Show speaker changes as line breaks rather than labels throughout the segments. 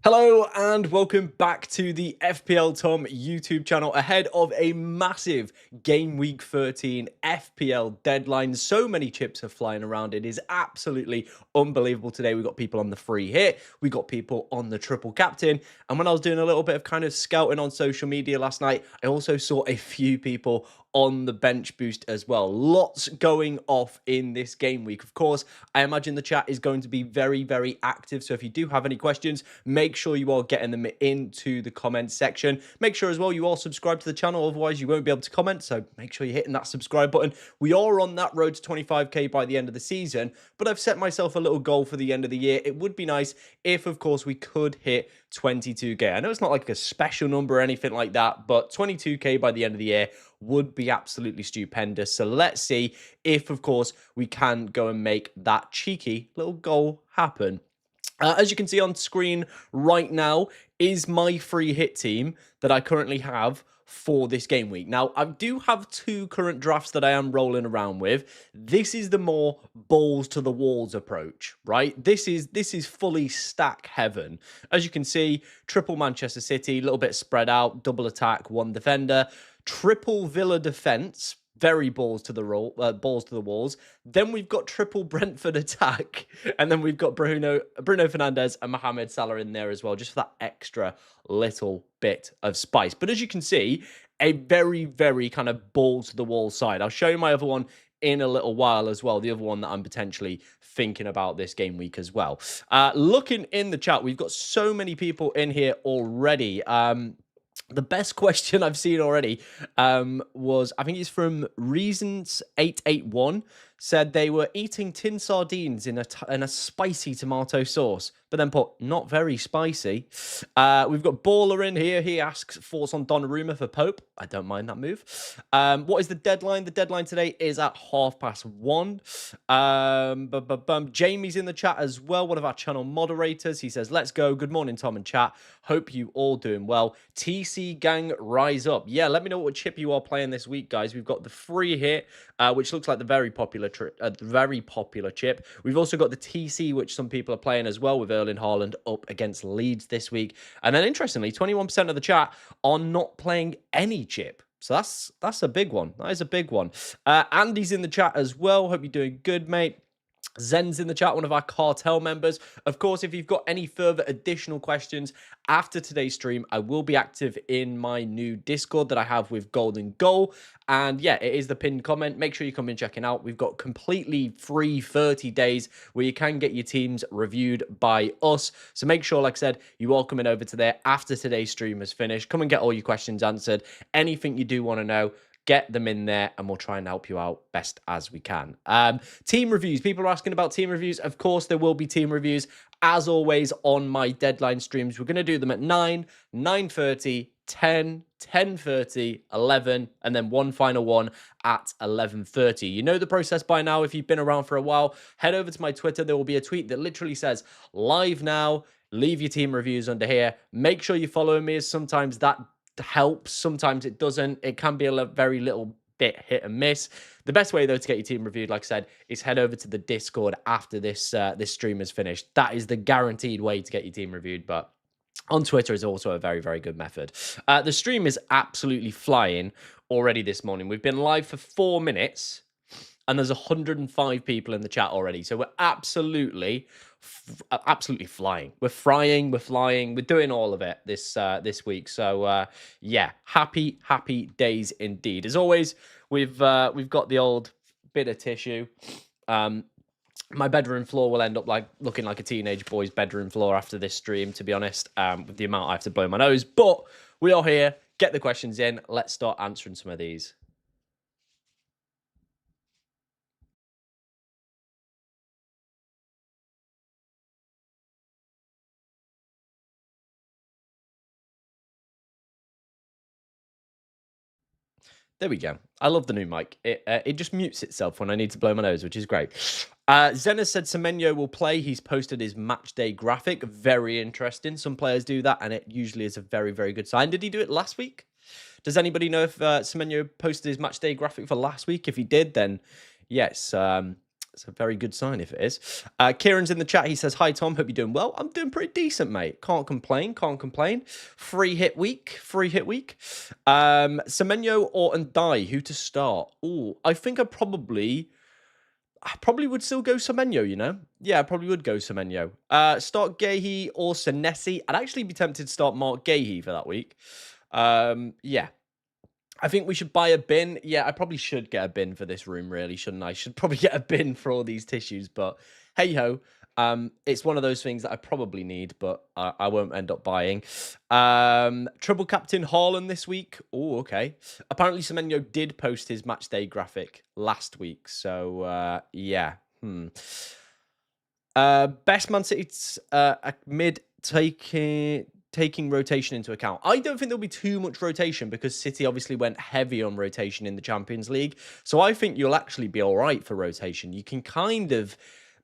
Hello and welcome back to the FPL Tom YouTube channel ahead of a massive Game Week 13 FPL deadline. So many chips are flying around. It is absolutely unbelievable today. We got people on the free hit. We got people on the triple captain. And when I was doing a little bit of kind of scouting on social media last night, I also saw a few people on the bench boost as well. Lots going off in this game week. Of course, I imagine the chat is going to be very, very active. So if you do have any questions, make sure you are getting them into the comment section. Make sure as well you all subscribe to the channel, otherwise you won't be able to comment. So make sure you're hitting that subscribe button. We are on that road to 25k by the end of the season, but I've set myself a little goal for the end of the year. It would be nice if, of course, we could hit 22k. I know it's not like a special number or anything like that, but 22k by the end of the year would be absolutely stupendous. So let's see if, of course, we can go and make that cheeky little goal happen. As you can see on screen right now is my free hit team that I currently have for this game week. Now, I do have two current drafts that I am rolling around with. This is the more balls to the walls approach, right? This is fully stack heaven. As you can see, triple Manchester City, a little bit spread out, double attack, one defender, triple Villa defense, very balls to the walls. Then we've got triple Brentford attack, and then we've got Bruno Fernandes and Mohamed Salah in there as well, just for that extra little bit of spice. But as you can see, a very, very kind of balls to the wall side. I'll show you my other one in a little while as well, the other one that I'm potentially thinking about this game week as well. Looking in the chat, we've got so many people in here already. The best question I've seen already was, I think it's from Reasons881, said they were eating tin sardines in a spicy tomato sauce, but then put, not very spicy. We've got Baller in here. He asks thoughts on Donnarumma for Pope. I don't mind that move. What is the deadline? The deadline today is at 1:30. Jamie's in the chat as well, one of our channel moderators. He says, let's go. Good morning, Tom and chat. Hope you all doing well. TC gang, rise up. Yeah, let me know what chip you are playing this week, guys. We've got the free hit, which looks like the very popular chip. We've also got the TC, which some people are playing as well, with Erling Haaland up against Leeds this week. And then interestingly, 21% of the chat are not playing any chip. So that's a big one. That is a big one. Andy's in the chat as well. Hope you're doing good, mate. Zen's in the chat, one of our cartel members. Of course, if you've got any further additional questions after today's stream, I will be active in my new Discord that I have with Golden Goal. And yeah, it is the pinned comment. Make sure you come in checking out. We've got completely free 30 days where you can get your teams reviewed by us. So make sure, like I said, you all coming over to there after today's stream is finished. Come and get all your questions answered. Anything you do want to know, get them in there and we'll try and help you out best as we can. Team reviews. People are asking about team reviews. Of course, there will be team reviews, as always, on my deadline streams. We're going to do them at 9, 9:30, 10, 10:30, 11, and then one final one at 11:30. You know the process by now. If you've been around for a while, head over to my Twitter. There will be a tweet that literally says, live now. Leave your team reviews under here. Make sure you follow me, as sometimes that helps, sometimes it doesn't. It can be a very little bit hit and miss. The best way though to get your team reviewed, like I said, is head over to the Discord after this this stream is finished. That is the guaranteed way to get your team reviewed. But on Twitter is also a very, very good method. The stream is absolutely flying already this morning. We've been live for 4 minutes and there's 105 people in the chat already. So we're absolutely flying. We're frying, we're flying, we're doing all of it this week. So yeah, happy days indeed. As always, we've got the old bit of tissue. My bedroom floor will end up looking like a teenage boy's bedroom floor after this stream, to be honest, with the amount I have to blow my nose. But we are here. Get the questions in. Let's start answering some of these. There we go. I love the new mic. It just mutes itself when I need to blow my nose, which is great. Zena said Semenyo will play. He's posted his match day graphic. Very interesting. Some players do that, and it usually is a very, very good sign. Did he do it last week? Does anybody know if Semenyo posted his match day graphic for last week? If he did, then yes, It's a very good sign if it is. Kieran's in the chat. He says, "Hi, Tom. Hope you're doing well. I'm doing pretty decent, mate. Can't complain. Can't complain. Free hit week. Free hit week. Semenyo or Ndai, who to start? Oh, I think I probably would still go Semenyo, you know? Yeah, I probably would go Semenyo. Start Gahey or Senesi. I'd actually be tempted to start Mark Gahey for that week. Yeah. I think we should buy a bin. Yeah, I probably should get a bin for this room, really, shouldn't I? Should probably get a bin for all these tissues, but hey ho. It's one of those things that I probably need, but I won't end up buying. Triple Captain Haaland this week. Oh, okay. Apparently, Semenyo did post his match day graphic last week, so yeah. Best Man City's mid taking rotation into account. I don't think there'll be too much rotation because City obviously went heavy on rotation in the Champions League. So I think you'll actually be all right for rotation. You can kind of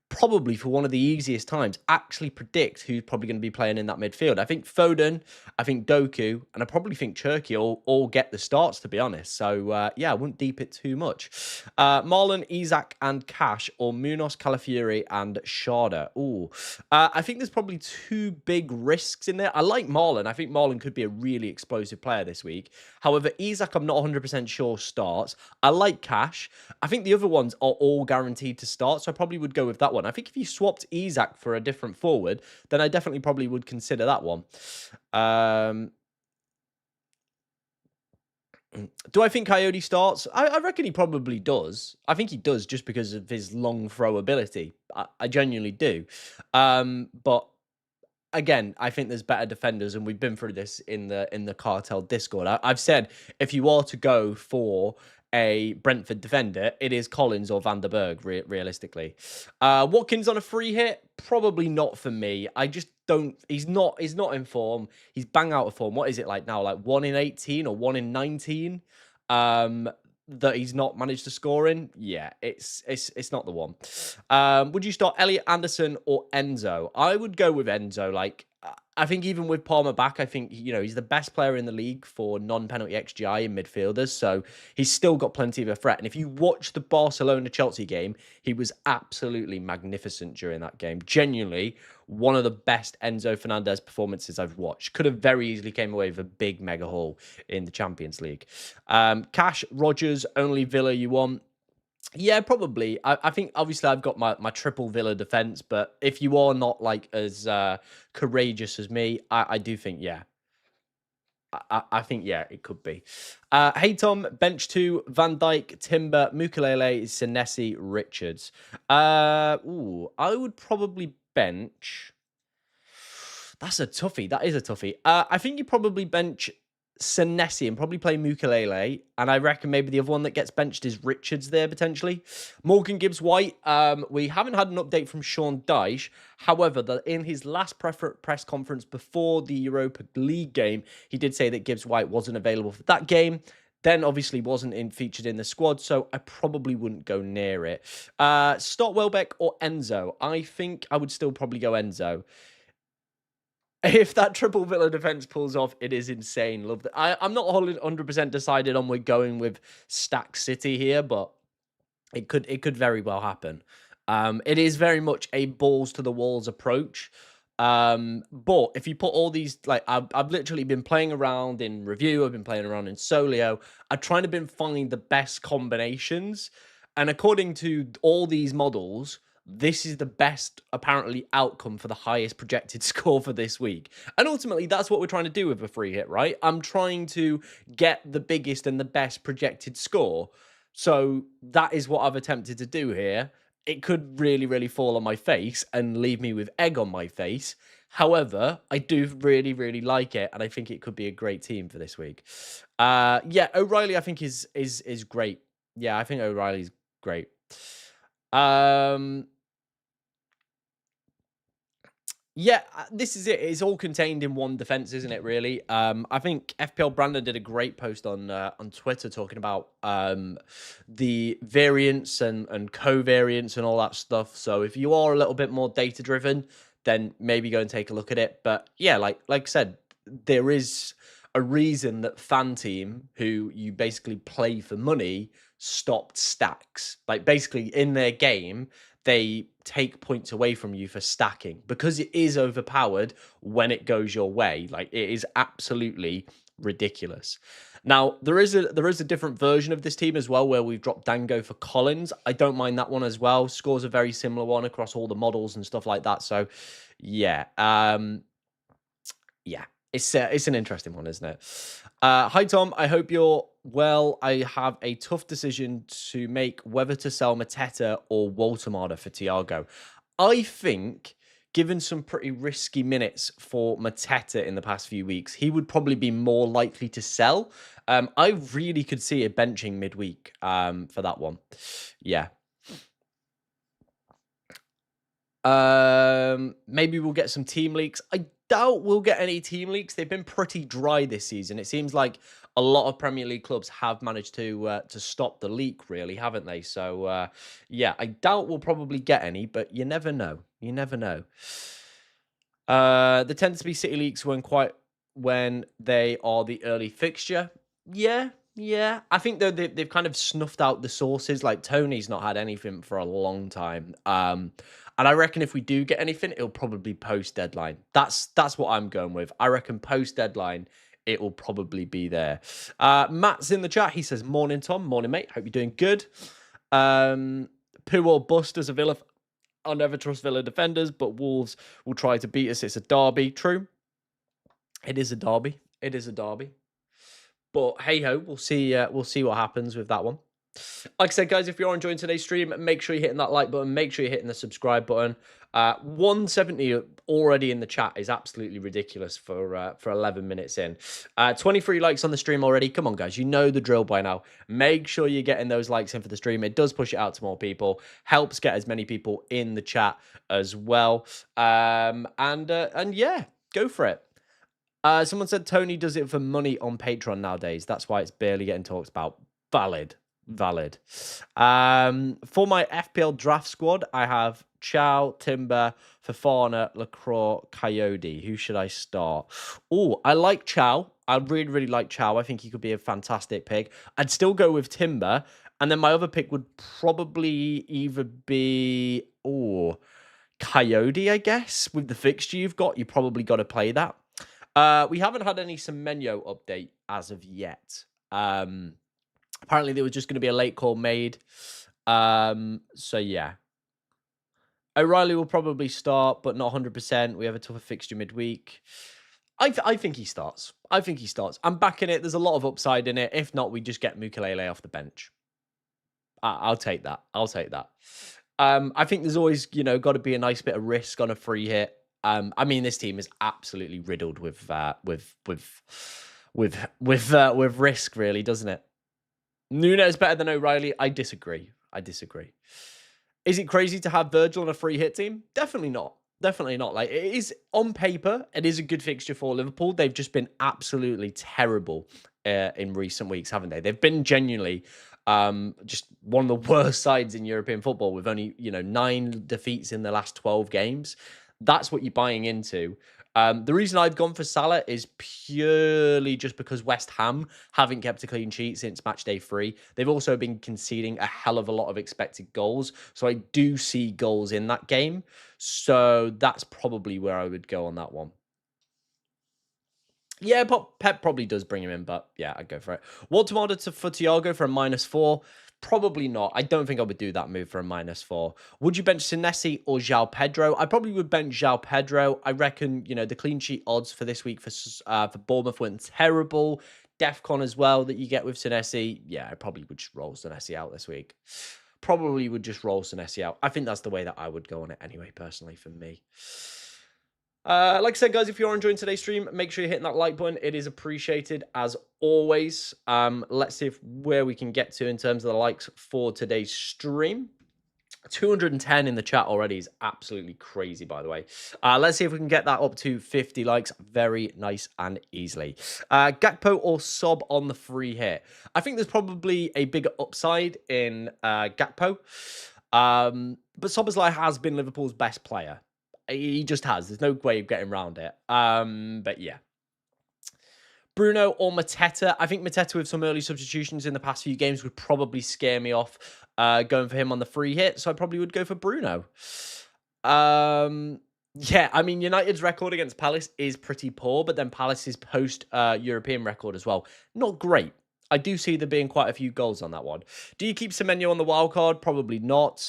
probably for one of the easiest times actually predict who's probably going to be playing in that midfield. I think Foden, I think Doku, and I probably think Cherky all get the starts, to be honest. So yeah, I wouldn't deep it too much. Marlon, Isak, and Cash, or Munoz, Calafiori, and Sharda. Ooh, I think there's probably two big risks in there. I like Marlon. I think Marlon could be a really explosive player this week. However, Isak, I'm not 100% sure starts. I like Cash. I think the other ones are all guaranteed to start, so I probably would go with that one. I think if you swapped Isak for a different forward, then I definitely probably would consider that one. Do I think Coyote starts? I reckon he probably does. I think he does just because of his long throw ability. I genuinely do. But again, I think there's better defenders, and we've been through this in the cartel Discord. I've said if you are to go for a Brentford defender, it is Collins or Van der Berg, realistically. Watkins on a free hit, probably not for me. I just don't. He's not in form. He's bang out of form. What is it like now? Like 1 in 18 or 1 in 19? That he's not managed to score in. Yeah, it's not the one. Would you start Elliot Anderson or Enzo? I would go with Enzo. Like, I think even with Palmer back, I think, you know, he's the best player in the league for non-penalty XGI in midfielders. So he's still got plenty of a threat. And if you watch the Barcelona-Chelsea game, he was absolutely magnificent during that game. Genuinely, one of the best Enzo Fernandez performances I've watched. Could have very easily came away with a big mega haul in the Champions League. Cash, Rogers, only Villa you want. Yeah, probably. I think obviously I've got my triple Villa defense, but if you are not like as courageous as me, I do think yeah. I think yeah, it could be. Hey Tom, bench 2, Van Dijk, Timber, Mukalele, Senesi, Richards. I would probably bench. That's a toughie. That is a toughie. I think you probably bench Senesi and probably play Mukalele. And I reckon maybe the other one that gets benched is Richards there, potentially. Morgan Gibbs-White. We haven't had an update from Sean Dyche. However, in his last press conference before the Europa League game, he did say that Gibbs-White wasn't available for that game. Then obviously wasn't featured in the squad, so I probably wouldn't go near it. Start Welbeck or Enzo? I think I would still probably go Enzo. If that triple Villa defense pulls off, it is insane. Love that. I'm not 100% decided on we're going with Stack City here, but it could very well happen. It is very much a balls to the walls approach. But if you put all these, like I've literally been playing around in review, I've been playing around in Solio. I've trying to find the best combinations, and according to all these models, this is the best apparently outcome for the highest projected score for this week. And ultimately, that's what we're trying to do with a free hit, right? I'm trying to get the biggest and the best projected score. So that is what I've attempted to do here. It could really, really fall on my face and leave me with egg on my face. However, I do really, really like it, and I think it could be a great team for this week. Yeah, O'Reilly, I think is great. Yeah, I think O'Reilly's great. Yeah, this is it. It's all contained in one defense, isn't it? Really. I think FPL Brandon did a great post on Twitter talking about the variants and covariance and all that stuff. So if you are a little bit more data driven, then maybe go and take a look at it. But yeah, like I said, there is a reason that Fan Team, who you basically play for money, stopped stacks. Like basically in their game, they take points away from you for stacking because it is overpowered when it goes your way. Like it is absolutely ridiculous. Now there is a different version of this team as well where we've dropped Dango for Collins. I don't mind that one as well. Scores a very similar one across all the models and stuff like that. So yeah, yeah, it's an interesting one, isn't it? Hi Tom, I hope you're well. I have a tough decision to make whether to sell Mateta or Waltemada for Thiago. I think, given some pretty risky minutes for Mateta in the past few weeks, he would probably be more likely to sell. I really could see a benching midweek for that one. Yeah. Maybe we'll get some team leaks. I doubt we'll get any team leaks. They've been pretty dry this season. It seems like a lot of Premier League clubs have managed to stop the leak, really, haven't they? So yeah, I doubt we'll probably get any, but you never know. You never know. There tends to be city leaks when they are the early fixture. Yeah, yeah. I think they've kind of snuffed out the sources. Like Tony's not had anything for a long time. And I reckon if we do get anything, it'll probably post deadline. That's what I'm going with. I reckon post deadline, it will probably be there. Matt's in the chat. He says, "Morning, Tom. Morning, mate. Hope you're doing good." Poo or bust as a Villa. I'll never trust Villa defenders, but Wolves will try to beat us. It's a derby. True. It is a derby. It is a derby. But hey ho, we'll see. We'll see what happens with that one. Like I said, guys, if you're enjoying today's stream, make sure you're hitting that like button. Make sure you're hitting the subscribe button. 170 already in the chat is absolutely ridiculous for 11 minutes in. 23 likes on the stream already. Come on, guys, you know the drill by now. Make sure you're getting those likes in for the stream. It does push it out to more people. Helps get as many people in the chat as well. And yeah, go for it. Someone said Tony does it for money on Patreon nowadays. That's why it's barely getting talked about. Valid. For my FPL draft squad, I have Chow, Timber, Fafana, Lacroix, Coyote. Who should I start? Oh, I like Chow. I really, really like Chow. I think he could be a fantastic pick. I'd still go with Timber. And then my other pick would probably either be Coyote, I guess. With the fixture you've got, you probably got to play that. We haven't had any Semenyo update as of yet. Apparently, there was just going to be a late call made. So, yeah. O'Reilly will probably start, but not 100%. We have a tougher fixture midweek. I think he starts. I'm backing it. There's a lot of upside in it. If not, we just get Mukelele off the bench. I'll take that. I think there's always, got to be a nice bit of risk on a free hit. I mean, this team is absolutely riddled with risk, really, doesn't it? Nunes better than O'Reilly. I disagree. Is it crazy to have Virgil on a free hit team? Definitely not. Like, it is on paper, it is a good fixture for Liverpool. They've just been absolutely terrible in recent weeks, haven't they? They've been genuinely just one of the worst sides in European football with only 9 defeats in the last 12 games. That's what you're buying into. The reason I've gone for Salah is purely just because West Ham haven't kept a clean sheet since match day 3. They've also been conceding a hell of a lot of expected goals. So I do see goals in that game. So that's probably where I would go on that one. Yeah, Pep probably does bring him in, but yeah, I'd go for it. Waltemada for Thiago for a -4. Probably not. I don't think I would do that move for a -4. Would you bench Senesi or João Pedro? I probably would bench João Pedro. I reckon, the clean sheet odds for this week for Bournemouth weren't terrible. Defcon as well that you get with Senesi. Yeah, I probably would just roll Senesi out this week. Probably would just roll Senesi out. I think that's the way that I would go on it anyway, personally, for me. Like I said, guys, if you're enjoying today's stream, make sure you're hitting that like button. It is appreciated as always. Let's see where we can get to in terms of the likes for today's stream. 210 in the chat already is absolutely crazy, by the way. Let's see if we can get that up to 50 likes. Very nice and easily. Gakpo or Sob on the free hit. I think there's probably a bigger upside in Gakpo. But Szoboszlai has been Liverpool's best player. He just has. There's no way of getting around it. But yeah. Bruno or Mateta. I think Mateta with some early substitutions in the past few games would probably scare me off going for him on the free hit. So I probably would go for Bruno. Yeah, I mean, United's record against Palace is pretty poor, but then Palace's post-European record as well, not great. I do see there being quite a few goals on that one. Do you keep Semenyo on the wild card? Probably not.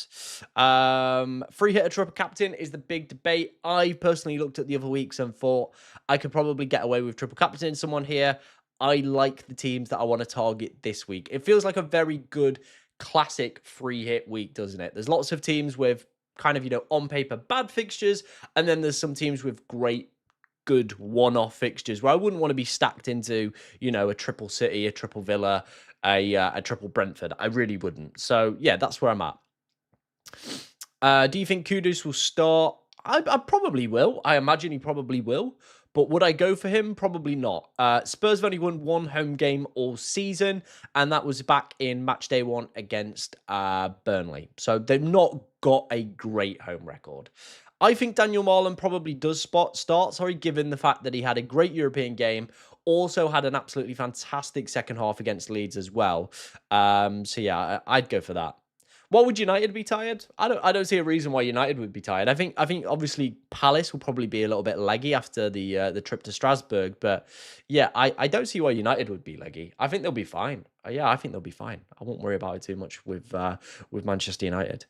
Free hit a triple captain is the big debate. I personally looked at the other weeks and thought I could probably get away with triple captain someone here. I like the teams that I want to target this week. It feels like a very good classic free hit week, doesn't it? There's lots of teams with kind of, on paper, bad fixtures. And then there's some teams with great, good one-off fixtures where I wouldn't want to be stacked into, a triple City, a triple Villa, a triple Brentford. I really wouldn't. So, yeah, that's where I'm at. Do you think Kudus will start? I probably will. I imagine he probably will. But would I go for him? Probably not. Spurs have only won one home game all season, and that was back in match day 1 against Burnley. So they've not got a great home record. I think Daniel Marlon probably does start, given the fact that he had a great European game, also had an absolutely fantastic second half against Leeds as well. So yeah, I'd go for that. What would United be tired? I don't see a reason why United would be tired. I think obviously Palace will probably be a little bit leggy after the trip to Strasbourg, but yeah, I don't see why United would be leggy. I think they'll be fine. Yeah, I think they'll be fine. I won't worry about it too much with Manchester United.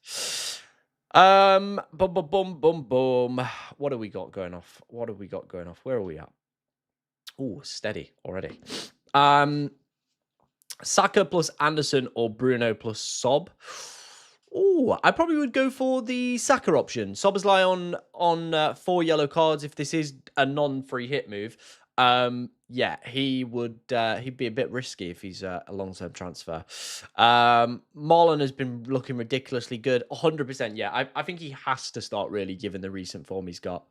Boom, boom, boom, boom, boom. What have we got going off? Where are we at? Oh, steady already. Saka plus Anderson or Bruno plus Sob. Oh, I probably would go for the Saka option. Szoboszlai on 4 yellow cards if this is a non-free hit move. Yeah, he'd be a bit risky if he's a long-term transfer. Marlon has been looking ridiculously good. 100%, yeah. I think he has to start really, given the recent form he's got.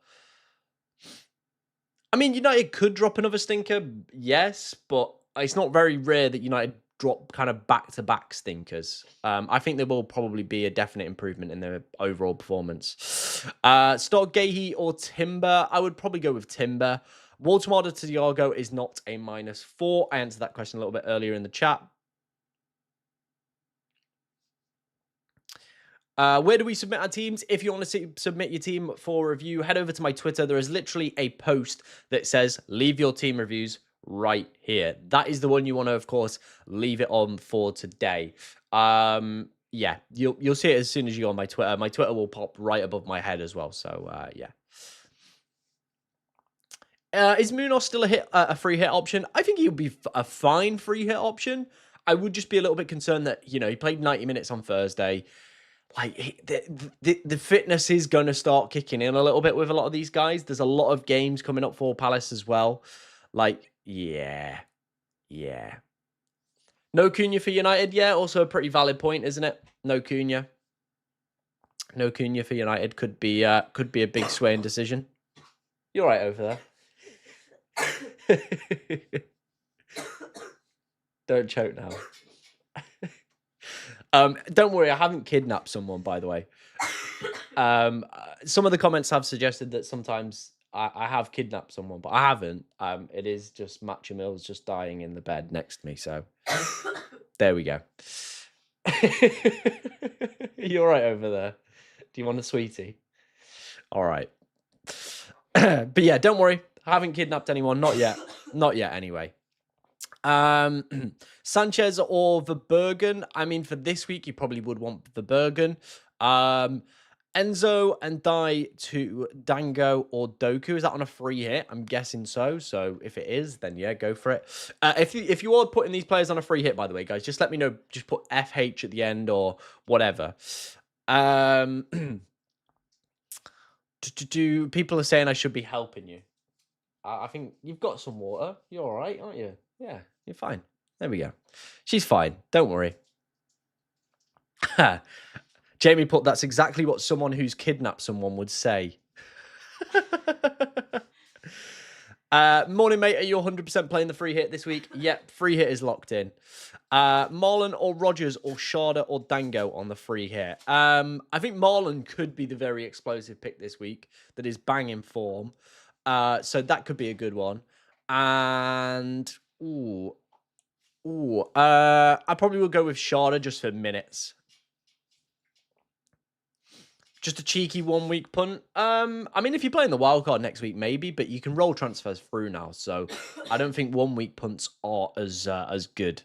I mean, United could drop another stinker, yes, but it's not very rare that United drop kind of back-to-back stinkers. I think there will probably be a definite improvement in their overall performance. Start Gahey or Timber? I would probably go with Timber. Walter to Thiago is not a -4. I answered that question a little bit earlier in the chat. Where do we submit our teams? If you want to submit your team for review, head over to my Twitter. There is literally a post that says, leave your team reviews right here. That is the one you want to, of course, leave it on for today. Yeah, you'll see it as soon as you go on my Twitter. My Twitter will pop right above my head as well. So, yeah. Is Munoz still a free hit option? I think he'll be a fine free hit option. I would just be a little bit concerned that, he played 90 minutes on Thursday. Like, the fitness is going to start kicking in a little bit with a lot of these guys. There's a lot of games coming up for Palace as well. Like, yeah. No Cunha for United, yeah. Also a pretty valid point, isn't it? No Cunha for United could be a big swaying decision. You're right over there. Don't choke now. Don't worry, I haven't kidnapped someone, by the way. Some of the comments have suggested that sometimes I have kidnapped someone, but I haven't. It is just Matcha Mills just dying in the bed next to me, so there we go. You're right over there. Do you want a sweetie? All right. But yeah, don't worry. I haven't kidnapped anyone. Not yet. Not yet, anyway. Sanchez or Verbergen? I mean, for this week, you probably would want Verbergen. Enzo and Dai to Dango or Doku. Is that on a free hit? I'm guessing so. So if it is, then yeah, go for it. If you are putting these players on a free hit, by the way, guys, just let me know. Just put FH at the end or whatever. People are saying I should be helping you. I think you've got some water. You're all right, aren't you? Yeah, you're fine. There we go. She's fine. Don't worry. Jamie put, that's exactly what someone who's kidnapped someone would say. Morning, mate. Are you 100% playing the free hit this week? Yep, free hit is locked in. Marlon or Rogers or Sharda or Dango on the free hit. I think Marlon could be the very explosive pick this week that is banging form. So that could be a good one. And I probably will go with Sharda just for minutes. Just a cheeky 1 week punt. I mean, if you're playing the wild card next week, maybe, but you can roll transfers through now, so I don't think 1 week punts are as good.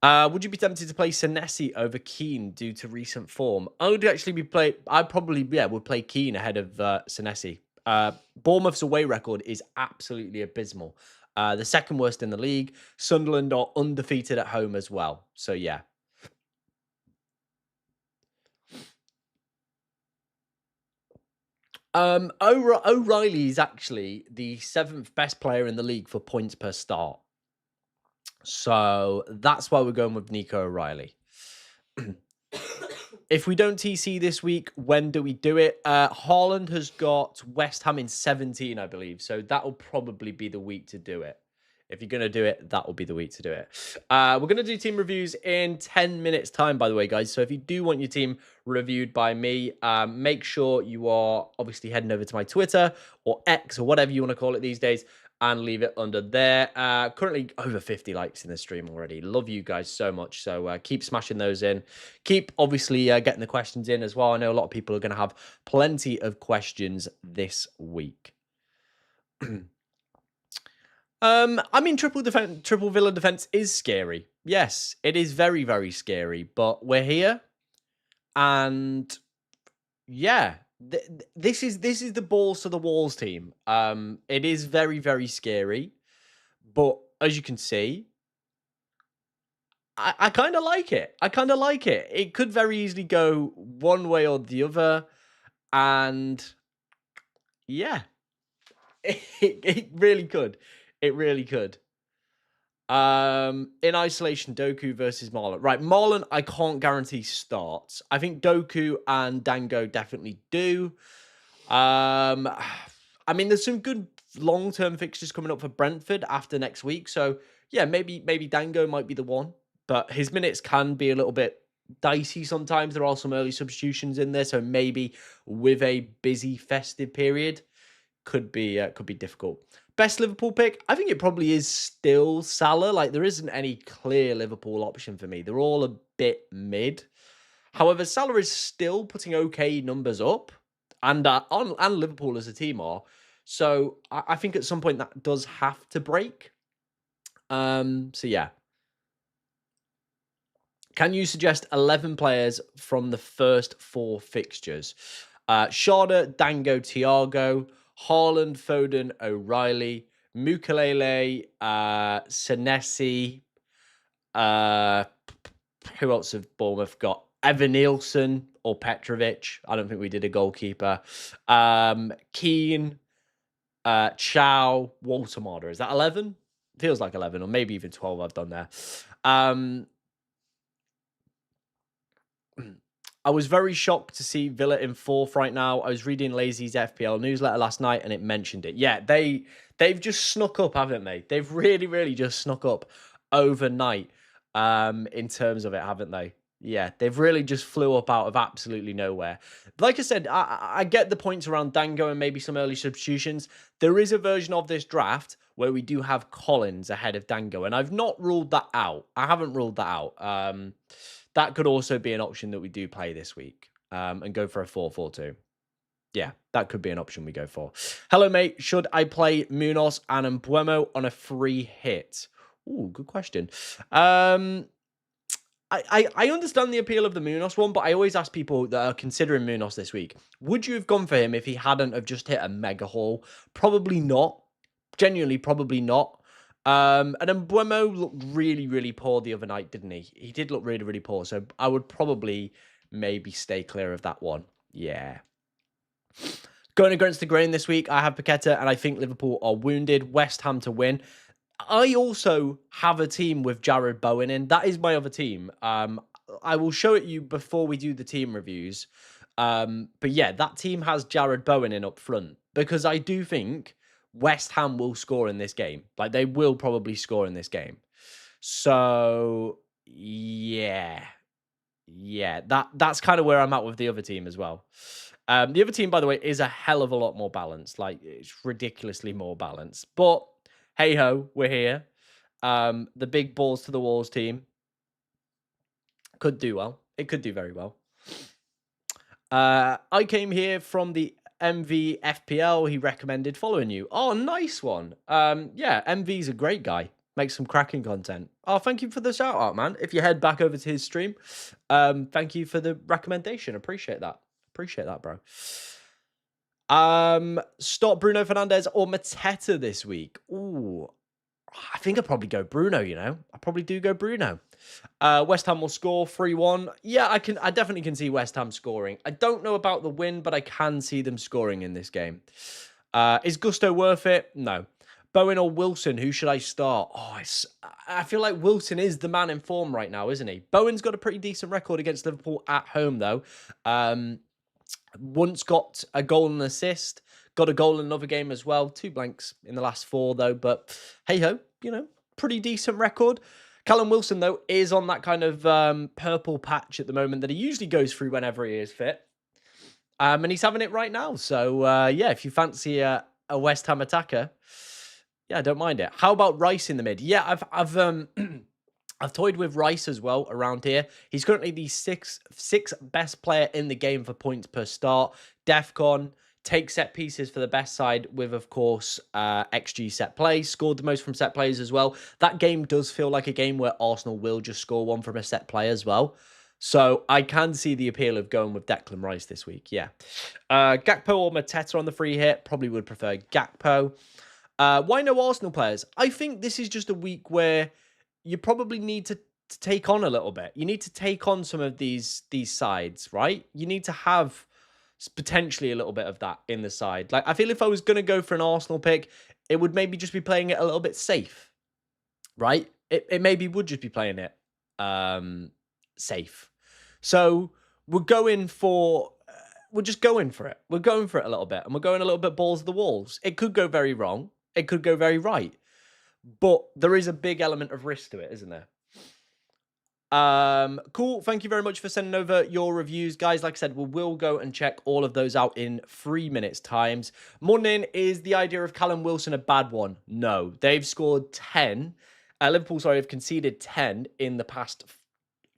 Would you be tempted to play Senesi over Keane due to recent form? I would actually I probably would play Keane ahead of Senesi. Bournemouth's away record is absolutely abysmal. The second worst in the league. Sunderland are undefeated at home as well. So yeah. O'Reilly is actually the 7th best player in the league for points per start. So that's why we're going with Nico O'Reilly. If we don't TC this week, when do we do it? Haaland has got West Ham in 17, I believe. So that will probably be the week to do it. If you're going to do it, that will be the week to do it. We're going to do team reviews in 10 minutes time, by the way, guys. So if you do want your team reviewed by me, make sure you are obviously heading over to my Twitter or X or whatever you want to call it these days and leave it under there. Currently over 50 likes in the stream already. Love you guys so much. So keep smashing those in. Keep obviously getting the questions in as well. I know a lot of people are going to have plenty of questions this week. I mean, triple Villa defense is scary. Yes, it is very, very scary. But we're here, and yeah, this is the balls to the walls team. It is very, very scary, but as you can see, I kind of like it. I kind of like it. It could very easily go one way or the other, and yeah, it really could. It really could. In isolation, Doku versus Marlon. Right, Marlon, I can't guarantee starts. I think Doku and Dango definitely do. I mean, there's some good long-term fixtures coming up for Brentford after next week. So yeah, maybe Dango might be the one, but his minutes can be a little bit dicey sometimes. There are some early substitutions in there, so maybe with a busy festive period, could be difficult. Best Liverpool pick? I think it probably is still Salah. Like, there isn't any clear Liverpool option for me. They're all a bit mid. However, Salah is still putting okay numbers up, and Liverpool as a team are. So I think at some point that does have to break. So yeah. Can you suggest 11 players from the first 4 fixtures? Sharda, Dango, Thiago, Haaland, Foden, O'Reilly, Mukalele, Senesi. Who else have Bournemouth got? Evan Nielsen or Petrovic. I don't think we did a goalkeeper. Keane, Chow, Walter. Is that 11? Feels like 11, or maybe even 12 I've done there. I was very shocked to see Villa in 4th right now. I was reading Lazy's FPL newsletter last night and it mentioned it. Yeah, they've just snuck up, haven't they? They've really, really just snuck up overnight in terms of it, haven't they? Yeah, they've really just flew up out of absolutely nowhere. Like I said, I get the points around Dango and maybe some early substitutions. There is a version of this draft where we do have Collins ahead of Dango, and I've not ruled that out. I haven't ruled that out. That could also be an option that we do play this week and go for a 4-4-2. Yeah, that could be an option we go for. Hello, mate. Should I play Munoz and Mbuemo on a free hit? Ooh, good question. I understand the appeal of the Munoz one, but I always ask people that are considering Munoz this week, would you have gone for him if he hadn't have just hit a mega haul? Probably not. Genuinely, probably not. And then Mbuemo looked really, really poor the other night, didn't he? He did look really, really poor. So I would probably maybe stay clear of that one. Yeah. Going against the grain this week, I have Paqueta, and I think Liverpool are wounded. West Ham to win. I also have a team with Jared Bowen in. That is my other team. I will show it you before we do the team reviews. But yeah, that team has Jared Bowen in up front because I do think West Ham will score in this game. Like, they will probably score in this game. So yeah, that's kind of where I'm at with the other team as well. The other team, by the way, is a hell of a lot more balanced. Like, it's ridiculously more balanced. But hey-ho, we're here. The big balls to the walls team could do well. It could do very well. I came here from the MV FPL. He recommended following you. Oh, nice one. Yeah, MV's a great guy. Makes some cracking content. Oh, thank you for the shout out, man. If you head back over to his stream, thank you for the recommendation. Appreciate that. Appreciate that, bro. Stop Bruno Fernandes or Mateta this week. Ooh, I think I'd probably go Bruno, you know. I probably do go Bruno. West Ham will score 3-1. Yeah, I definitely can see West Ham scoring. I don't know about the win, but I can see them scoring in this game. Is Gusto worth it? No. Bowen or Wilson, who should I start? Oh, I feel like Wilson is the man in form right now, isn't he? Bowen's got a pretty decent record against Liverpool at home, though. Once got a goal and assist, got a goal in another game as well. 2 blanks in the last 4, though. But hey-ho, you know, pretty decent record. Callum Wilson, though, is on that kind of purple patch at the moment that he usually goes through whenever he is fit. And he's having it right now. So, yeah, if you fancy a West Ham attacker, yeah, I don't mind it. How about Rice in the mid? Yeah, I've toyed with Rice as well around here. He's currently the sixth best player in the game for points per start. DEFCON, takes set pieces for the best side with, of course, XG set plays. Scored the most from set plays as well. That game does feel like a game where Arsenal will just score one from a set play as well. So I can see the appeal of going with Declan Rice this week, yeah. Gakpo or Mateta on the free hit. Probably would prefer Gakpo. Why no Arsenal players? I think this is just a week where you probably need to take on a little bit. You need to take on some of these sides, right? You need to have potentially a little bit of that in the side. Like, I feel if I was going to go for an Arsenal pick, it would maybe just be playing it a little bit safe, right? It maybe would just be playing it safe. So we're going for... we're just going for it. We're going for it a little bit. And we're going a little bit balls to the walls. It could go very wrong. It could go very right. But there is a big element of risk to it, isn't there? Cool. Thank you very much for sending over your reviews, guys. Like I said, we will go and check all of those out in 3 minutes times. Morning, is the idea of Callum Wilson a bad one? No. They've scored 10. Liverpool, sorry, have conceded 10 in the past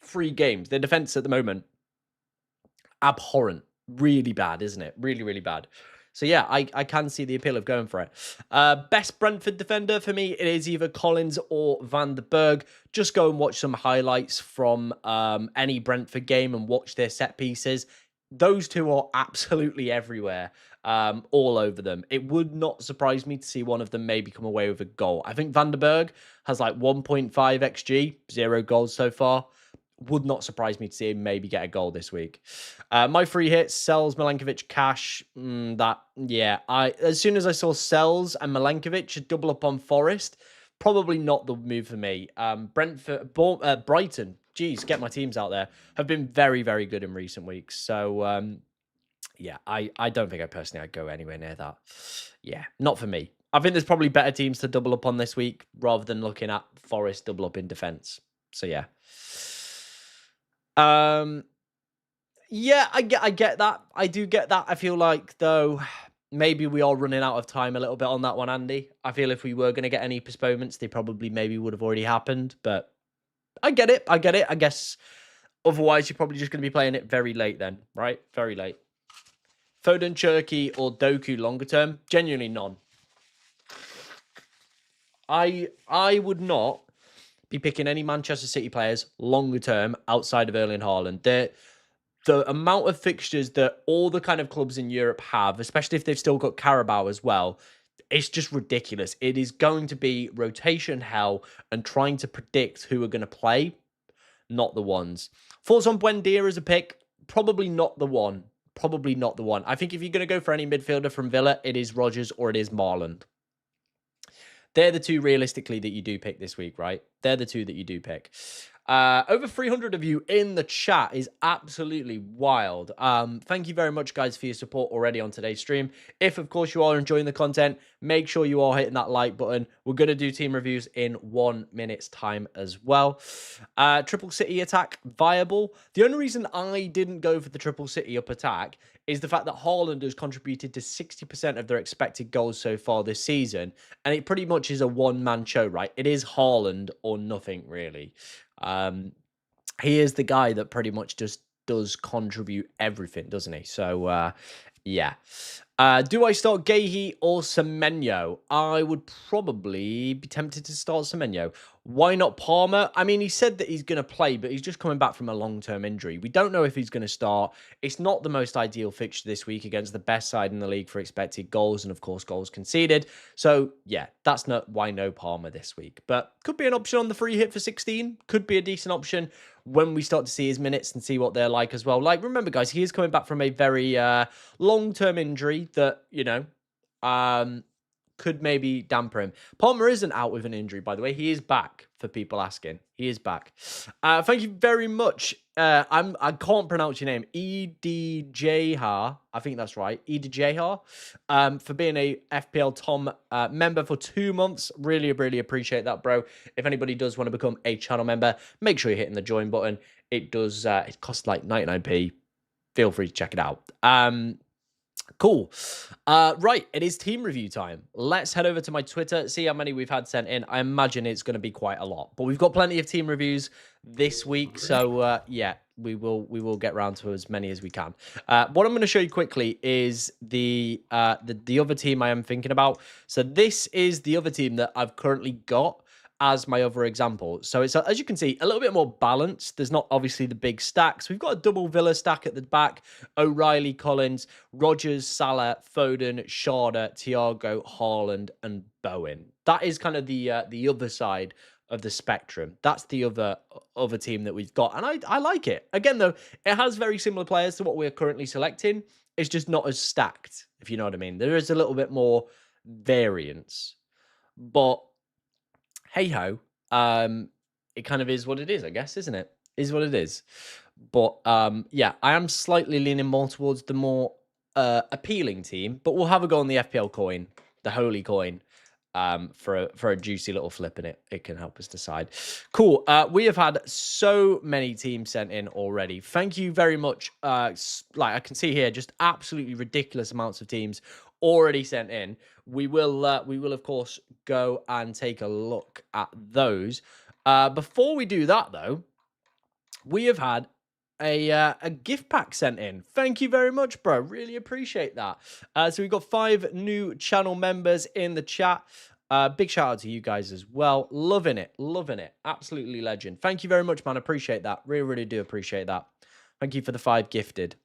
3 games. Their defense at the moment, abhorrent. Really bad, isn't it? Really, really bad. So, yeah, I can see the appeal of going for it. Best Brentford defender for me, it is either Collins or Van der Berg. Just go and watch some highlights from any Brentford game and watch their set pieces. Those two are absolutely everywhere, all over them. It would not surprise me to see one of them maybe come away with a goal. I think Van der Berg has like 1.5 XG, 0 goals so far. Would not surprise me to see him maybe get a goal this week. My free hit, Sells, Milenkovic, Cash. As soon as I saw Sells and Milenkovic double up on Forest, probably not the move for me. Brighton, geez, get my teams out there, have been very, very good in recent weeks. So, yeah, I don't think I'd go anywhere near that. Yeah, not for me. I think there's probably better teams to double up on this week rather than looking at Forest double up in defense. So, yeah. Yeah, I get that. I do get that. I feel like, though, maybe we are running out of time a little bit on that one, Andy. I feel if we were going to get any postponements, they probably maybe would have already happened. But I get it. I guess otherwise you're probably just going to be playing it very late then, right? Very late. Foden, Cherky, or Doku longer term? Genuinely none. I would not be picking any Manchester City players longer term outside of Erling Haaland. The amount of fixtures that all the kind of clubs in Europe have, especially if they've still got Carabao as well, it's just ridiculous. It is going to be rotation hell and trying to predict who are going to play, not the ones. Thoughts on Buendia as a pick? Probably not the one. Probably not the one. I think if you're going to go for any midfielder from Villa, it is Rodgers or it is Marland. They're the two realistically that you do pick this week, right? They're the two that you do pick. Over 300 of you in the chat is absolutely wild. Thank you very much, guys, for your support already on today's stream. If, of course, you are enjoying the content, make sure you are hitting that like button. We're going to do team reviews in 1 minute's time as well. Triple City attack viable. The only reason I didn't go for the Triple City up attack is the fact that Haaland has contributed to 60% of their expected goals so far this season. And it pretty much is a one-man show, right? It is Haaland or nothing, really. He is the guy that pretty much just does contribute everything, doesn't he? So, yeah. Do I start Gahey or Semenyo? I would probably be tempted to start Semenyo. Why not Palmer? I mean, he said that he's going to play, but he's just coming back from a long-term injury. We don't know if he's going to start. It's not the most ideal fixture this week against the best side in the league for expected goals and, of course, goals conceded. So, yeah, that's not why no Palmer this week. But could be an option on the free hit for 16. Could be a decent option when we start to see his minutes and see what they're like as well. Like, remember, guys, he is coming back from a very long-term injury that, you know, could maybe damper him. Palmer isn't out with an injury, by the way. He is back, for people asking. He is back. Thank you very much. I can't pronounce your name. EDJHar. I think that's right. EDJHar. For being a FPL Tom member for 2 months. Really, really appreciate that, bro. If anybody does want to become a channel member, make sure you're hitting the join button. It does, it costs like 99p. Feel free to check it out. Cool. Right, it is team review time. Let's head over to my Twitter, see how many we've had sent in. I imagine it's going to be quite a lot, but we've got plenty of team reviews this week, so yeah, we will get round to as many as we can. What I'm going to show you quickly is the other team I am thinking about. So this is the other team that I've currently got as my other example. So it's, as you can see, a little bit more balanced. There's not obviously the big stacks. We've got a double Villa stack at the back. O'Reilly, Collins, Rodgers, Salah, Foden, Sharda, Thiago, Haaland, and Bowen. That is kind of the other side of the spectrum. That's the other team that we've got. And I like it. Again, though, it has very similar players to what we're currently selecting. It's just not as stacked, if you know what I mean. There is a little bit more variance. But hey ho, it kind of is what it is, I guess, isn't it? Is what it is. But yeah, I am slightly leaning more towards the more appealing team. But we'll have a go on the FPL coin, the holy coin, for a juicy little flip in it. It can help us decide. Cool. We have had so many teams sent in already. Thank you very much. Like I can see here, just absolutely ridiculous amounts of teams already sent in. We will of course go and take a look at those. Before we do that, though, we have had a gift pack sent in. Thank you very much, bro. Really appreciate that. So we've got 5 new channel members in the chat. Big shout out to you guys as well. Loving it. Loving it. Absolutely legend. Thank you very much, man. Appreciate that. Really, really do appreciate that. Thank you for the 5 gifted.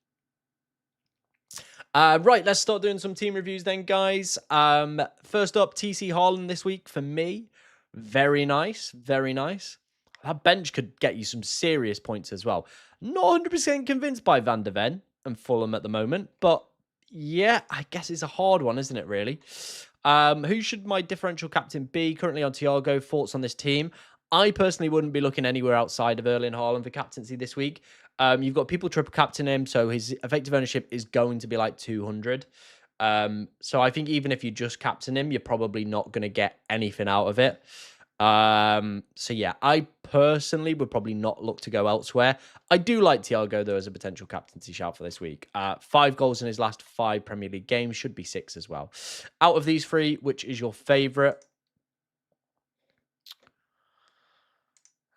Right, let's start doing some team reviews then, guys. First up, TC Haaland this week for me. Very nice. Very nice. That bench could get you some serious points as well. Not 100% convinced by Van der Ven and Fulham at the moment, but yeah, I guess it's a hard one, isn't it, really? Who should my differential captain be? Currently on Thiago. Thoughts on this team? I personally wouldn't be looking anywhere outside of Erling Haaland for captaincy this week. You've got people triple captain him, so his effective ownership is going to be like 200. So I think even if you just captain him, you're probably not going to get anything out of it. So yeah, I personally would probably not look to go elsewhere. I do like Thiago, though, as a potential captaincy shout for this week. 5 goals in his last 5 Premier League games, should be 6 as well. Out of these 3, which is your favourite?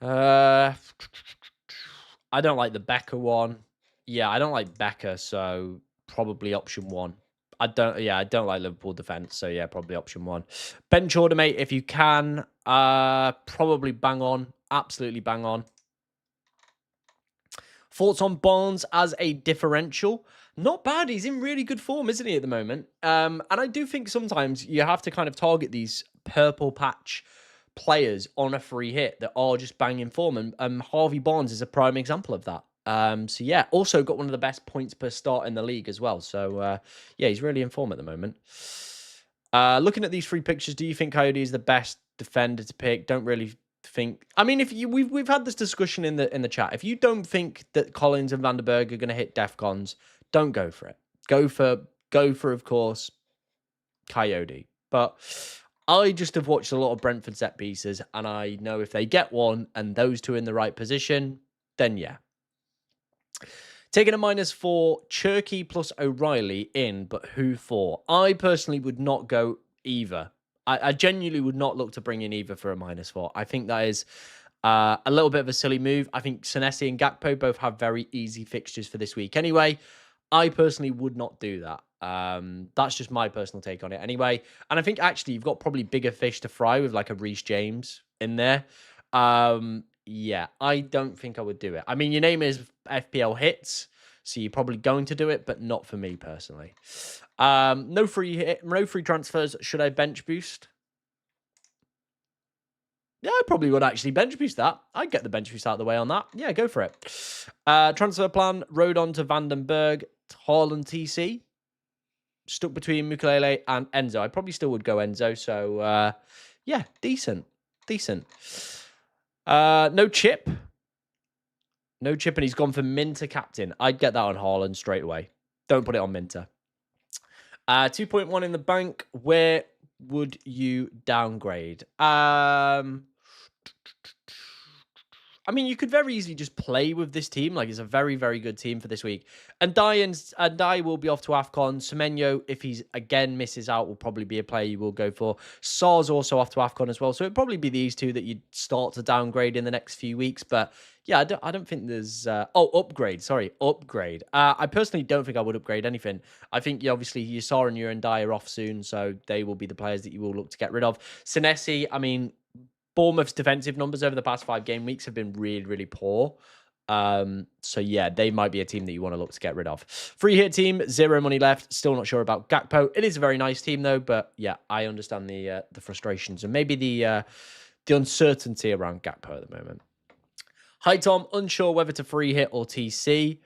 I don't like the Becker one. Yeah, I don't like Becker, so probably option 1. I don't like Liverpool defence, so yeah, probably option 1. Bench order, mate, if you can. Probably bang on. Absolutely bang on. Thoughts on Barnes as a differential? Not bad. He's in really good form, isn't he, at the moment? And I do think sometimes you have to kind of target these purple patch players on a free hit that are just banging form, and Harvey Barnes is a prime example of that. So yeah, also got one of the best points per start in the league as well. So yeah, he's really in form at the moment. Looking at these 3 pictures, do you think Coyote is the best defender to pick? Don't really think, I mean, if you we've had this discussion in the chat. If you don't think that Collins and Van der Berg are going to hit DEFCONs, don't go for it. Go for of course Coyote. But I just have watched a lot of Brentford set pieces, and I know if they get one and those two in the right position, then yeah. Taking a -4, Cherky plus O'Reilly in, but who for? I personally would not go either. I genuinely would not look to bring in either for a -4. I think that is a little bit of a silly move. I think Senesi and Gakpo both have very easy fixtures for this week anyway. I personally would not do that. That's just my personal take on it anyway. And I think actually you've got probably bigger fish to fry with like a Reece James in there. Yeah, I don't think I would do it. I mean, your name is FPL Hits, so you're probably going to do it, but not for me personally. No free transfers. Should I bench boost? Yeah, I probably would actually bench boost that. I'd get the bench boost out of the way on that. Yeah, go for it. Transfer plan, Rodon to Vandenberg, Haaland TC. Stuck between Mukulele and Enzo. I probably still would go Enzo. So, yeah, decent. No chip. No chip, and he's gone for Minter captain. I'd get that on Haaland straight away. Don't put it on Minter. 2.1 in the bank. Where would you downgrade? I mean, you could very easily just play with this team. Like, it's a very, very good team for this week. And Dye will be off to AFCON. Semenyo, if he's again misses out, will probably be a player you will go for. Sar's also off to AFCON as well. So it'd probably be these two that you'd start to downgrade in the next few weeks. But yeah, I don't think there's... upgrade. Sorry, upgrade. I personally don't think I would upgrade anything. I think, obviously, you Sar and and Dye are off soon. So they will be the players that you will look to get rid of. Senesi, I mean... Bournemouth's defensive numbers over the past 5 game weeks have been really, really poor. So, yeah, they might be a team that you want to look to get rid of. Free hit team, 0 money left. Still not sure about Gakpo. It is a very nice team, though. But, yeah, I understand the frustrations and maybe the uncertainty around Gakpo at the moment. Hi, Tom. Unsure whether to free hit or TC.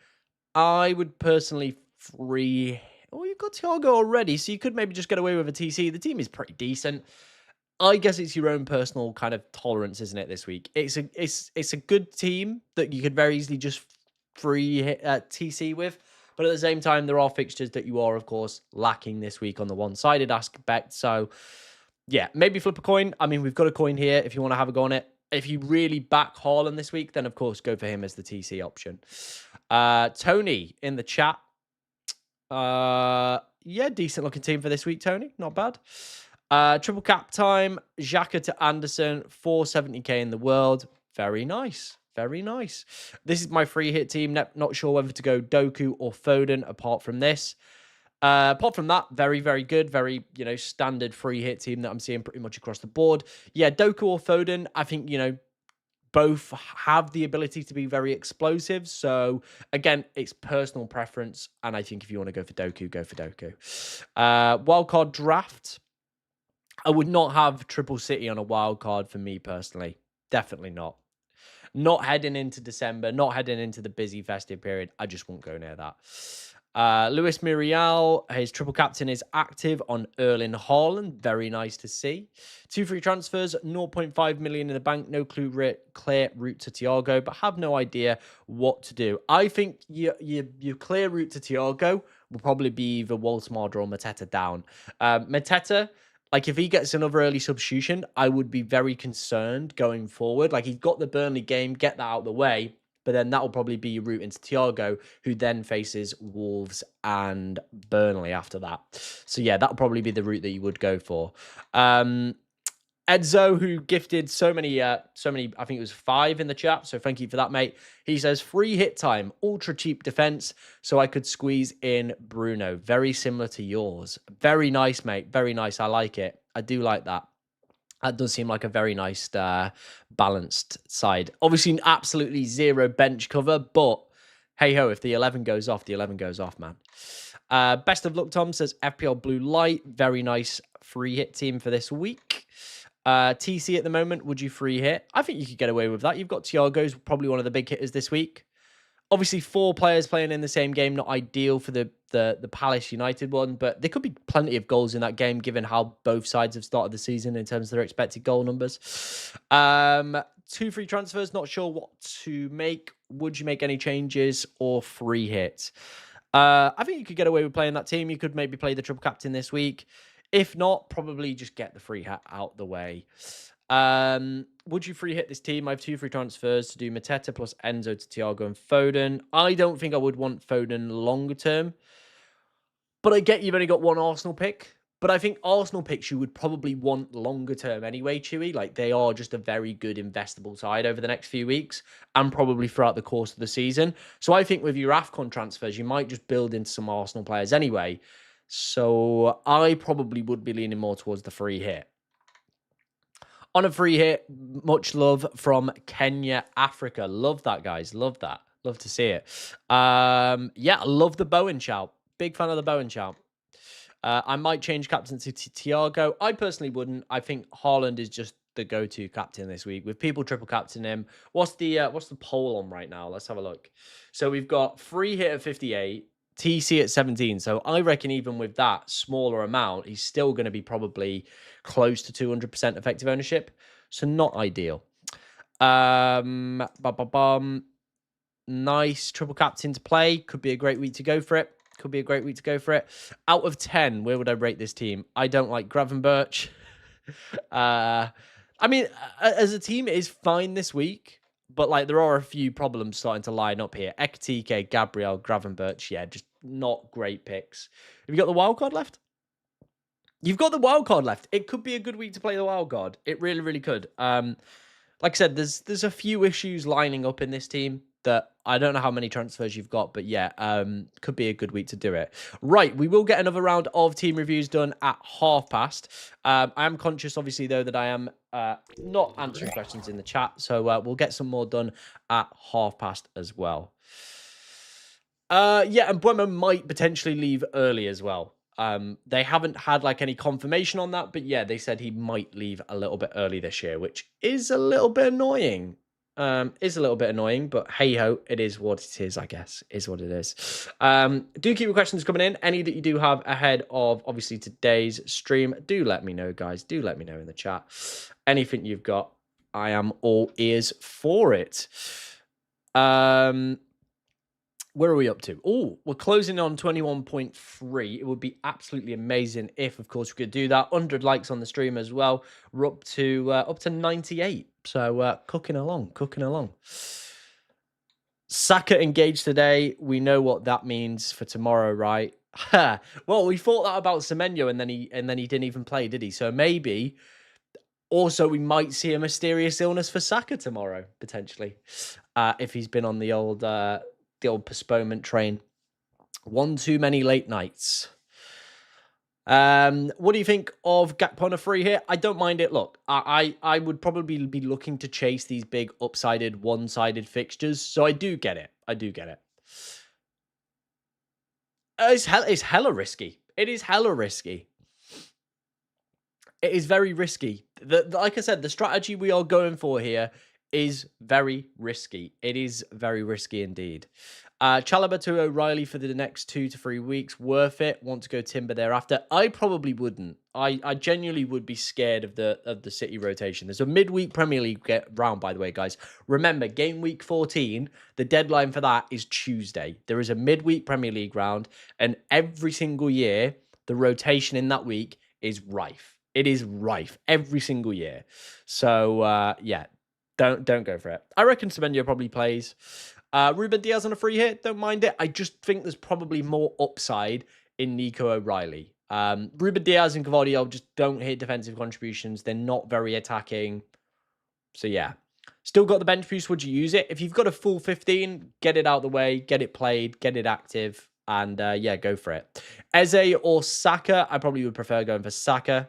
I would personally free... Oh, you've got Thiago already, so you could maybe just get away with a TC. The team is pretty decent. I guess it's your own personal kind of tolerance, isn't it, this week? It's a good team that you could very easily just free hit TC with. But at the same time, there are fixtures that you are, of course, lacking this week on the one-sided aspect. So, yeah, maybe flip a coin. I mean, we've got a coin here if you want to have a go on it. If you really back Haaland this week, then, of course, go for him as the TC option. Tony in the chat. Yeah, decent-looking team for this week, Tony. Not bad. Triple cap time, Xhaka to Anderson, 470k in the world. Very nice. Very nice. This is my free hit team. Not sure whether to go Doku or Foden apart from this. Apart from that, very, very good. Very, standard free hit team that I'm seeing pretty much across the board. Yeah, Doku or Foden, I think, both have the ability to be very explosive. So, again, it's personal preference. And I think if you want to go for Doku, go for Doku. Wildcard draft. I would not have Triple City on a wild card for me personally. Definitely not. Not heading into December, not heading into the busy festive period. I just won't go near that. Luis Muriel, his triple captain is active on Erling Haaland. Very nice to see. 2 free transfers, 0.5 million in the bank. No clear route to Thiago, but have no idea what to do. I think your clear route to Thiago will probably be either Wolfsmar or Mateta down. Mateta... Like, if he gets another early substitution, I would be very concerned going forward. Like, he's got the Burnley game, get that out of the way, but then that will probably be your route into Thiago, who then faces Wolves and Burnley after that. So, yeah, that will probably be the route that you would go for. Edzo, who gifted so many, I think it was 5 in the chat. So thank you for that, mate. He says, free hit time, ultra cheap defense, so I could squeeze in Bruno. Very similar to yours. Very nice, mate. Very nice. I like it. I do like that. That does seem like a very nice, balanced side. Obviously, absolutely 0 bench cover, but hey-ho, if the 11 goes off, the 11 goes off, man. Best of luck, Tom, says FPL Blue Light. Very nice free hit team for this week. TC at the moment, would you free hit? I think you could get away with that. You've got Thiago's probably one of the big hitters this week. Obviously, 4 players playing in the same game, not ideal for the the Palace United one, but there could be plenty of goals in that game given how both sides have started the season in terms of their expected goal numbers. 2 free transfers, not sure what to make. Would you make any changes or free hit? I think you could get away with playing that team. You could maybe play the triple captain this week. If not, probably just get the free hit out the way. Would you free hit this team? I have 2 free transfers to do Mateta plus Enzo to Thiago and Foden. I don't think I would want Foden longer term, but I get you've only got 1 Arsenal pick. But I think Arsenal picks you would probably want longer term anyway, Chewy. Like, they are just a very good investable side over the next few weeks and probably throughout the course of the season. So I think with your AFCON transfers, you might just build into some Arsenal players anyway. So I probably would be leaning more towards the free hit. On a free hit, much love from Kenya, Africa. Love that, guys. Love that. Love to see it. Yeah, love the Bowen shout. Big fan of the Bowen shout. I might change captaincy to Thiago. I personally wouldn't. I think Haaland is just the go-to captain this week. With people triple captain him. What's the poll on right now? Let's have a look. So we've got free hit at 58, TC at 17. So I reckon even with that smaller amount, he's still going to be probably close to 200% effective ownership. So not ideal. Nice triple captain to play. Could be a great week to go for it. Could be a great week to go for it. Out of 10, where would I rate this team? I don't like Gravenberch. I mean, as a team, it is fine this week. But, like, there are a few problems starting to line up here. Ekatike, Gabriel, Gravenberch. Yeah, just not great picks. Have you got the wild card left? You've got the wild card left. It could be a good week to play the wild card. It really, really could. Like I said, there's a few issues lining up in this team that I don't know how many transfers you've got, but yeah, could be a good week to do it. Right, we will get another round of team reviews done at past. I am conscious, obviously, though, that I am not answering questions in the chat, so we'll get some more done at past as well. Yeah, and Buemo might potentially leave early as well. They haven't had like any confirmation on that, but yeah, they said he might leave a little bit early this year, which is a little bit annoying. But hey ho, it is what it is, I guess. Is what it is. Do keep your questions coming in. Any that you do have ahead of obviously today's stream, do let me know, guys. Do let me know in the chat. Anything you've got, I am all ears for it. Where are we up to? Oh, we're closing on 21.3. It would be absolutely amazing if, of course, we could do that. 100 likes on the stream as well. We're up to 98. So cooking along. Saka engaged today. We know what that means for tomorrow, right? Well, we thought that about Semenyo, and then he didn't even play, did he? So maybe. Also, we might see a mysterious illness for Saka tomorrow, potentially, if he's been on the old postponement train. One too many late nights. What do you think of Gakpo on a free hit? I don't mind it. Look, I would probably be looking to chase these big upsided, one-sided fixtures, so I do get it. It's hella risky. It is hella risky. It is very risky. Like I said, the strategy we are going for here is very risky. It is very risky indeed. Chalobah to O'Reilly for the next 2 to 3 weeks. Worth it. Want to go Timber thereafter? I probably wouldn't. I genuinely would be scared of the City rotation. There's a midweek Premier League round, by the way, guys. Remember, game week 14, the deadline for that is Tuesday. There is a midweek Premier League round, and every single year, the rotation in that week is rife. It is rife every single year. So, yeah, don't go for it. I reckon Semenyo probably plays. Ruben Diaz on a free hit, don't mind it. I just think there's probably more upside in Nico O'Reilly. Ruben Diaz and Gvardiol just don't hit defensive contributions. They're not very attacking. So, yeah. Still got the bench boost. Would you use it? If you've got a full 15, get it out the way, get it played, get it active, and, yeah, go for it. Eze or Saka? I probably would prefer going for Saka.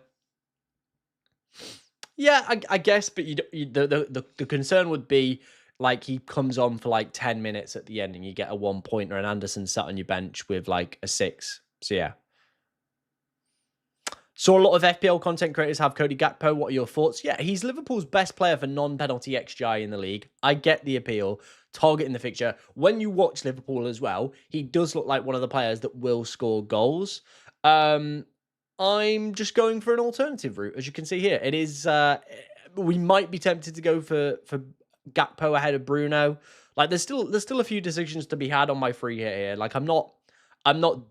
Yeah, I guess, but the concern would be like he comes on for like 10 minutes at the end and you get a 1-pointer and Anderson sat on your bench with like a 6. So yeah. So a lot of FPL content creators have Cody Gakpo. What are your thoughts? Yeah, he's Liverpool's best player for non-penalty XGI in the league. I get the appeal. Target in the fixture. When you watch Liverpool as well, he does look like one of the players that will score goals. I'm just going for an alternative route, as you can see here. It is we might be tempted to go for Gakpo ahead of Bruno. Like there's still a few decisions to be had on my free hit here. Like I'm not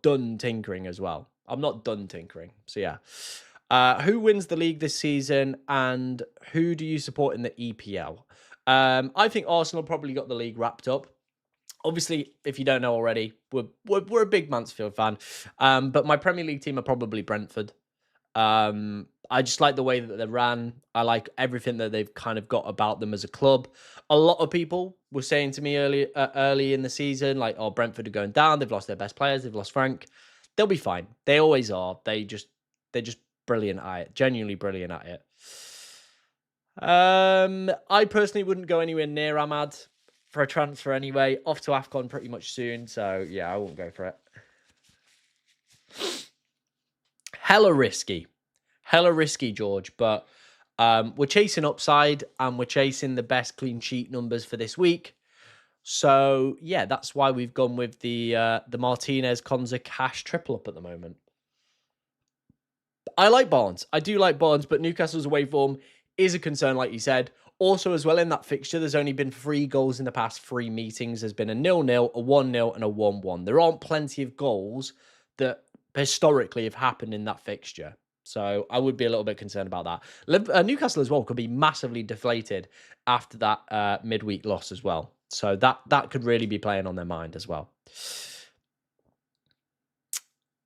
done tinkering as well. I'm not done tinkering. So yeah. Who wins the league this season and who do you support in the EPL? I think Arsenal probably got the league wrapped up. Obviously, if you don't know already, we're a big Mansfield fan. But my Premier League team are probably Brentford. I just like the way that they ran. I like everything that they've kind of got about them as a club. A lot of people were saying to me early in the season, like, "Oh, Brentford are going down. They've lost their best players. They've lost Frank. They'll be fine. They always are. They're just brilliant at it. Genuinely brilliant at it." I personally wouldn't go anywhere near Ahmad for a transfer anyway. Off to AFCON pretty much soon, so yeah, I won't go for it. Hella risky, George, but we're chasing upside and we're chasing the best clean sheet numbers for this week. So yeah, that's why we've gone with the Martinez Konza cash triple up at the moment. I like Barnes. I do like Barnes, but Newcastle's away form is a concern, like you said. Also, as well, in that fixture, there's only been 3 goals in the past 3 meetings. There's been a 0-0, a 1-0, and a 1-1. There aren't plenty of goals that historically have happened in that fixture. So I would be a little bit concerned about that. Newcastle as well could be massively deflated after that midweek loss as well. So that could really be playing on their mind as well.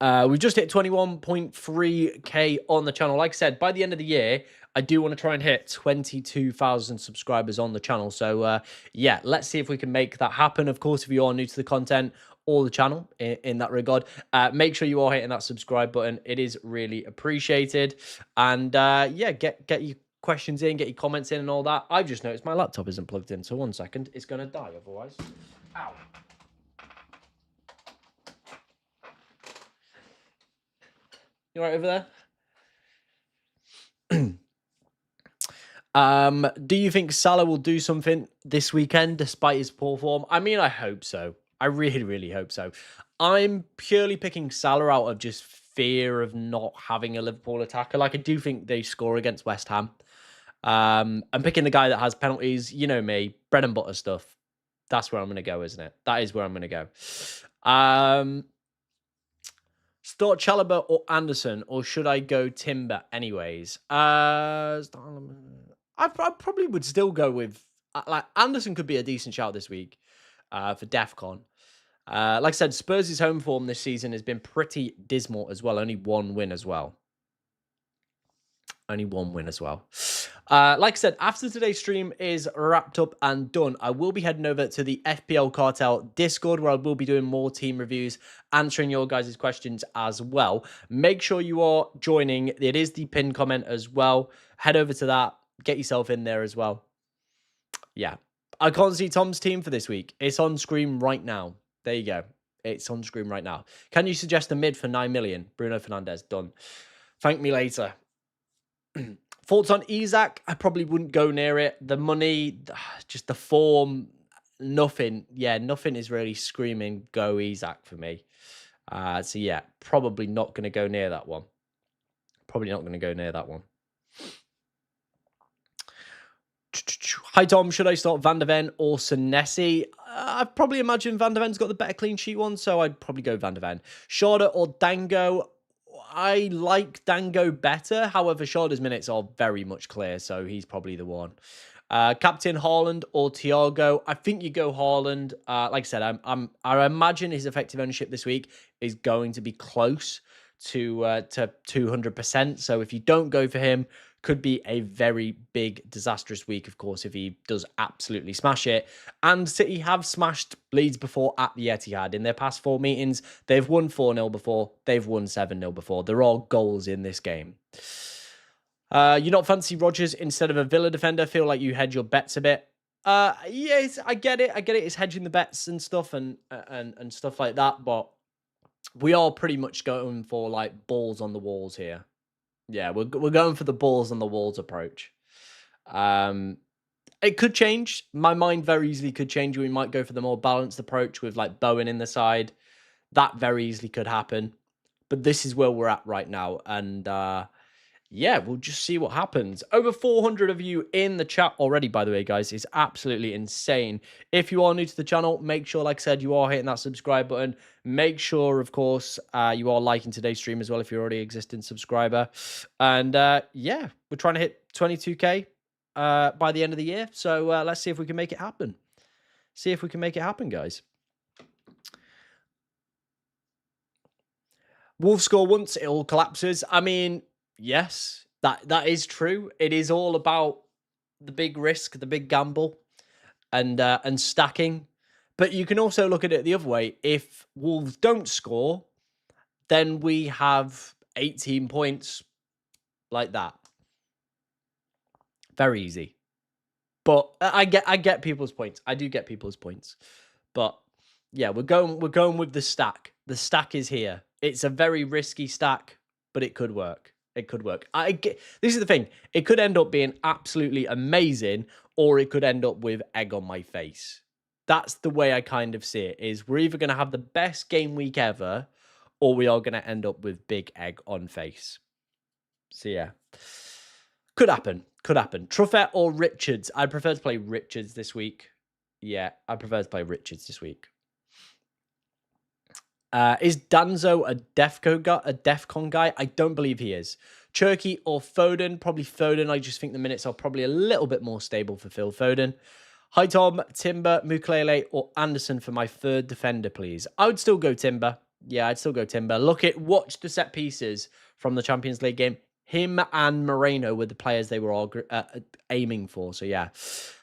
We've just hit 21.3k on the channel. Like I said, by the end of the year, I do want to try and hit 22,000 subscribers on the channel. So yeah, let's see if we can make that happen. Of course, if you are new to the content or the channel in that regard, make sure you are hitting that subscribe button. It is really appreciated. And yeah, get your questions in, get your comments in and all that. I've just noticed my laptop isn't plugged in. So 1 second, it's going to die otherwise. Ow. You right over there? Do you think Salah will do something this weekend despite his poor form? I mean, I hope so. I really, really hope so. I'm purely picking Salah out of just fear of not having a Liverpool attacker. Like, I do think they score against West Ham. I'm picking the guy that has penalties. You know me, bread and butter stuff. That's where I'm going to go, isn't it? That is where I'm going to go. Start Chalobah or Anderson, or should I go Timber anyways? I probably would still go with like Anderson could be a decent shout this week for DEFCON. Like I said, Spurs' home form this season has been pretty dismal as well. Only 1 win as well. Only 1 win as well. Like I said, after today's stream is wrapped up and done, I will be heading over to the FPL Cartel Discord where I will be doing more team reviews, answering your guys' questions as well. Make sure you are joining. It is the pinned comment as well. Head over to that. Get yourself in there as well. Yeah. I can't see Tom's team for this week. It's on screen right now. There you go. It's on screen right now. Can you suggest a mid for 9 million? Bruno Fernandes. Done. Thank me later. Thoughts on Isak? I probably wouldn't go near it. The money, just the form, nothing. Yeah, nothing is really screaming go Isak for me. So yeah, probably not going to go near that one. Probably not going to go near that one. Hi Tom, should I start Van der Ven or Senesi? I probably imagine Van der Ven's got the better clean sheet one, so I'd probably go Van der Ven. Shada or Dango? I like Dango better. However, Shada's minutes are very much clear, so he's probably the one. Captain Haaland or Thiago? I think you go Haaland. Like I said, I imagine his effective ownership this week is going to be close to 200%. So if you don't go for him, could be a very big, disastrous week, of course, if he does absolutely smash it. And City have smashed Leeds before at the Etihad. In their past 4 meetings, they've won 4-0 before. They've won 7-0 before. There are goals in this game. You not fancy Rodgers instead of a Villa defender? Feel like you hedge your bets a bit. Yes, I get it. It's hedging the bets and stuff and stuff like that. But we are pretty much going for like balls on the walls here. Yeah, we're going for the balls on the walls approach. Um, it could change. My mind very easily could change. We might go for the more balanced approach with like Bowen in the side. That very easily could happen. But this is where we're at right now. And yeah, we'll just see what happens. Over 400 of you in the chat already, by the way, guys. It's absolutely insane. If you are new to the channel, make sure, like I said, you are hitting that subscribe button. Make sure, of course, you are liking today's stream as well if you're already an existing subscriber. And yeah, we're trying to hit 22K by the end of the year. So let's see if we can make it happen. See if we can make it happen, guys. Wolves score once, it all collapses. I mean, yes, that is true. It is all about the big risk, the big gamble, and stacking. But you can also look at it the other way. If Wolves don't score, then we have 18 points like that. Very easy. But I get people's points. I do get people's points. But yeah, we're going with the stack. The stack is here. It's a very risky stack, but it could work. It could work. This is the thing. It could end up being absolutely amazing, or it could end up with egg on my face. That's the way I kind of see it. Is we're either going to have the best game week ever, or we are going to end up with big egg on face. So yeah, could happen. Could happen. Truffet or Richards? I'd prefer to play Richards this week. Yeah, I prefer to play Richards this week. Is Danzo a DEFCON guy? I don't believe he is. Cherky or Foden? Probably Foden. I just think the minutes are probably a little bit more stable for Phil Foden. Hi Tom, Timber, Muklele or Anderson for my third defender, please. I would still go Timber. Yeah, I'd still go Timber. Watch the set pieces from the Champions League game. Him and Moreno were the players they were all aiming for. So yeah,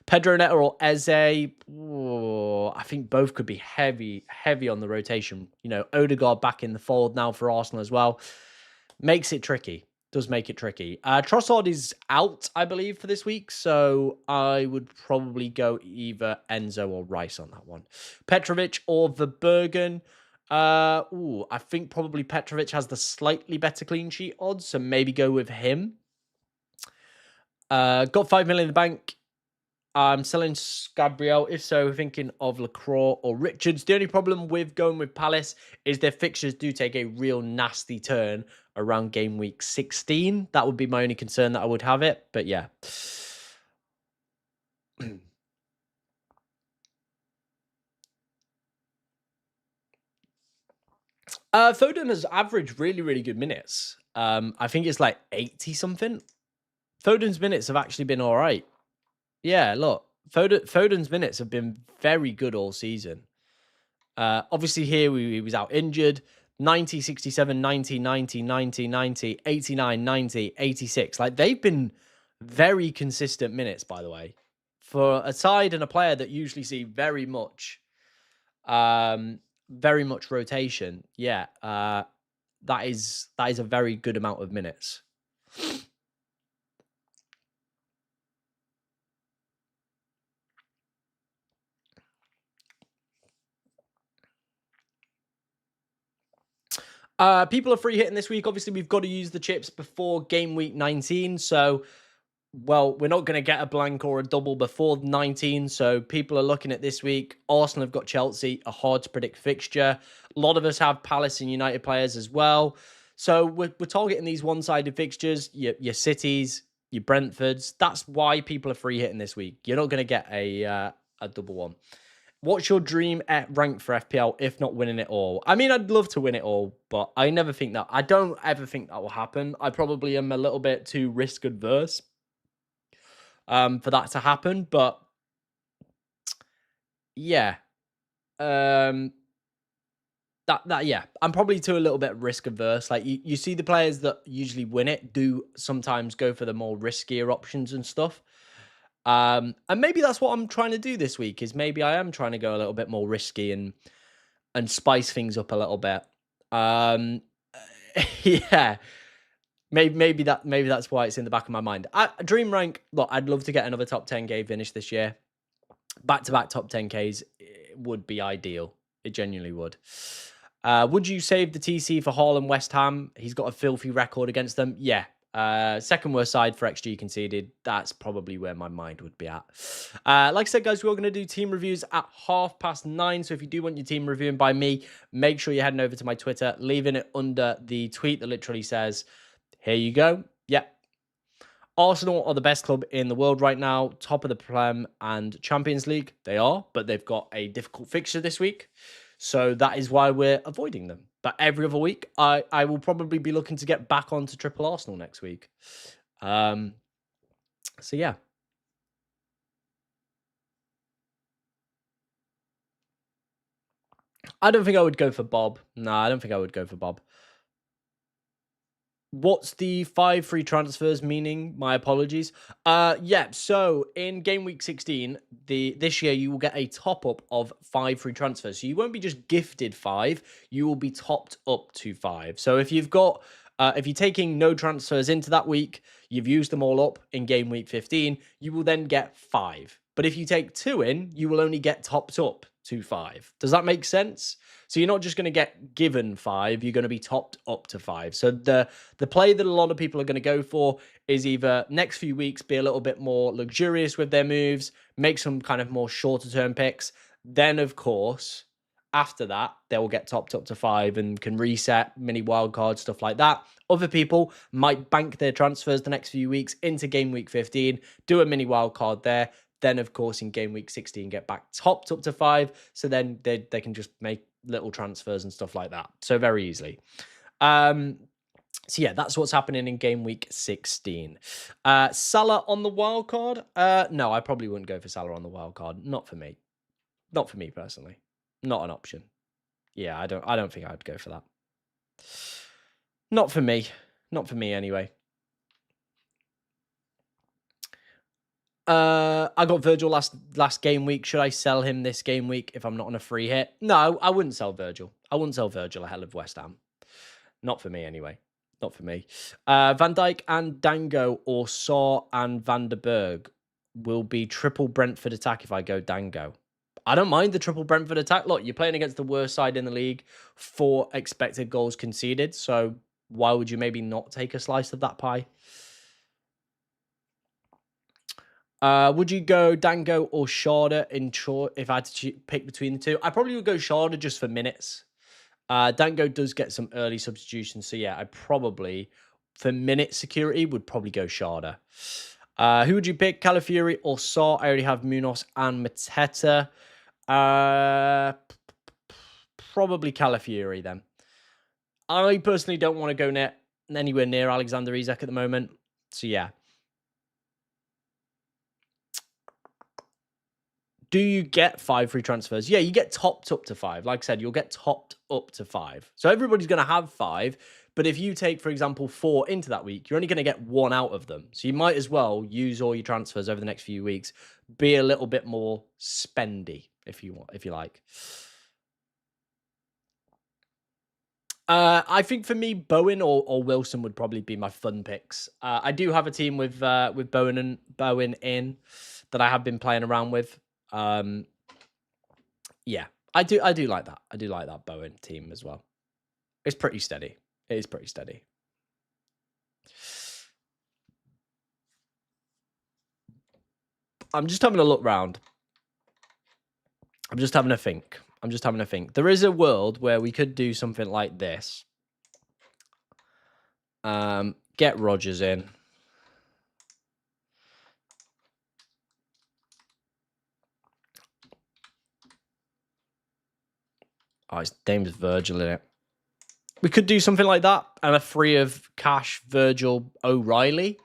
Pedro Neto or Eze. I think both could be heavy on the rotation. You know, Odegaard back in the fold now for Arsenal as well. Makes it tricky. Does make it tricky. Trossard is out, I believe, for this week. So I would probably go either Enzo or Rice on that one. Petrovic or Verbergen. I think probably Petrovic has the slightly better clean sheet odds, so maybe go with him. Got 5 million in the bank. I'm selling Gabriel. If so, thinking of Lacroix or Richards. The only problem with going with Palace is their fixtures do take a real nasty turn around game week 16. That would be my only concern that I would have it. But yeah. Foden has averaged really good minutes. I think it's like 80 something. Foden's minutes have actually been all right. Yeah, look, Foden's minutes have been very good all season. Obviously here he was out injured. 90, 67, 90, 90, 90, 90, 89, 90, 86. Like they've been very consistent minutes, by the way. For a side and a player that usually see very much rotation. Yeah, that is a very good amount of minutes. People are free hitting this week. Obviously, we've got to use the chips before game week 19. So, well, we're not going to get a blank or a double before 19. So people are looking at this week. Arsenal have got Chelsea, a hard to predict fixture. A lot of us have Palace and United players as well. So we're targeting these one-sided fixtures, your Cities, your Brentfords. That's why people are free hitting this week. You're not going to get a double one. What's your dream rank for FPL, if not winning it all? I mean, I'd love to win it all, but I don't ever think that will happen. I probably am a little bit too risk adverse for that to happen, but yeah. Yeah, I'm probably too a little bit risk averse. Like you see the players that usually win it do sometimes go for the more riskier options and stuff. And maybe that's what I'm trying to do this week is maybe I am trying to go a little bit more risky and spice things up a little bit. Yeah. Maybe that's why it's in the back of my mind. Dream rank, look, I'd love to get another top 10k finish this year. Back-to-back top 10ks would be ideal. It genuinely would. Would you save the TC for Hall and West Ham? He's got a filthy record against them. Yeah, Second worst side for XG conceded. That's probably where my mind would be at. Like I said, guys, we're going to do team reviews at 9:30. So if you do want your team reviewing by me, make sure you're heading over to my Twitter, leaving it under the tweet that literally says, here you go. Yep. Arsenal are the best club in the world right now, top of the Prem and Champions League. They are, but they've got a difficult fixture this week. So that is why we're avoiding them. But every other week, I will probably be looking to get back onto Triple Arsenal next week. So yeah. I don't think I would go for Bob. No, I don't think I would go for Bob. What's the 5 free transfers meaning? My apologies. Yeah, so in game week 16, this year you will get a top up of 5 free transfers. So you won't be just gifted 5, you will be topped up to 5. So if you've got if you're taking no transfers into that week, you've used them all up in game week 15, you will then get 5. But if you take 2 in, you will only get topped up to 5. Does that make sense? So you're not just going to get given 5, you're going to be topped up to 5. So the play that a lot of people are going to go for is either next few weeks be a little bit more luxurious with their moves, make some kind of more shorter term picks. Then, of course, after that, they will get topped up to 5 and can reset, mini wildcard, stuff like that. Other people might bank their transfers the next few weeks into game week 15, do a mini wildcard there. Then, of course, in game week 16, get back topped up to 5. So then they can just make little transfers and stuff like that. So very easily. So yeah, that's what's happening in game week 16. Salah on the wild card? No, I probably wouldn't go for Salah on the wild card. Not for me. Not for me personally. Not an option. Yeah, I don't think I'd go for that. Not for me. Not for me anyway. I got Virgil last game week. Should I sell him this game week if I'm not on a free hit? No, I wouldn't sell Virgil. I wouldn't sell Virgil ahead of West Ham. Not for me anyway. Not for me. Van Dijk and Dango or Saw and Van der Berg will be triple Brentford attack if I go Dango. I don't mind the triple Brentford attack. Look, you're playing against the worst side in the league for expected goals conceded. So why would you maybe not take a slice of that pie? Would you go Dango or Sharda in short if I had to pick between the two? I probably would go Sharda just for minutes. Dango does get some early substitutions. So yeah, I probably, for minute security, would probably go Sharda. Who would you pick? Calafiori or Saw? I already have Munoz and Mateta. Probably Calafiori then. I personally don't want to go anywhere near Alexander Isak at the moment. So yeah. Do you get 5 free transfers? Yeah, you get topped up to 5. Like I said, you'll get topped up to 5. So everybody's going to have 5. But if you take, for example, 4 into that week, you're only going to get 1 out of them. So you might as well use all your transfers over the next few weeks. Be a little bit more spendy, if you like. I think for me, Bowen or Wilson would probably be my fun picks. I do have a team with Bowen in that I have been playing around with. Yeah, I do like that. I do like that Bowen team as well. It's pretty steady. It is pretty steady. I'm just having a look round. I'm just having a think. There is a world where we could do something like this. Get Rodgers in. Oh, his name's Virgil in it. We could do something like that. And a free of Cash, Virgil, O'Reilly.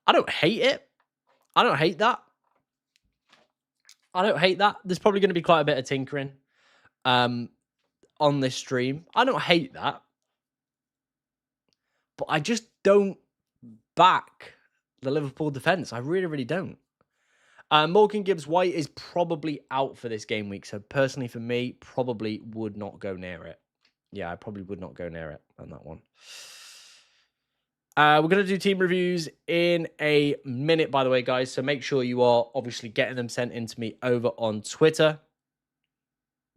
I don't hate it. I don't hate that. There's probably going to be quite a bit of tinkering on this stream. I don't hate that. But I just don't back the Liverpool defence. I really, really don't. Morgan Gibbs-White is probably out for this game week. So personally for me, probably would not go near it. Yeah, I probably would not go near it on that one. We're going to do team reviews in a minute, by the way, guys. So make sure you are obviously getting them sent in to me over on Twitter.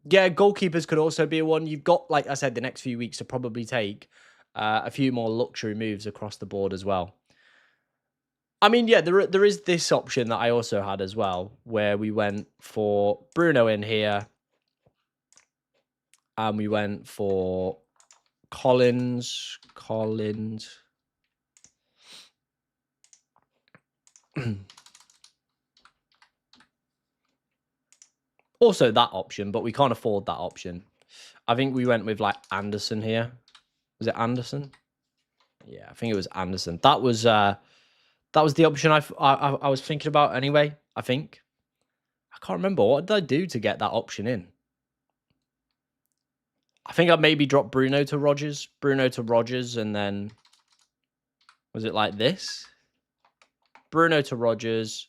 Yeah, goalkeepers could also be one. You've got, like I said, the next few weeks to probably take a few more luxury moves across the board as well. I mean, yeah, there is this option that I also had as well, where we went for Bruno in here, and we went for Collins. Also that option, but we can't afford that option. I think we went with like Anderson here. Was it Anderson? Yeah, I think it was Anderson. That was the option I was thinking about anyway. I think I can't remember what did I do to get that option in. I think I maybe dropped Bruno to Rogers, and then was it like this? Bruno to Rogers,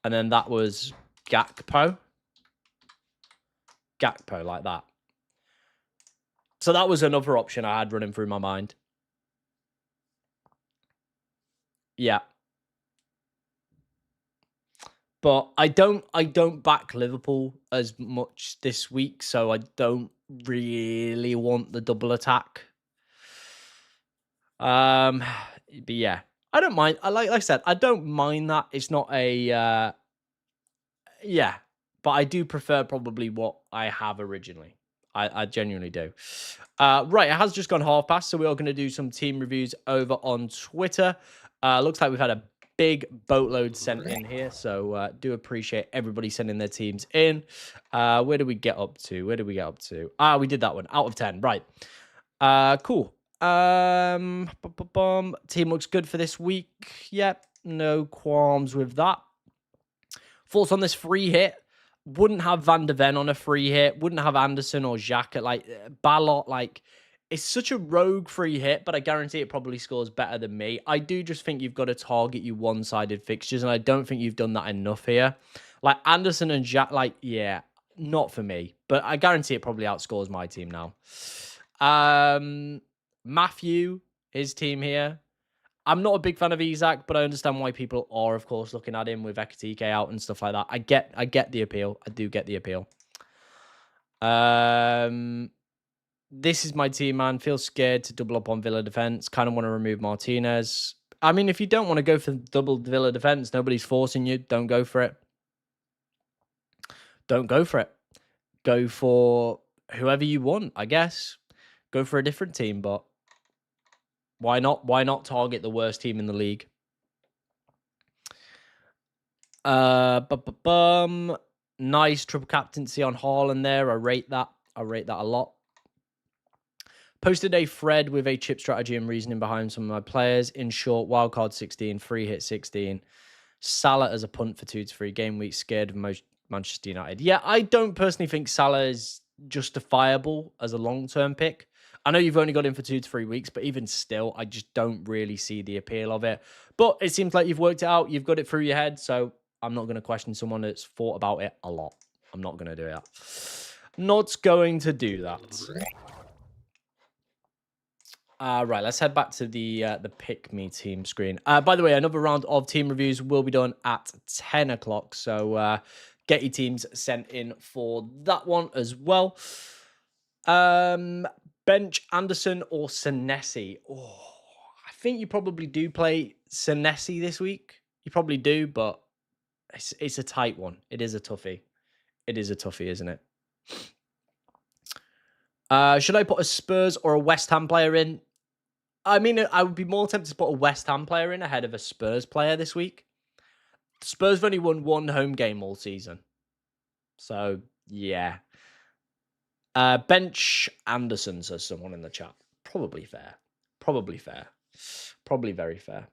and then that was Gakpo like that. So that was another option I had running through my mind. Yeah. But I don't back Liverpool as much this week, so I don't really want the double attack. But yeah, I don't mind. Like I said, I don't mind that. It's not a yeah, but I do prefer probably what I have originally. I genuinely do. Right, it has just gone half past, so we are going to do some team reviews over on Twitter. Looks like we've had a big boatload sent in here, so do appreciate everybody sending their teams in. Where do we get up to? We did that one. Out of 10. Right. Cool. Team looks good for this week. Yep, no qualms with that. Thoughts on this free hit? Wouldn't have Van de Ven on a free hit. Wouldn't have Anderson or Xhaka. Like, Ballot, like, it's such a rogue free hit, but I guarantee it probably scores better than me. I do just think you've got to target you one-sided fixtures, and I don't think you've done that enough here. Like, Anderson and Xhaka, like, yeah, not for me. But I guarantee it probably outscores my team now. Matthew, his team here. I'm not a big fan of Isak, but I understand why people are, of course, looking at him with Ekatike out and stuff like that. I get the appeal. I do get the appeal. This is my team, man. Feel scared to double up on Villa defense. Kind of want to remove Martinez. I mean, if you don't want to go for double Villa defense, nobody's forcing you. Don't go for it. Don't go for it. Go for whoever you want, I guess. Go for a different team, but why not? Why not target the worst team in the league? Nice triple captaincy on Haaland there. I rate that. I rate that a lot. Posted a thread with a chip strategy and reasoning behind some of my players. In short, wildcard 16, free hit 16. Salah as a punt for 2 to 3. Game week scared of most Manchester United. Yeah, I don't personally think Salah is justifiable as a long-term pick. I know you've only got him for 2 to 3 weeks, but even still, I just don't really see the appeal of it. But it seems like you've worked it out. You've got it through your head, so I'm not going to question someone that's thought about it a lot. I'm not going to do that. Not going to do that. Right, let's head back to the Pick Me team screen. By the way, another round of team reviews will be done at 10 o'clock, so get your teams sent in for that one as well. Bench Anderson or Senesi? Oh, I think you probably do play Senesi this week. You probably do, but it's a tight one. It is a toughie. It is a toughie, isn't it? Should I put a Spurs or a West Ham player in? I mean, I would be more tempted to put a West Ham player in ahead of a Spurs player this week. Spurs have only won 1 home game all season. So, yeah. Bench Anderson, says someone in the chat. Probably fair. Probably fair. Probably very fair.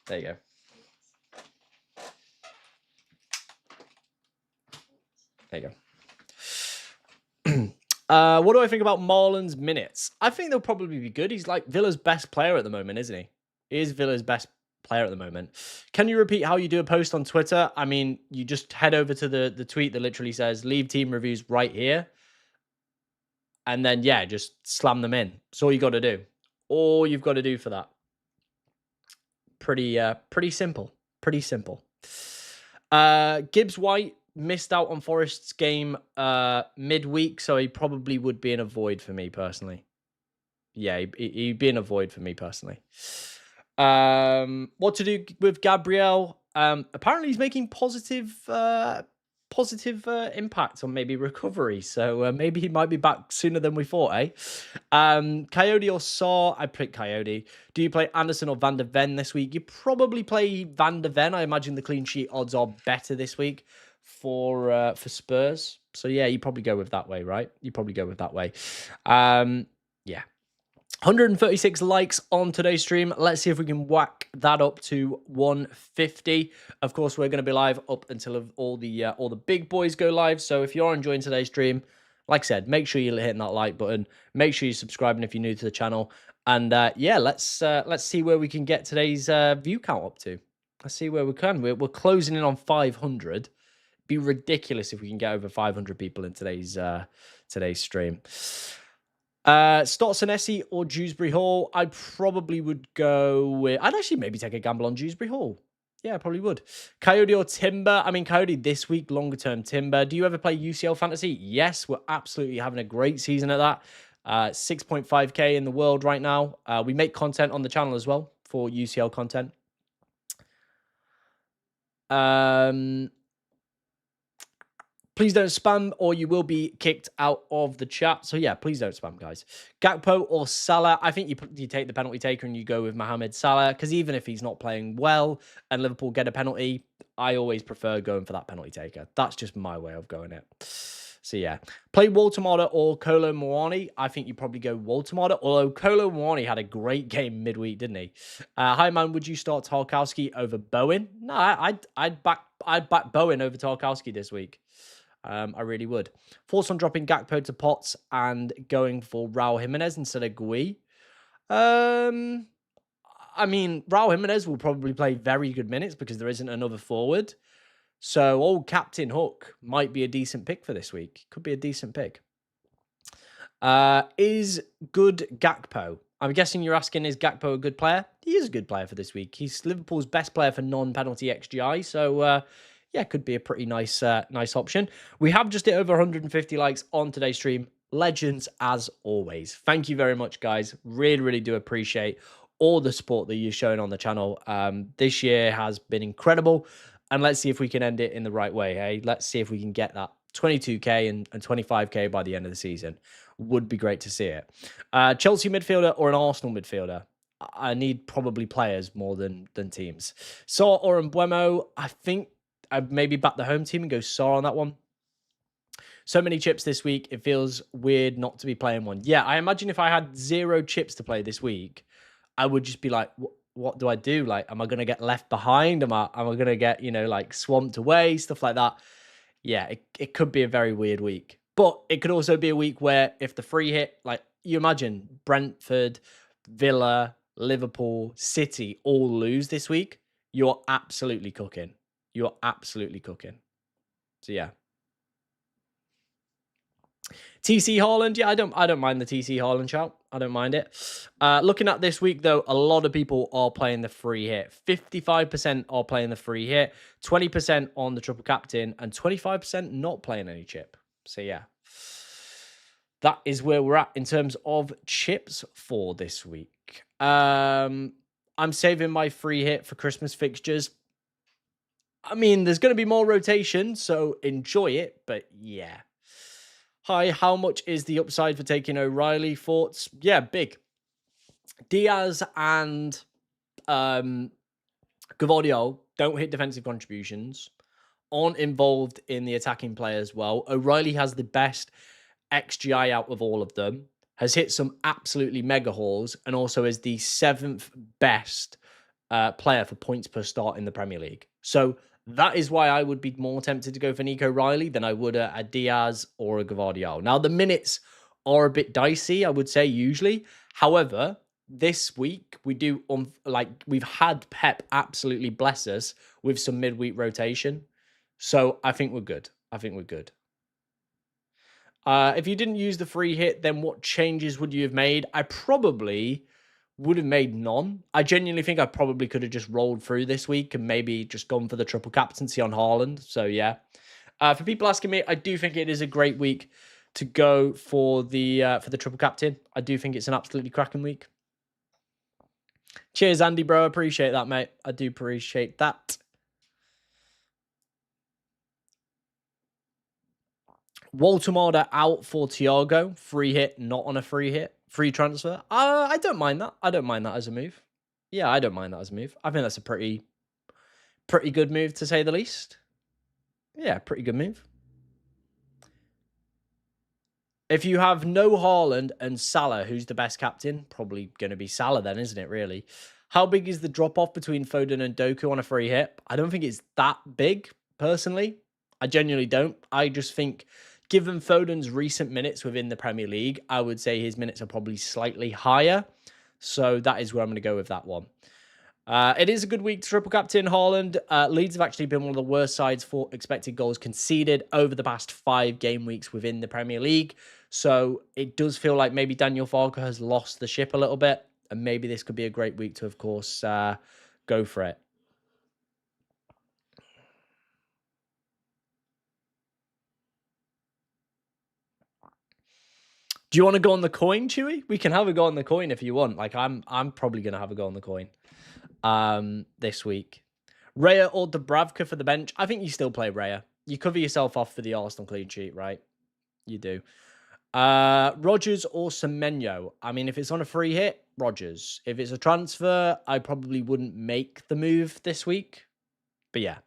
There you go. There you go. What do I think about Marlon's minutes? I think they'll probably be good. He's like Villa's best player at the moment, isn't he? He is Villa's best player at the moment. Can you repeat how you do a post on Twitter? I mean, you just head over to the tweet that literally says, leave team reviews right here. And then, yeah, just slam them in. That's all you got to do. All you've got to do for that. Pretty simple. Pretty simple. Gibbs White missed out on Forest's game midweek, so he probably would be in a void for me personally. Yeah, he'd be in a void for me personally. What to do with Gabriel? Apparently he's making positive impact on maybe recovery. So maybe he might be back sooner than we thought, eh? Coyote or Saw? I pick Coyote. Do you play Anderson or Van der Ven this week? You probably play Van der Ven. I imagine the clean sheet odds are better this week for Spurs. So yeah, you probably go with that way, right? You probably go with that way. Yeah. 136 likes on today's stream. Let's see if we can whack that up to 150. Of course, we're going to be live up until all the big boys go live. So if you're enjoying today's stream, like I said, make sure you're hitting that like button. Make sure you're subscribing if you're new to the channel. And yeah, let's see where we can get today's view count up to. Let's see where we can. We're closing in on 500. It'd be ridiculous if we can get over 500 people in today's stream. Stotson Essie or Dewsbury Hall? I probably would go with... I'd actually maybe take a gamble on Dewsbury Hall. Yeah, I probably would. Coyote or Timber? I mean, Coyote this week, longer term Timber. Do you ever play UCL Fantasy? Yes, we're absolutely having a great season at that. 6.5k in the world right now. We make content on the channel as well for UCL content. Please don't spam or you will be kicked out of the chat. So, yeah, please don't spam, guys. Gakpo or Salah? I think you take the penalty taker and you go with Mohamed Salah because even if he's not playing well and Liverpool get a penalty, I always prefer going for that penalty taker. That's just my way of going it. So, yeah. Play Walter or Kolo Muani. I think you probably go Walter, although Kolo Muani had a great game midweek, didn't he? Hi, man, would you start Tarkowski over Bowen? No, I'd back Bowen over Tarkowski this week. I really would. Force on dropping Gakpo to Potts and going for Raul Jimenez instead of Gui. I mean, Raul Jimenez will probably play very good minutes because there isn't another forward. So old Captain Hook might be a decent pick for this week. Could be a decent pick. Is good Gakpo? I'm guessing you're asking, is Gakpo a good player? He is a good player for this week. He's Liverpool's best player for non-penalty XGI. So, yeah, could be a pretty nice option. We have just hit over 150 likes on today's stream. Legends as always. Thank you very much, guys. Really, really do appreciate all the support that you're showing on the channel. This year has been incredible. And let's see if we can end it in the right way, hey? Let's see if we can get that 22k and 25k by the end of the season. Would be great to see it. Chelsea midfielder or an Arsenal midfielder? I need probably players more than teams. Saw or Mbuemo? I think I'd maybe back the home team and go Saw on that one. So many chips this week. It feels weird not to be playing one. Yeah, I imagine if I had 0 chips to play this week, I would just be like, what do I do? Like, am I going to get left behind? Am I going to get, like swamped away? Stuff like that. Yeah, it could be a very weird week. But it could also be a week where if the free hit, like you imagine Brentford, Villa, Liverpool, City all lose this week, you're absolutely cooking. You're absolutely cooking. So yeah. TC Haaland, yeah, I don't mind the TC Haaland shout. I don't mind it. Looking at this week, though, a lot of people are playing the free hit. 55% are playing the free hit, 20% on the triple captain, and 25% not playing any chip. So yeah, that is where we're at in terms of chips for this week. I'm saving my free hit for Christmas fixtures. I mean, there's going to be more rotation, so enjoy it. But yeah. Hi, how much is the upside for taking O'Reilly? Thoughts? Yeah, big. Diaz and Gvardiol don't hit defensive contributions, aren't involved in the attacking play as well. O'Reilly has the best XGI out of all of them, has hit some absolutely mega hauls, and also is the 7th best player for points per start in the Premier League. So that is why I would be more tempted to go for Nico Riley than I would a Diaz or a Gvardiol. Now, the minutes are a bit dicey, I would say, usually. However, this week, we've had Pep absolutely bless us with some midweek rotation. So I think we're good. If you didn't use the free hit, then what changes would you have made? I probably would have made none. I genuinely think I probably could have just rolled through this week and maybe just gone for the triple captaincy on Haaland. So yeah. For people asking me, I do think it is a great week to go for the triple captain. I do think it's an absolutely cracking week. Cheers, Andy, bro. Appreciate that, mate. I do appreciate that. Walter Marder out for Thiago. Free hit, not on a free hit. Free transfer. I don't mind that. I don't mind that as a move. Yeah, I don't mind that as a move. I think that's a pretty good move, to say the least. Yeah, pretty good move. If you have no Haaland and Salah, who's the best captain? Probably going to be Salah then, isn't it, really? How big is the drop-off between Foden and Doku on a free hit? I don't think it's that big, personally. I genuinely don't. I just think, given Foden's recent minutes within the Premier League, I would say his minutes are probably slightly higher. So that is where I'm going to go with that one. It is a good week to triple captain Haaland. Leeds have actually been one of the worst sides for expected goals conceded over the past 5 game weeks within the Premier League. So it does feel like maybe Daniel Farke has lost the ship a little bit. And maybe this could be a great week to, of course, go for it. Do you want to go on the coin, Chewy? We can have a go on the coin if you want. Like I'm probably gonna have a go on the coin this week. Raya or Dubravka for the bench. I think you still play Raya. You cover yourself off for the Arsenal clean sheet, right? You do. Rodgers or Semenyo. I mean, if it's on a free hit, Rodgers. If it's a transfer, I probably wouldn't make the move this week. But yeah.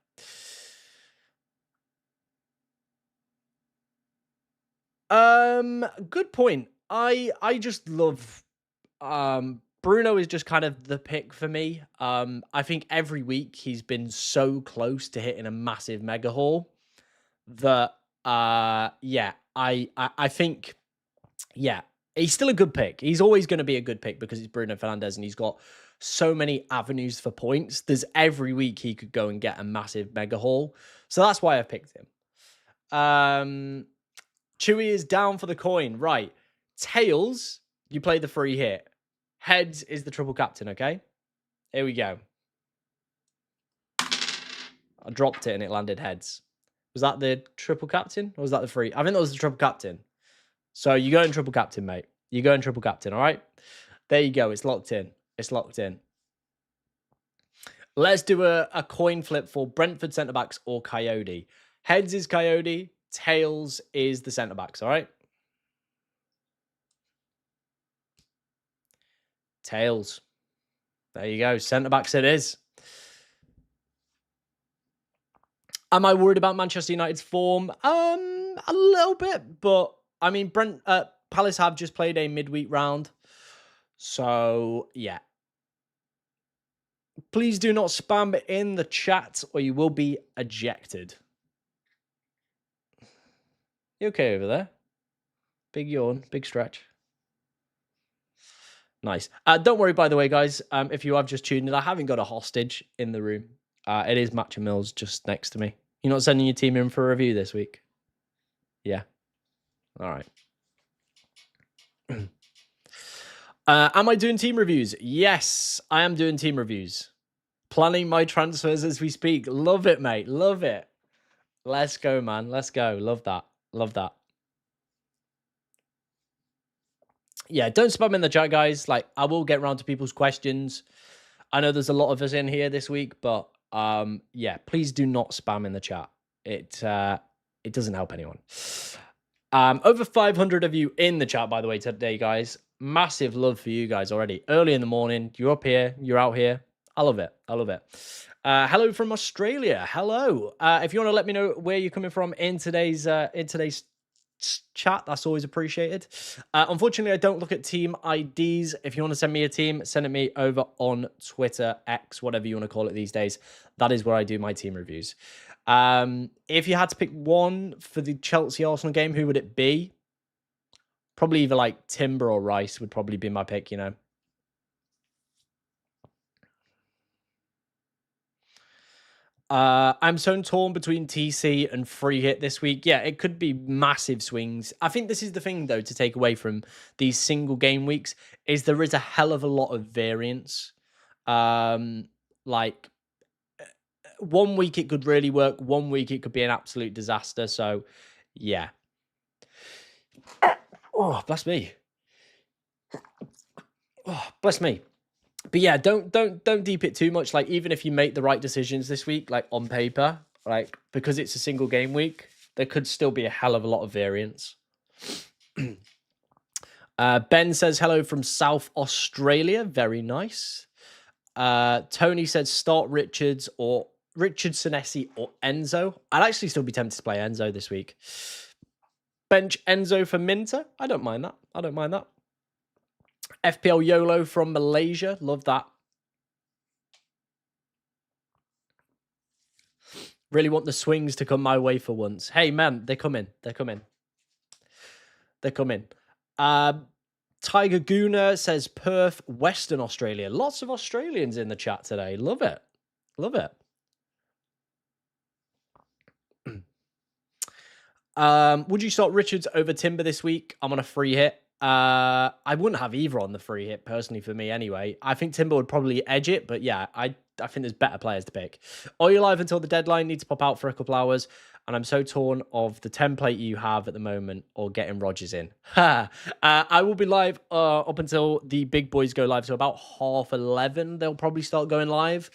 Good point. I just love Bruno is just kind of the pick for me. I think every week he's been so close to hitting a massive mega haul that yeah, I think yeah, he's still a good pick. He's always going to be a good pick because it's Bruno Fernandes and he's got so many avenues for points. There's every week he could go and get a massive mega haul. So that's why I picked him. Chewy is down for the coin. Right. Tails, you play the free hit. Heads is the triple captain, okay? Here we go. I dropped it and it landed heads. Was that the triple captain or was that the free? I think that was the triple captain. So you go in triple captain, mate. You go in triple captain, all right? There you go. It's locked in. It's locked in. Let's do a coin flip for Brentford centre-backs or Coyote. Heads is Coyote. Tails is the centre-backs, all right? Tails. There you go. Centre-backs it is. Am I worried about Manchester United's form? A little bit, but I mean, Palace have just played a midweek round. So, yeah. Please do not spam in the chat or you will be ejected. You okay over there? Big yawn, big stretch. Nice. Don't worry, by the way, guys, if you have just tuned in, I haven't got a hostage in the room. It is Matcha Mills just next to me. You're not sending your team in for a review this week? Yeah. All right. Am I doing team reviews? Yes, I am doing team reviews. Planning my transfers as we speak. Love it, mate. Love it. Let's go, man. Let's go. Love that. Love that. Yeah, don't spam in the chat, guys. Like, I will get around to people's questions. I know there's a lot of us in here this week, but yeah, please do not spam in the chat. It doesn't help anyone. Over 500 of you in the chat, by the way, today, guys. Massive love for you guys already. Early in the morning, you're up here, you're out here. I love it. I love it. Hello from Australia. Hello. If you want to let me know where you're coming from in today's chat, that's always appreciated. Unfortunately, I don't look at team IDs. If you want to send me a team, send it me over on Twitter, X, whatever you want to call it these days. That is where I do my team reviews. If you had to pick one for the Chelsea Arsenal game, who would it be? Probably either like Timber or Rice would probably be my pick, you know. I'm so torn between TC and free hit this week. Yeah, it could be massive swings. I think this is the thing, though, to take away from these single game weeks is there is a hell of a lot of variance. Like 1 week it could really work. 1 week it could be an absolute disaster. So, yeah. Oh, bless me. Oh, bless me. But yeah, don't deep it too much. Like even if you make the right decisions this week, like on paper, like because it's a single game week, there could still be a hell of a lot of variance. Ben says hello from South Australia. Very nice. Tony said start Richards or Richard Senesi or Enzo. I'd actually still be tempted to play Enzo this week. Bench Enzo for Minter. I don't mind that. I don't mind that. FPL YOLO from Malaysia. Love that. Really want the swings to come my way for once. Hey, man, they come in. They're coming. They're coming. Tiger Gooner says Perth, Western Australia. Lots of Australians in the chat today. Love it. Love it. Would you start Richards over Timber this week? I'm on a free hit. I wouldn't have either on the free hit personally for me anyway. I think Timber would probably edge it, but yeah, I think there's better players to pick. Are you live until the deadline? Need to pop out for a couple hours, and I'm so torn of the template you have at the moment or getting Rodgers in. I will be live up until the big boys go live, so about 11:30 they'll probably start going live.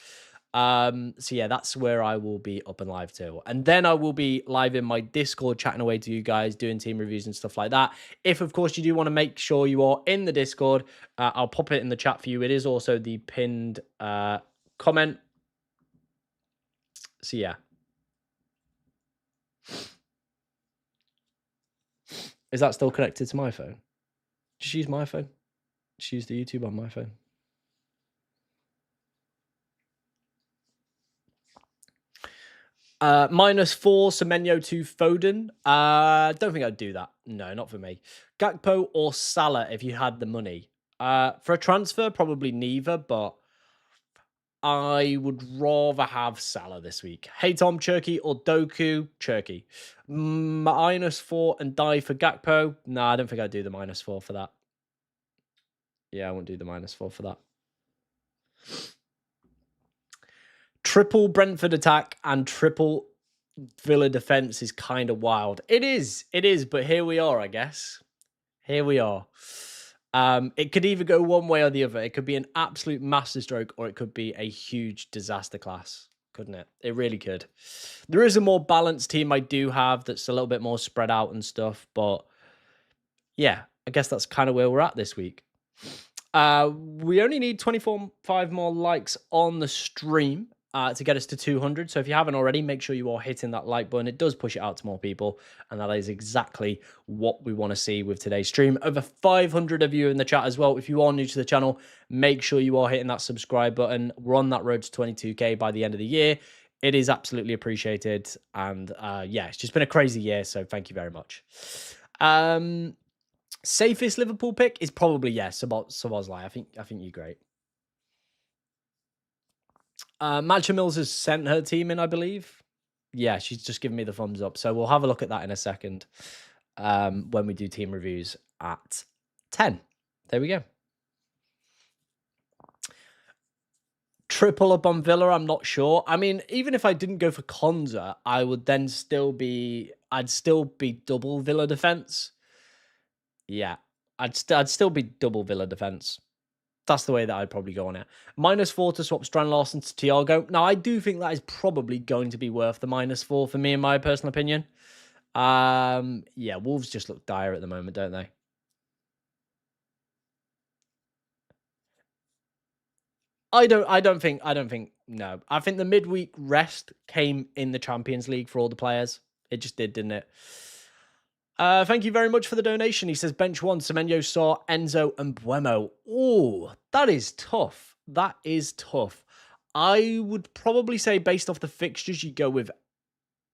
So yeah, that's where I will be up and live too. And then I will be live in my Discord chatting away to you guys, doing team reviews and stuff like that. If of course you do want to make sure you are in the Discord, I'll pop it in the chat for you. It is also the pinned comment. So yeah. Is that still connected to my phone? Just use my phone. Just use the YouTube on my phone. -4 Semenyo to Foden. Don't think I'd do that. No, not for me. Gakpo or Salah if you had the money. For a transfer, probably neither, but I would rather have Salah this week. Hey Tom, Cherky or Doku? Cherky. -4 and die for Gakpo. No, I don't think I'd do the -4 for that. Yeah, I won't do the -4 for that. Triple Brentford attack and triple Villa defense is kind of wild. It is, but here we are, I guess. Here we are. It could either go one way or the other. It could be an absolute masterstroke or it could be a huge disaster class, couldn't it? It really could. There is a more balanced team I do have that's a little bit more spread out and stuff, but yeah, I guess that's kind of where we're at this week. We only need 5 more likes on the stream to get us to 200. So if you haven't already, make sure you are hitting that like button. It does push it out to more people. And that is exactly what we want to see with today's stream. Over 500 of you in the chat as well. If you are new to the channel, make sure you are hitting that subscribe button. We're on that road to 22K by the end of the year. It is absolutely appreciated. And yeah, it's just been a crazy year. So thank you very much. Safest Liverpool pick is probably yes, Szoboszlai. I think you're great. Matcha Mills has sent her team in, I believe. Yeah, she's just given me the thumbs up. So we'll have a look at that in a second when we do team reviews at 10. There we go. Triple up on Villa, I'm not sure. I mean, even if I didn't go for Konza, I would then I'd still be double Villa defense. Yeah, I'd still be double Villa defense. That's the way that I'd probably go on it. -4 to swap Strand Larson to Thiago. Now, I do think that is probably going to be worth the -4 for me, in my personal opinion. Yeah, Wolves just look dire at the moment, don't they? I don't think, no. I think the midweek rest came in the Champions League for all the players. It just did, didn't it? Thank you very much for the donation. He says bench 1, Semenyo, Sarr, Enzo, and Buemo. Oh, that is tough. That is tough. I would probably say based off the fixtures, you go with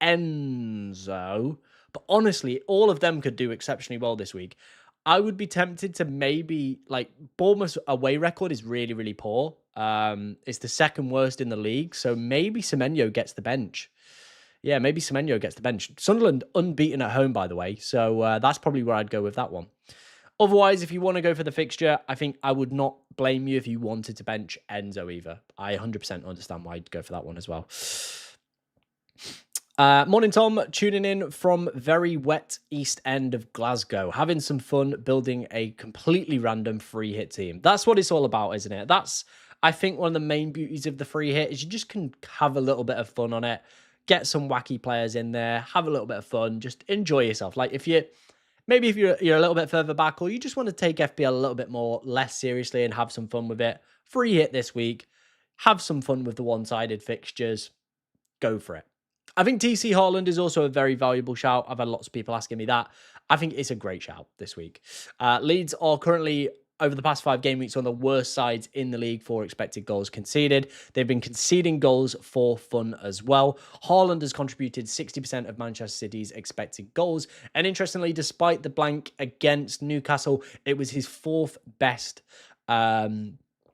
Enzo. But honestly, all of them could do exceptionally well this week. I would be tempted to maybe like Bournemouth's away record is really, really poor. It's the second worst in the league. So maybe Semenyo gets the bench. Yeah, maybe Semenyo gets the bench. Sunderland unbeaten at home, by the way. So that's probably where I'd go with that one. Otherwise, if you want to go for the fixture, I think I would not blame you if you wanted to bench Enzo either. I 100% understand why you'd go for that one as well. Morning, Tom. Tuning in from very wet East End of Glasgow. Having some fun building a completely random free hit team. That's what it's all about, isn't it? That's, I think, one of the main beauties of the free hit is you just can have a little bit of fun on it. Get some wacky players in there. Have a little bit of fun. Just enjoy yourself. Like if you're a little bit further back or you just want to take FPL a little bit more less seriously and have some fun with it, free hit this week. Have some fun with the one-sided fixtures. Go for it. I think TC Haaland is also a very valuable shout. I've had lots of people asking me that. I think it's a great shout this week. Leeds are currently, over the past 5 game weeks, on the worst sides in the league for expected goals conceded. They've been conceding goals for fun as well. Haaland has contributed 60% of Manchester City's expected goals. And interestingly, despite the blank against Newcastle, it was his 4th best XGI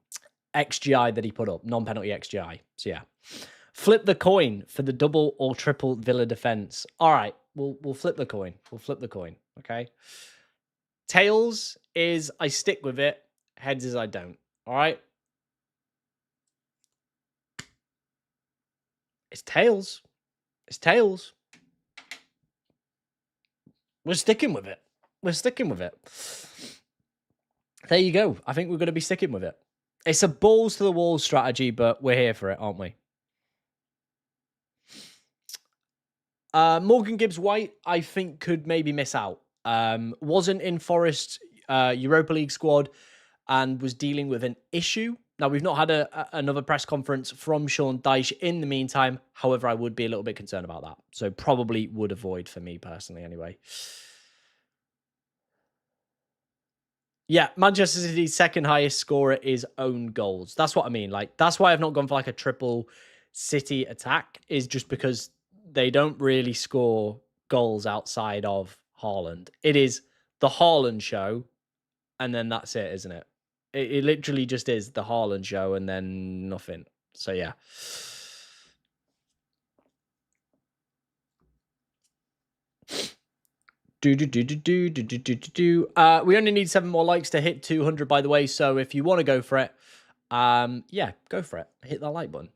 that he put up, non-penalty XGI. So yeah. Flip the coin for the double or triple Villa defense. All right, we'll flip the coin. We'll flip the coin, okay? Tails is I stick with it. Heads is I don't. All right? It's tails. It's tails. We're sticking with it. We're sticking with it. There you go. I think we're going to be sticking with it. It's a balls to the wall strategy, but we're here for it, aren't we? Morgan Gibbs-White, I think, could maybe miss out. Wasn't in Forest's Europa League squad and was dealing with an issue. Now, we've not had another press conference from Sean Dyche in the meantime. However, I would be a little bit concerned about that. So probably would avoid for me personally anyway. Yeah, Manchester City's second highest scorer is own goals. That's what I mean. Like, that's why I've not gone for like a triple City attack, is just because they don't really score goals outside of Haaland. It is the Haaland show, and then that's it, isn't it? It literally just is the Haaland show, and then nothing. So yeah. We only need 7 more likes to hit 200, by the way. So if you want to go for it, yeah, go for it. Hit that like button.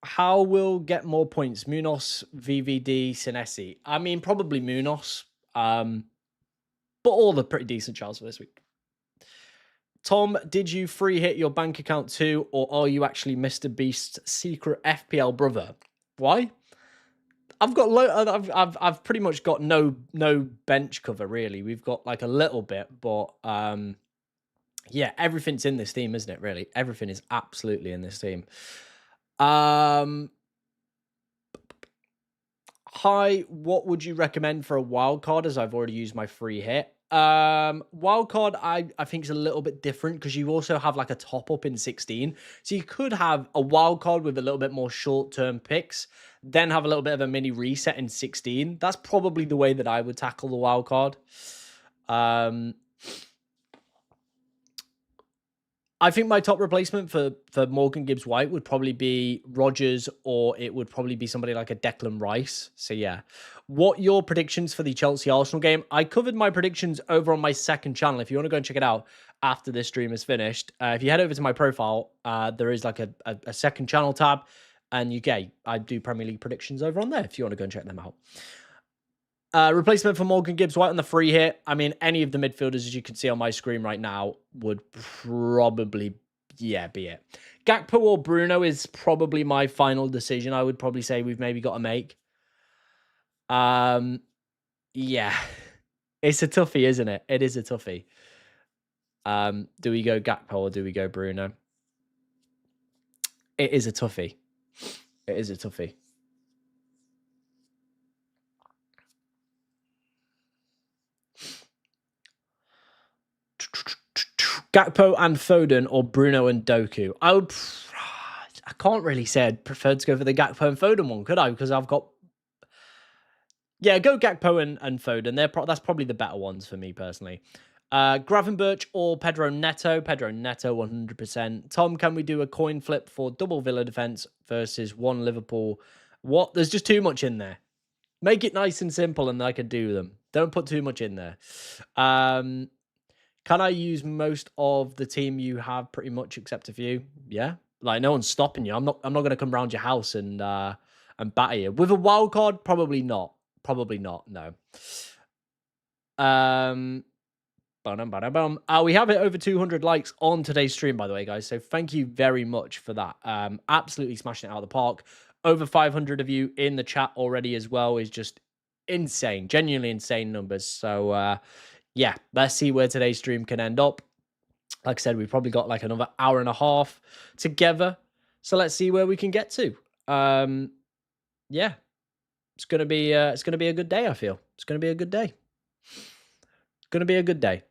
How will get more points? Munoz, VVD, Senesi. I mean, probably Munoz. But all the pretty decent shouts for this week. Tom, did you free hit your bank account too, or are you actually Mr. Beast's secret FPL brother? Why? I've got I've pretty much got no bench cover really. We've got like a little bit, but yeah, everything's in this team, isn't it? Really, everything is absolutely in this team. Hi, what would you recommend for a wild card? As I've already used my free hit. Wild card, I think is a little bit different because you also have like a top up in 16. So you could have a wild card with a little bit more short-term picks, then have a little bit of a mini reset in 16. That's probably the way that I would tackle the wild card. I think my top replacement for Morgan Gibbs-White would probably be Rodgers, or it would probably be somebody like a Declan Rice. So yeah. What your predictions for the Chelsea-Arsenal game? I covered my predictions over on my second channel. If you want to go and check it out after this stream is finished, if you head over to my profile, there is like a second channel tab, and I do Premier League predictions over on there if you want to go and check them out. Replacement for Morgan Gibbs-White on the free hit. I mean, any of the midfielders, as you can see on my screen right now, would probably, be it. Gakpo or Bruno is probably my final decision. I would probably say we've maybe got to make. Yeah. It's a toughie, isn't it? It is a toughie. Do we go Gakpo or do we go Bruno? It is a toughie. It is a toughie. Gakpo and Foden or Bruno and Doku? I can't really say I'd prefer to go for the Gakpo and Foden one, could I? Because I've got... Yeah, go Gakpo and Foden. That's probably the better ones for me personally. Gravenberch or Pedro Neto? Pedro Neto, 100%. Tom, can we do a coin flip for double Villa defense versus one Liverpool? What? There's just too much in there. Make it nice and simple, and I can do them. Don't put too much in there. Can I use most of the team you have pretty much except a few? Yeah. Like no one's stopping you. I'm not gonna come round your house and batter you. With a wild card, probably not. Probably not, no. We have it over 200 likes on today's stream, by the way, guys. So thank you very much for that. Absolutely smashing it out of the park. Over 500 of you in the chat already as well is just insane, genuinely insane numbers. So yeah, let's see where today's stream can end up. Like I said, we've probably got like another hour and a half together. So let's see where we can get to. Yeah, it's gonna be a good day. I feel it's gonna be a good day. It's gonna be a good day.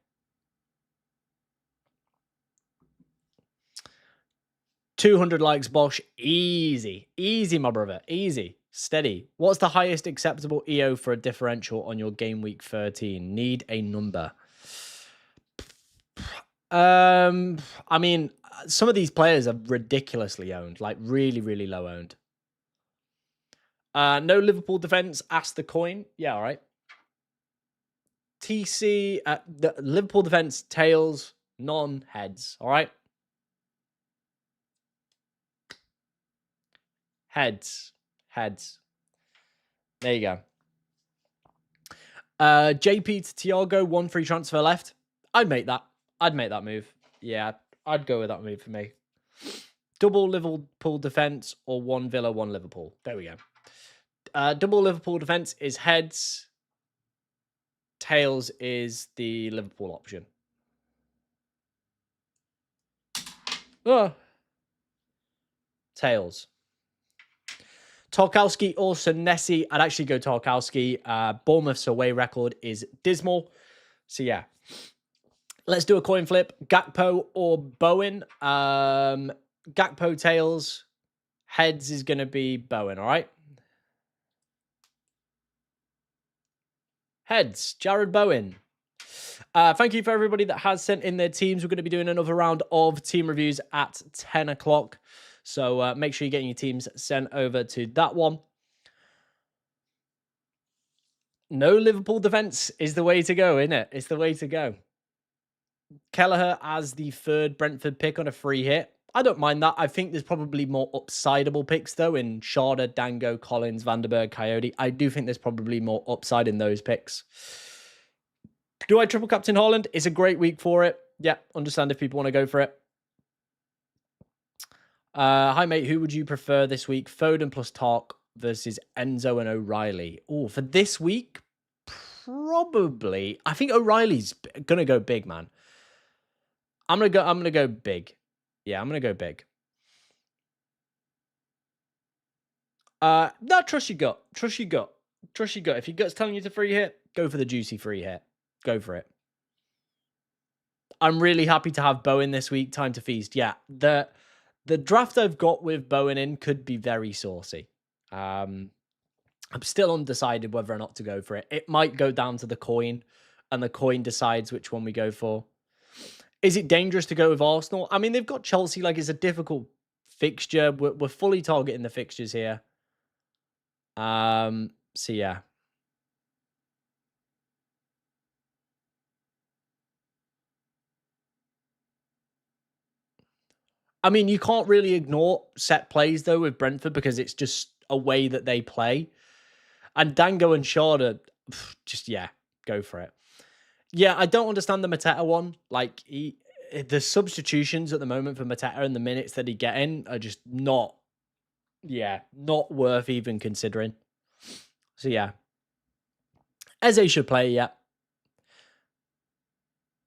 200 likes, Bosch. Easy, my brother. Easy, steady. What's the highest acceptable EO for a differential on your game week 13? Need a number. I mean, some of these players are ridiculously owned, like really, really low owned. No Liverpool defense. Ask the coin. Yeah, all right. TC, the Liverpool defense, tails, non-heads. All right. Heads. There you go. JP to Thiago, 1 free transfer left. I'd make that move. Yeah, I'd go with that move for me. Double Liverpool defense or 1 Villa, 1 Liverpool. There we go. Double Liverpool defense is heads. Tails is the Liverpool option. Oh. Tails. Tarkowski or Senesi. I'd actually go Tarkowski. Bournemouth's away record is dismal. So yeah. Let's do a coin flip. Gakpo or Bowen. Gakpo tails. Heads is going to be Bowen, all right? Heads, Jared Bowen. Thank you for everybody that has sent in their teams. We're going to be doing another round of team reviews at 10 o'clock. So make sure you're getting your teams sent over to that one. No Liverpool defense is the way to go, isn't it? It's the way to go. Kelleher as the third Brentford pick on a free hit. I don't mind that. I think there's probably more upsideable picks, though, in Sharda, Dango, Collins, Vanderberg, Coyote. I do think there's probably more upside in those picks. Do I triple captain Haaland? It's a great week for it. Yeah, understand if people want to go for it. Hi, mate. Who would you prefer this week? Foden plus Tark versus Enzo and O'Reilly. Oh, for this week, probably. I think O'Reilly's going to go big, man. I'm gonna go big. Yeah, I'm gonna go big. No, trust your gut. Trust your gut. If your gut's telling you to free hit, go for the juicy free hit. Go for it. I'm really happy to have Bowen this week. Time to feast. Yeah, the draft I've got with Bowen in could be very saucy. I'm still undecided whether or not to go for it. It might go down to the coin, and the coin decides which one we go for. Is it dangerous to go with Arsenal? I mean, they've got Chelsea. Like, it's a difficult fixture. We're fully targeting the fixtures here. So yeah. I mean, you can't really ignore set plays though with Brentford because it's just a way that they play. And Dango and Sharda, just yeah, go for it. Yeah, I don't understand the Mateta one. Like the substitutions at the moment for Mateta and the minutes that he getting are just not worth even considering. So yeah. Eze should play, yeah.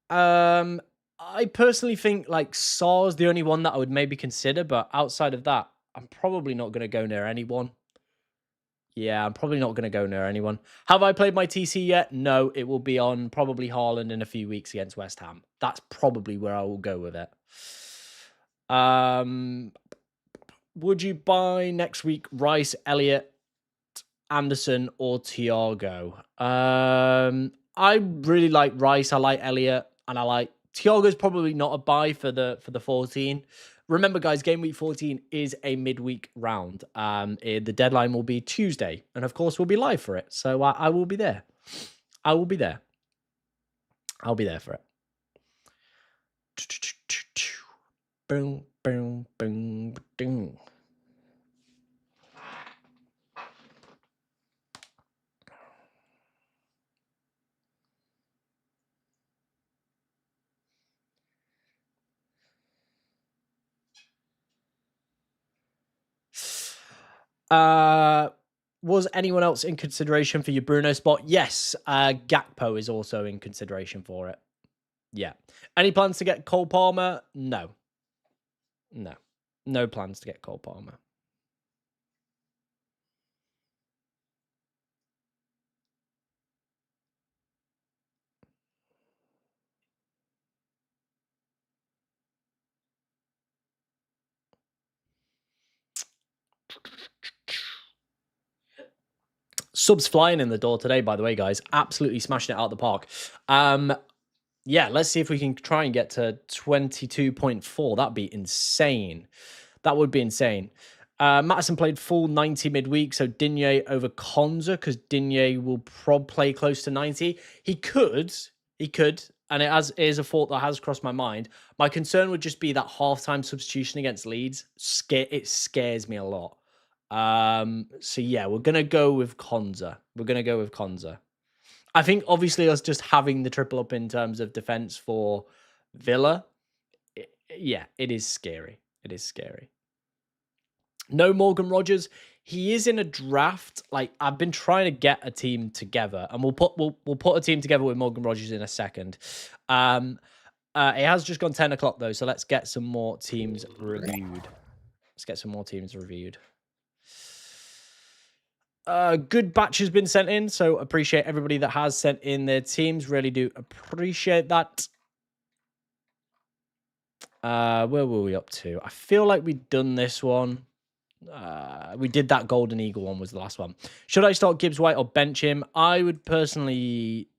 I personally think like Sar's the only one that I would maybe consider, but outside of that, I'm probably not going to go near anyone. Yeah, I'm probably not going to go near anyone. Have I played my TC yet? No, it will be on probably Haaland in a few weeks against West Ham. That's probably where I will go with it. Would you buy next week Rice, Elliott, Anderson or Thiago. I really like Rice. I like Elliott, and I like Thiago's probably not a buy for the 14. Remember, guys, game week 14 is a midweek round. The deadline will be Tuesday, and of course, we'll be live for it. So I will be there. I will be there. I'll be there for it. Boom, boom, boom, boom. Was anyone else in consideration for your Bruno spot? Yes, Gakpo is also in consideration for it. Yeah. Any plans to get Cole Palmer? No. No. No plans to get Cole Palmer. Subs flying in the door today, by the way, guys. Absolutely smashing it out of the park. Yeah, let's see if we can try and get to 22.4. That'd be insane. That would be insane. Madison played full 90 midweek, so Digne over Konza, because Digne will play close to 90. He could, and it is a thought that has crossed my mind. My concern would just be that halftime substitution against Leeds. It scares me a lot. So yeah, we're gonna go with Konza. I think obviously us just having the triple up in terms of defense for Villa, yeah, it is scary. No Morgan Rogers. He is in a draft. Like, I've been trying to get a team together, and we'll put a team together with Morgan Rogers in a second. It has just gone 10 o'clock though, so let's get some more teams reviewed. Good batch has been sent in, so appreciate everybody that has sent in their teams. Really do appreciate that. Where were we up to? I feel like we'd done this one. We did that Golden Eagle one was the last one. Should I start Gibbs White or bench him? I would personally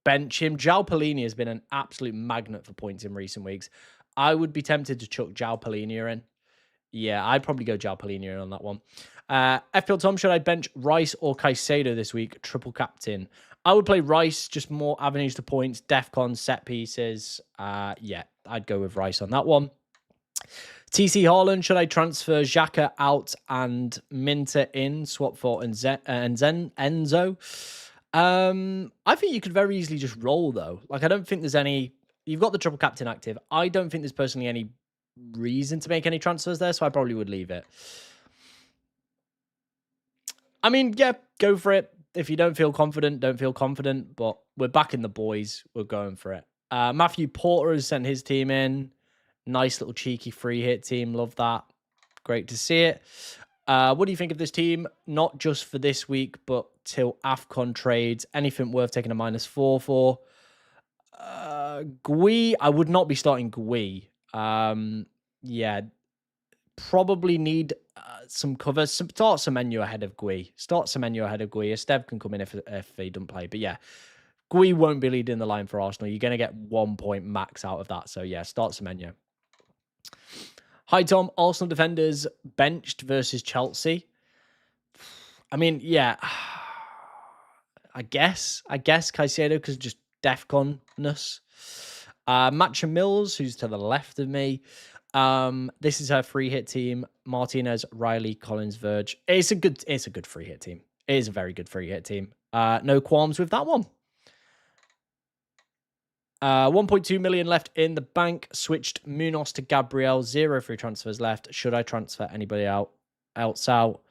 bench him. João Palhinha has been an absolute magnet for points in recent weeks. I would be tempted to chuck João Palhinha in. Yeah, I'd probably go João Palhinha in on that one. FPL Tom, should I bench Rice or Caicedo this week? Triple captain. I would play Rice, just more avenues to points, defcon, set pieces. Yeah, I'd go with Rice on that one. TC Haaland, should I transfer Xhaka out and Minter in, swap for Enzo? I think you could very easily just roll, though. Like, I don't think there's any... You've got the triple captain active. I don't think there's personally any reason to make any transfers there, so I probably would leave it. I mean, yeah, go for it. If you don't feel confident, don't feel confident, but we're backing the boys. We're going for it. Matthew Porter has sent his team in. Nice little cheeky free hit team. Love that. Great to see it. What do you think of this team? Not just for this week, but till AFCON trades. Anything worth taking a -4 for? Gui, I would not be starting Gui. Yeah, probably need some cover. Start Semenyo ahead of Gui. Esteve can come in if he doesn't play. But yeah, Gui won't be leading the line for Arsenal. You're going to get 1 point max out of that. So yeah, start Semenyo. Hi, Tom. Arsenal defenders benched versus Chelsea. I mean, yeah. I guess Caicedo, because just defconness. Matcha Mills, who's to the left of me. This is her free hit team. Martinez, Riley, Collins, Verge. It's a good free hit team. It is a very good free hit team. No qualms with that one. 1.2 million left in the bank. Switched Munoz to Gabriel. 0 free transfers left. Should I transfer anybody else out?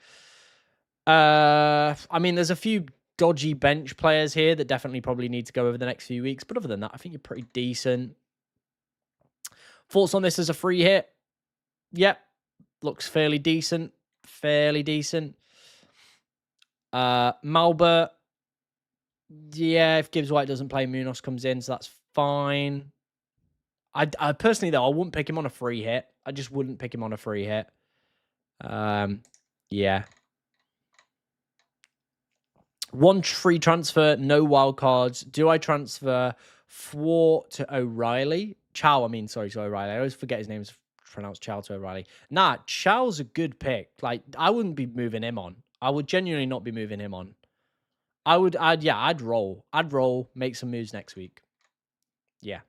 I mean, there's a few dodgy bench players here that definitely probably need to go over the next few weeks. But other than that, I think you're pretty decent. Thoughts on this as a free hit? Yep. Looks fairly decent. Malbert. Yeah, if Gibbs White doesn't play, Munoz comes in, so that's fine. I personally, though, I wouldn't pick him on a free hit. I just wouldn't pick him on a free hit. Yeah. One free transfer, no wild cards. Do I transfer Thwart to O'Reilly? Chow, I mean, sorry, to O'Reilly. I always forget his name's pronounced Chow to O'Reilly. Nah, Chow's a good pick. Like, I wouldn't be moving him on. I would genuinely not be moving him on. I'd roll. I'd roll, make some moves next week. Yeah.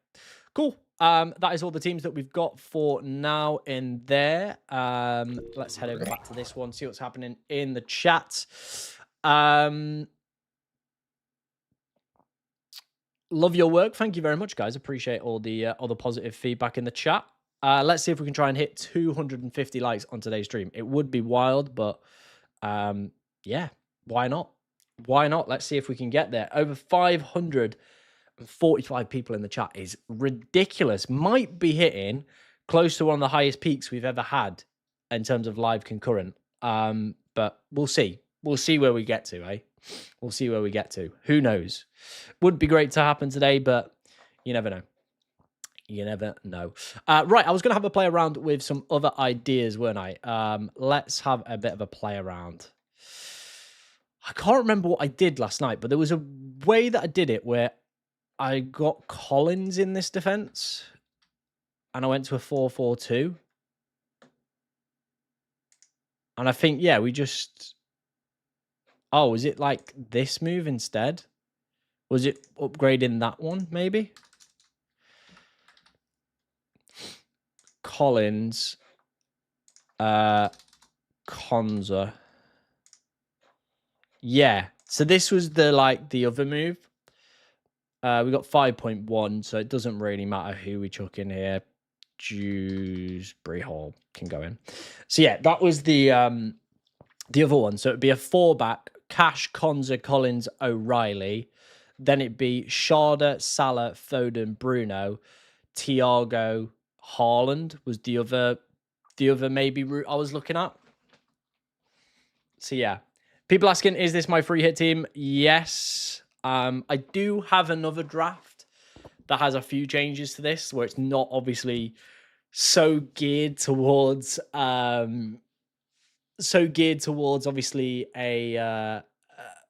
Cool. That is all the teams that we've got for now in there. Let's head over back to this one, see what's happening in the chat. Love your work. Thank you very much, guys. Appreciate all the positive feedback in the chat. Let's see if we can try and hit 250 likes on today's stream. It would be wild, but yeah, why not? Why not? Let's see if we can get there. Over 545 people in the chat is ridiculous. Might be hitting close to one of the highest peaks we've ever had in terms of live concurrent. But we'll see. We'll see where we get to, eh? We'll see where we get to. Who knows? Would be great to happen today, but you never know. You never know. Right, I was going to have a play around with some other ideas, weren't I? Let's have a bit of a play around. I can't remember what I did last night, but there was a way that I did it where I got Collins in this defense, and I went to a 4-4-2. And I think, yeah, we just... Oh, was it like this move instead? Was it upgrading that one, maybe? Collins. Konza. Yeah. So this was the other move. We got 5.1, so it doesn't really matter who we chuck in here. Dewsbury Hall can go in. So yeah, that was the other one. So it'd be a 4-back, Cash, Konza, Collins, O'Reilly. Then it'd be Sharda, Salah, Foden, Bruno, Thiago, Haaland was the other maybe route I was looking at. So yeah. People asking, is this my free hit team? Yes. I do have another draft that has a few changes to this, where it's not obviously so geared towards obviously a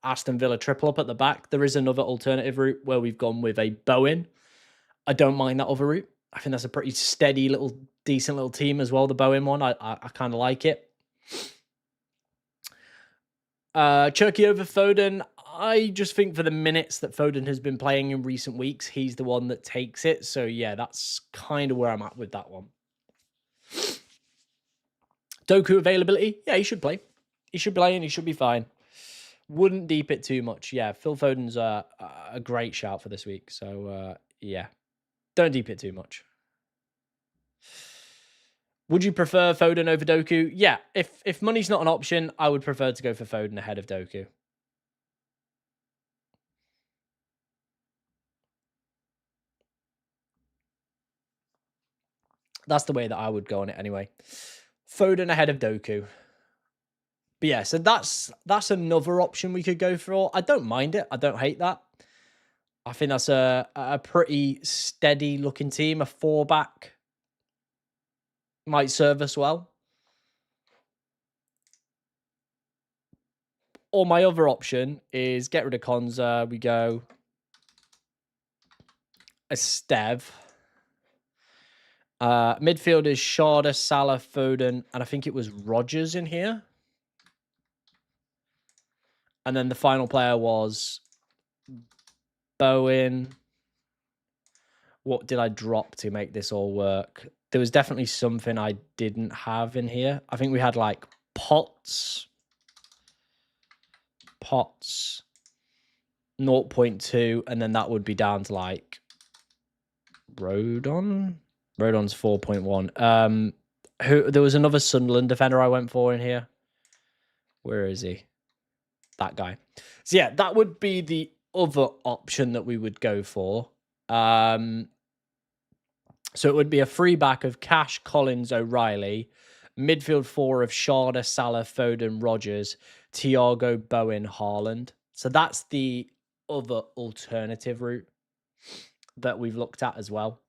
Aston Villa triple up at the back. There is another alternative route where we've gone with a Bowen. I don't mind that other route. I think that's a pretty steady little, decent little team as well. The Bowen one, I kind of like it. Cherky over Foden. I just think for the minutes that Foden has been playing in recent weeks, he's the one that takes it. So yeah, that's kind of where I'm at with that one. Doku availability. Yeah, he should play. He should play and he should be fine. Wouldn't deep it too much. Yeah, Phil Foden's a great shout for this week. So yeah, don't deep it too much. Would you prefer Foden over Doku? Yeah, if money's not an option, I would prefer to go for Foden ahead of Doku. That's the way that I would go on it anyway. Foden ahead of Doku. But yeah, so that's another option we could go for. I don't mind it. I don't hate that. I think that's a pretty steady looking team. A 4-back might serve us well. Or my other option is get rid of Konza. We go Estev. Midfield is Sharda, Salah, Foden, and I think it was Rodgers in here. And then the final player was Bowen. What did I drop to make this all work? There was definitely something I didn't have in here. I think we had like Potts, 0.2, and then that would be down to like Rodon. Rodon's 4.1. There was another Sunderland defender I went for in here. Where is he? That guy. So yeah, that would be the other option that we would go for. So it would be a 3-back of Cash, Collins, O'Reilly, midfield 4 of Sharda, Salah, Foden, Rodgers, Thiago, Bowen, Haaland. So that's the other alternative route that we've looked at as well.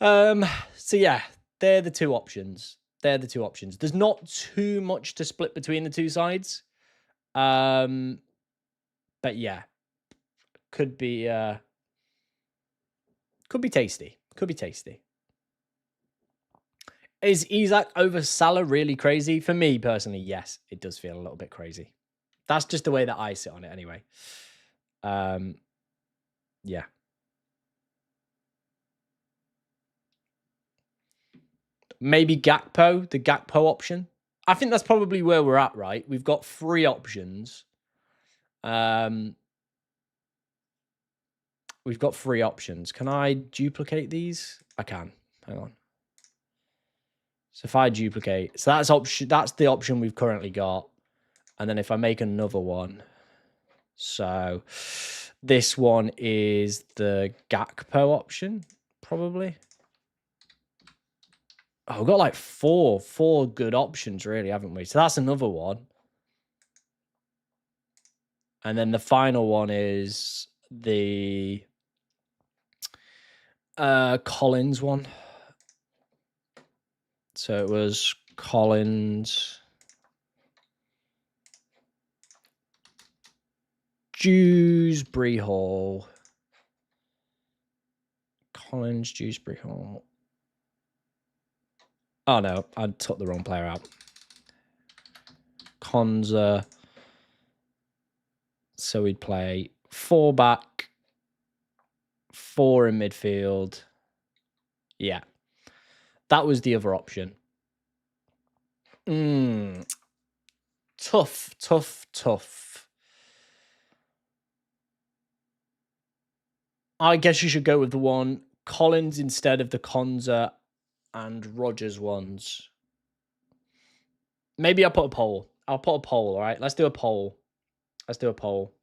So yeah, they're the two options. There's not too much to split between the two sides. But yeah, could be tasty. Could be tasty. Is Isak over Salah really crazy? For me personally, yes, it does feel a little bit crazy. That's just the way that I sit on it anyway. Yeah. Maybe Gakpo, the Gakpo option. I think that's probably where we're at, right? We've got 3 options. We've got 3 options. Can I duplicate these? I can. Hang on. So if I duplicate, so that's the option we've currently got. And then if I make another one, so this one is the Gakpo option, probably. Oh, we've got like four good options, really, haven't we? So that's another one. And then the final one is the Collins one. So it was Collins, Dewsbury Hall. Collins, Dewsbury Hall. Oh, no, I took the wrong player out. Konza. So we'd play 4 back, 4 in midfield. Yeah. That was the other option. Tough. I guess you should go with the one Collins instead of the Konza and Rogers ones. Maybe I'll put a poll. I'll put a poll, all right? Let's do a poll. Let's do a poll.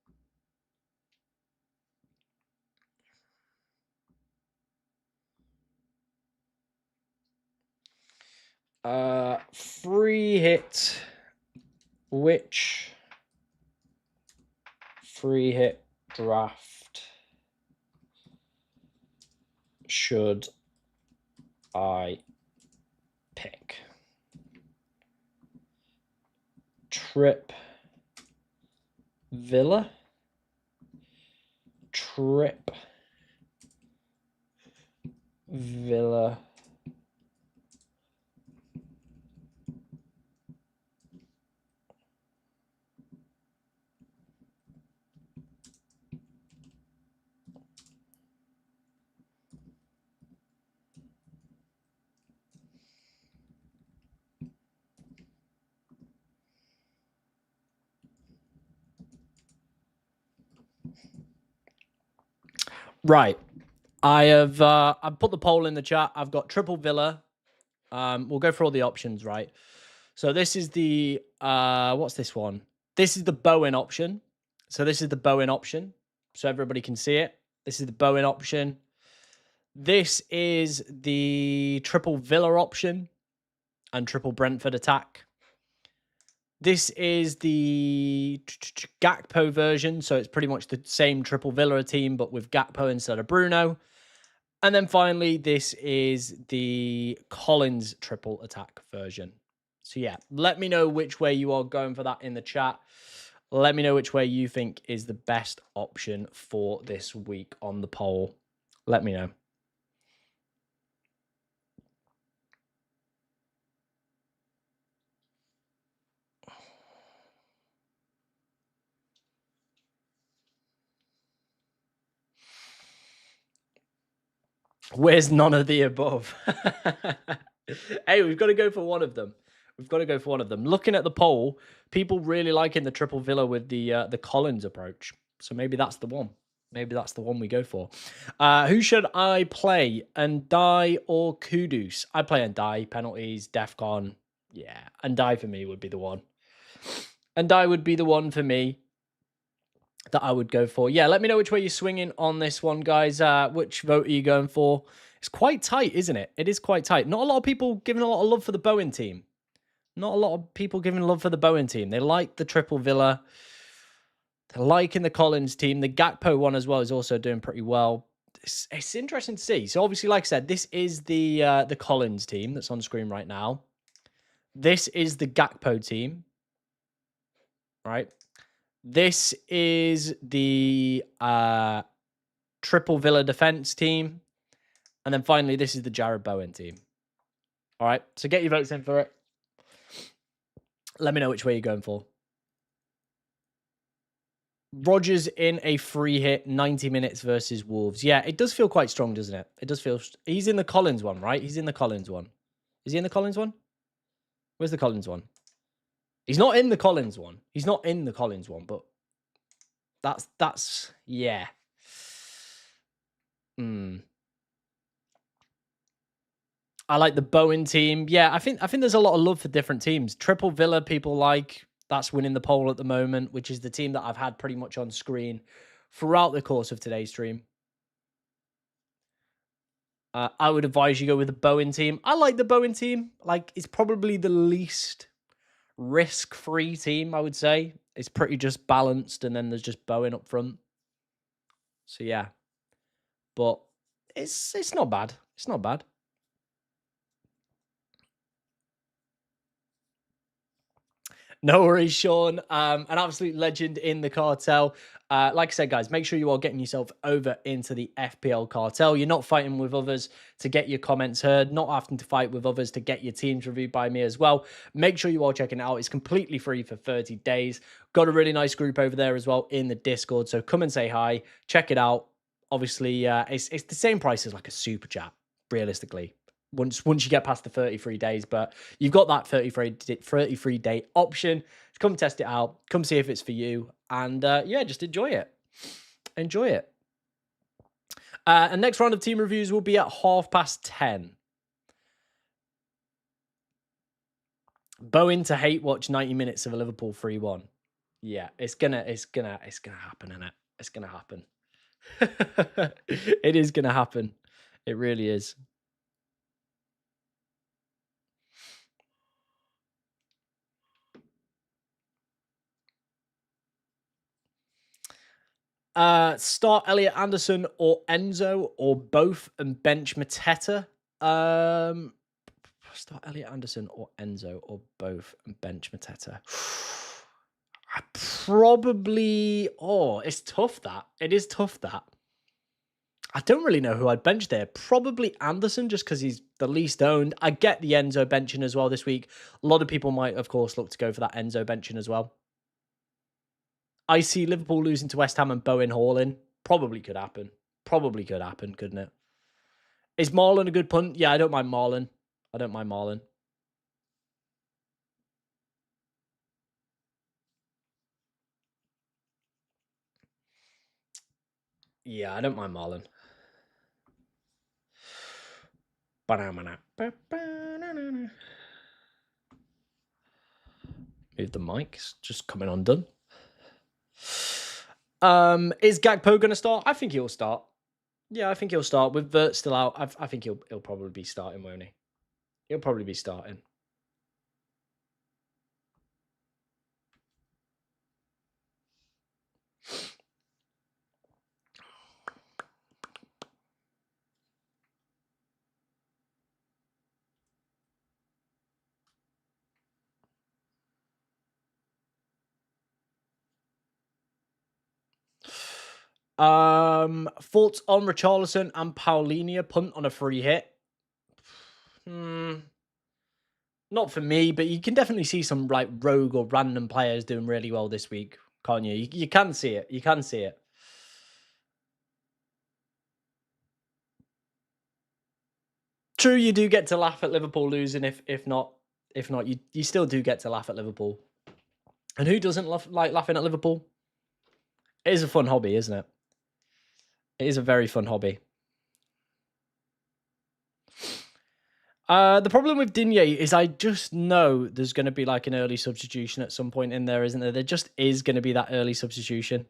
Free hit. Which free hit draft should I pick? Trip Villa. Trip Villa. Right. I have I put the poll in the chat. I've got triple Villa. We'll go for all the options, right? So this is the what's this one? This is the Bowen option. So this is the Bowen option. So everybody can see it. This is the Bowen option. This is the triple Villa option and triple Brentford attack. This is the Gakpo version. So it's pretty much the same triple Villa team, but with Gakpo instead of Bruno. And then finally, this is the Collins triple attack version. So yeah, let me know which way you are going for that in the chat. Let me know which way you think is the best option for this week on the poll. Let me know. Where's none of the above? Hey, we've got to go for one of them. We've got to go for one of them. Looking at the poll, people really liking the triple Villa with the Collins approach. So maybe that's the one. Maybe that's the one we go for. Who should I play? Ndai or Kudus? I play Ndai. Penalties, Defcon. Yeah, Ndai for me would be the one. Ndai would be the one for me that I would go for. Yeah, let me know which way you're swinging on this one, guys. Which vote are you going for? It's quite tight, isn't it? It is quite tight. Not a lot of people giving a lot of love for the Bowen team. Not a lot of people giving love for the Bowen team. They like the triple Villa. They're liking the Collins team. The Gakpo one as well is also doing pretty well. It's interesting to see. So obviously, like I said, this is the Collins team that's on screen right now. This is the Gakpo team, right? This is the triple Villa defense team. And then finally, this is the Jared Bowen team. All right, so get your votes in for it. Let me know which way you're going for. Rodgers in a free hit, 90 minutes versus Wolves. Yeah, it does feel quite strong, doesn't it? It does feel... He's in the Collins one, right? He's in the Collins one. Is he in the Collins one? Where's the Collins one? He's not in the Collins one. He's not in the Collins one, but that's yeah. I like the Bowen team. Yeah, I think there's a lot of love for different teams. Triple Villa, people like. That's winning the poll at the moment, which is the team that I've had pretty much on screen throughout the course of today's stream. I would advise you go with the Bowen team. I like the Bowen team. Like, it's probably the least risk-free team, I would say. It's pretty just balanced, and then there's just Bowen up front. So, yeah. But it's not bad. It's not bad. No worries, Sean. An absolute legend in the cartel. Like I said, guys, make sure you are getting yourself over into the FPL cartel. You're not fighting with others to get your comments heard, not having to fight with others to get your teams reviewed by me as well. Make sure you are checking it out. It's completely free for 30 days. Got a really nice group over there as well in the Discord. So come and say hi. Check it out. Obviously, it's the same price as like a super chat, realistically. Once you get past the 33 days, but you've got that 33 day option. Come test it out. Come see if it's for you. And yeah, just enjoy it. Enjoy it. And next round of team reviews will be at 10:30. Bowen to hate watch 90 minutes of a Liverpool 3-1. Yeah, it's gonna happen, isn't it? It's gonna happen. It is gonna happen. It really is. Start Elliot Anderson or Enzo or both and bench Mateta. Start Elliot Anderson or Enzo or both and bench Mateta. I probably... Oh, it's tough that. It is tough that. I don't really know who I'd bench there. Probably Anderson, just because he's the least owned. I get the Enzo benching as well this week. A lot of people might, of course, look to go for that Enzo benching as well. I see Liverpool losing to West Ham and Bowen hauling. Probably could happen. Probably could happen, couldn't it? Is Marlon a good punt? Yeah, I don't mind Marlon. I don't mind Marlon. Yeah, I don't mind Marlon. Move the mics. Just coming undone. Is Gakpo going to start? I think he'll start. Yeah, I think he'll start. With Vert still out, I think he'll probably be starting, won't he? He'll probably be starting. Thoughts on Richarlison and Paulinho punt on a free hit? Not for me, but you can definitely see some like rogue or random players doing really well this week, can't you? You can see it. You can see it. True, you do get to laugh at Liverpool losing. If not, you still do get to laugh at Liverpool. And who doesn't like laughing at Liverpool? It is a fun hobby, isn't it? It is a very fun hobby. The problem with Digne is I just know there's going to be like an early substitution at some point in there, isn't there? There just is going to be that early substitution.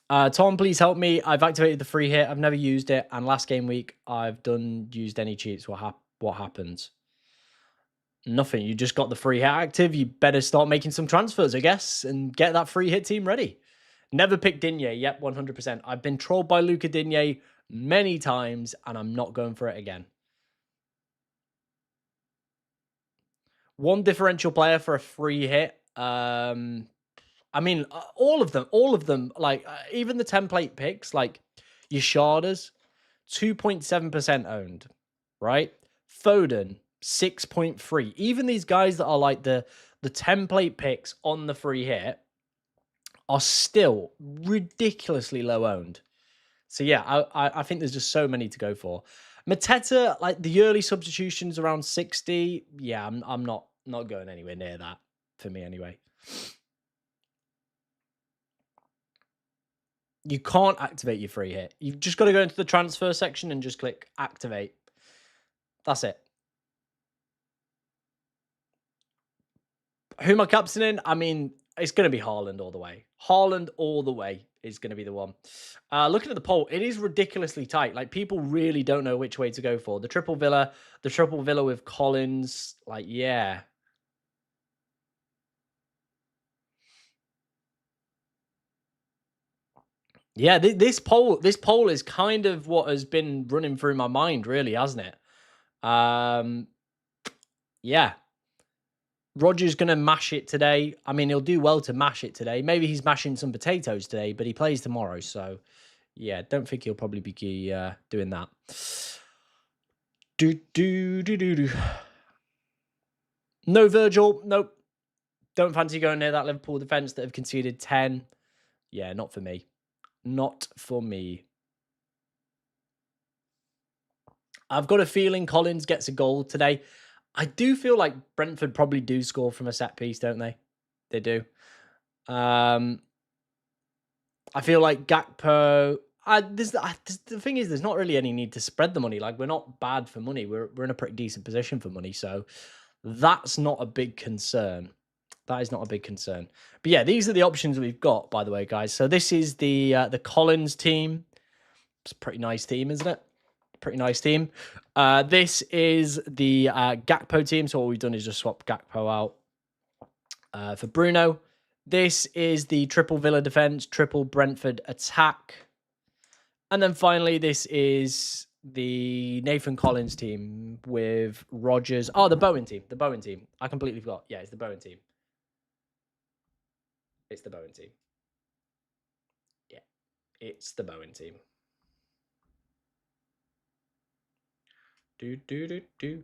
Tom, please help me. I've activated the free hit. I've never used it. And last game week, I've used any cheats. What happens? Nothing. You just got the free hit active. You better start making some transfers, I guess, and get that free hit team ready. Never picked Digne. Yep, 100%. I've been trolled by Luca Digne many times, and I'm not going for it again. One differential player for a free hit. I mean, all of them, like even the template picks, like your Sharders, 2.7% owned, right? Foden, 6.3. Even these guys that are like the template picks on the free hit are still ridiculously low owned. So yeah, I think there's just so many to go for. Mateta, like the early substitutions around 60. Yeah, I'm not going anywhere near that for me anyway. You can't activate your free hit. You've just got to go into the transfer section and just click activate. That's it. Who am I captaining? I mean, it's going to be Haaland all the way. Haaland all the way is going to be the one. Looking at the poll, it is ridiculously tight. Like, people really don't know which way to go for. The triple Villa with Collins. Like, yeah. Yeah, this poll is kind of what has been running through my mind, really, hasn't it? Yeah. Roger's going to mash it today. I mean, he'll do well to mash it today. Maybe he's mashing some potatoes today, but he plays tomorrow. So, yeah, don't think he'll probably be doing that. Do. No Virgil. Nope. Don't fancy going near that Liverpool defence that have conceded 10. Yeah, not for me. Not for me. I've got a feeling Collins gets a goal today. I do feel like Brentford probably do score from a set piece, don't they? They do. I feel like Gakpo. The thing is, there's not really any need to spread the money. Like, we're not bad for money. We're in a pretty decent position for money, so that's not a big concern. That is not a big concern. But yeah, these are the options we've got, by the way, guys. So this is the Collins team. It's a pretty nice team, isn't it? Pretty nice team. This is the Gakpo team. So all we've done is just swap Gakpo out for Bruno. This is the triple Villa defense, triple Brentford attack. And then finally, this is the Nathan Collins team with Rodgers. Oh, the Bowen team. The Bowen team. I completely forgot. Yeah, it's the Bowen team. It's the Bowen team. Yeah, it's the Bowen team. Do.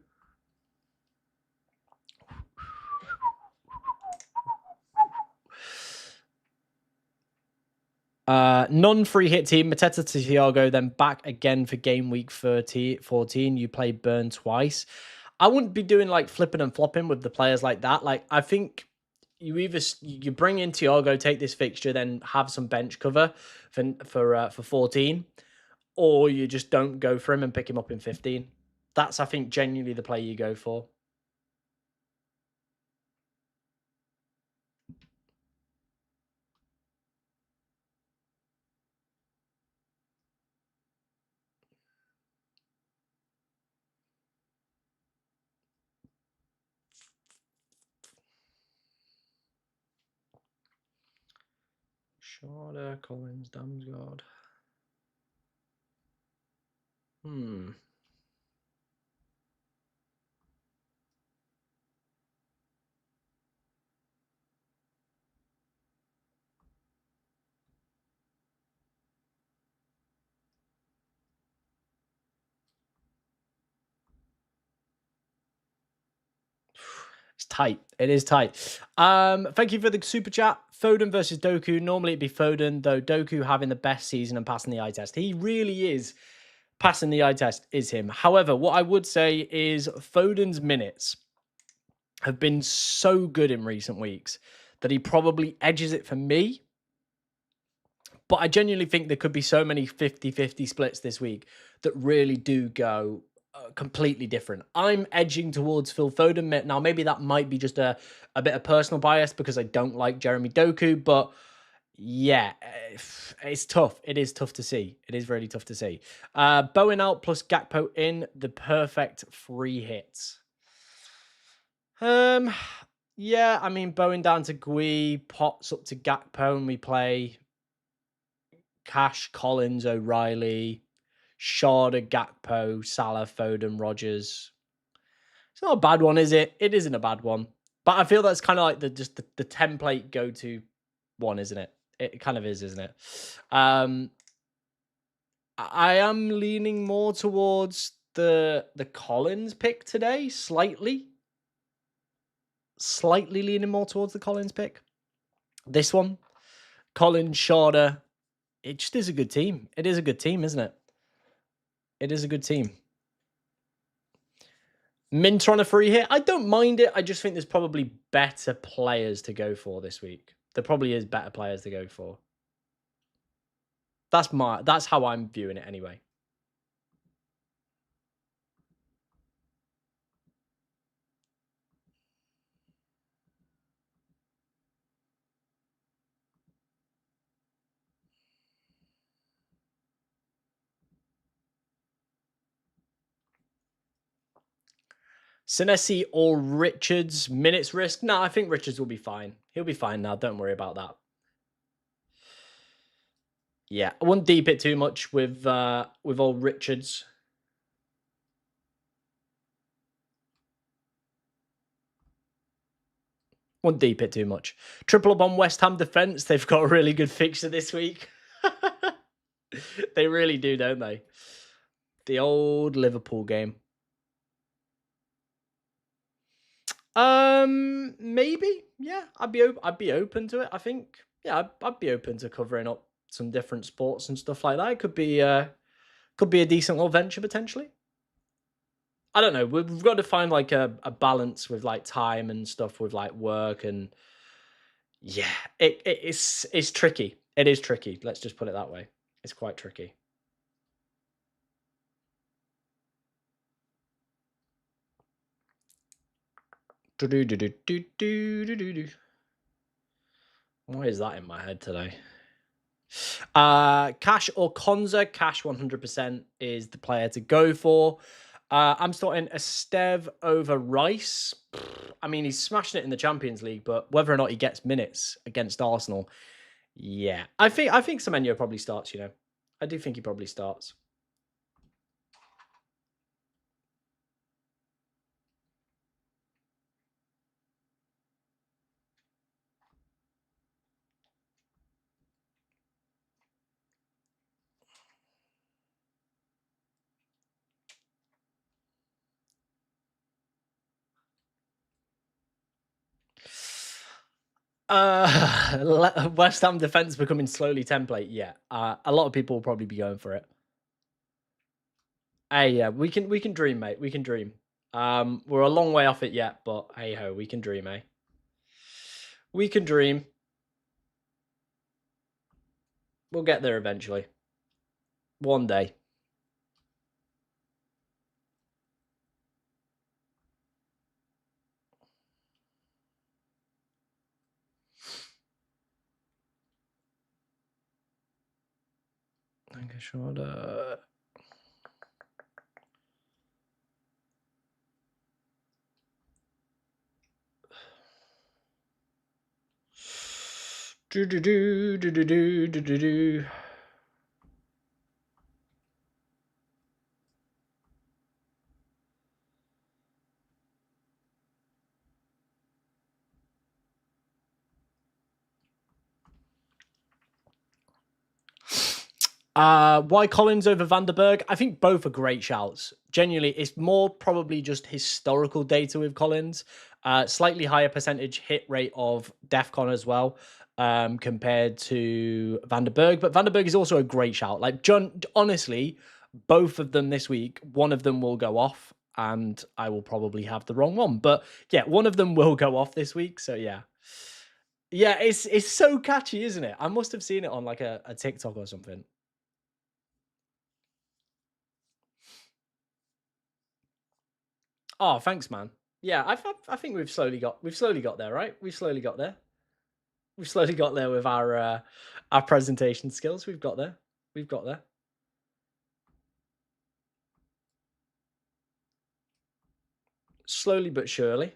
Non-free hit team, Mateta to Thiago, then back again for game week 14. You play Burn twice. I wouldn't be doing like flipping and flopping with the players like that. Like, I think you bring in Thiago, take this fixture, then have some bench cover for 14, or you just don't go for him and pick him up in 15. That's, I think, genuinely the play you go for. Shorter, Collins, Damsgaard. It's tight. It is tight. Thank you for the super chat. Foden versus Doku. Normally it'd be Foden, though Doku having the best season and passing the eye test. He really is passing the eye test, is him. However, what I would say is Foden's minutes have been so good in recent weeks that he probably edges it for me. But I genuinely think there could be so many 50-50 splits this week that really do go completely different. I'm edging towards Phil Foden. Now, maybe that might be just a bit of personal bias because I don't like Jeremy Doku, but yeah, it's tough. It is tough to see. It is really tough to see. Bowen out plus Gakpo in, the perfect free hits. Yeah, I mean, Bowen down to Gui, Potts up to Gakpo, and we play Cash, Collins, O'Reilly, Shorter, Gakpo, Salah, Foden, Rodgers. It's not a bad one, is it? It isn't a bad one. But I feel that's kind of like the template go-to one, isn't it? It kind of is, isn't it? I am leaning more towards the Collins pick today, slightly leaning more towards the Collins pick. This one, Collins, Shorter, it just is a good team. It is a good team, isn't it? It is a good team. Minter on a free hit. I don't mind it. I just think there's probably better players to go for this week. There probably is better players to go for. That's how I'm viewing it anyway. Senesi or Richards, minutes risk? No, I think Richards will be fine. He'll be fine now. Don't worry about that. Yeah, I wouldn't deep it too much with old Richards. Wouldn't deep it too much. Triple up on West Ham defense. They've got a really good fixture this week. They really do, don't they? The old Liverpool game. Maybe. Yeah, I'd be open to it. I think. Yeah, I'd be open to covering up some different sports and stuff like that. It could be a decent little venture potentially. I don't know. We've got to find like a balance with like time and stuff with like work and yeah, it's tricky. It is tricky. Let's just put it that way. It's quite tricky. Why is that in my head today? Cash or Konza. Cash 100% is the player to go for. I'm starting Estev over Rice. I mean, he's smashing it in the Champions League, but whether or not he gets minutes against Arsenal, yeah, I think Semenyo probably starts. You know, I do think he probably starts. West Ham defense becoming slowly template. Yeah, a lot of people will probably be going for it. Hey, yeah, we can dream, mate. We can dream. We're a long way off it yet, but hey ho, we can dream, eh? We can dream. We'll get there eventually. One day. Shorter. Do. Why Collins over Vanderberg? I think both are great shouts. Genuinely, it's more probably just historical data with Collins. Slightly higher percentage hit rate of DEFCON as well, compared to Vanderberg. But Vanderberg is also a great shout. Like, John, honestly, both of them this week, one of them will go off, and I will probably have the wrong one. But yeah, one of them will go off this week. So yeah. Yeah, it's so catchy, isn't it? I must have seen it on like a TikTok or something. Oh, thanks, man. Yeah, I think we've slowly got there, right? We've slowly got there. We've slowly got there with our presentation skills. We've got there. We've got there. Slowly but surely.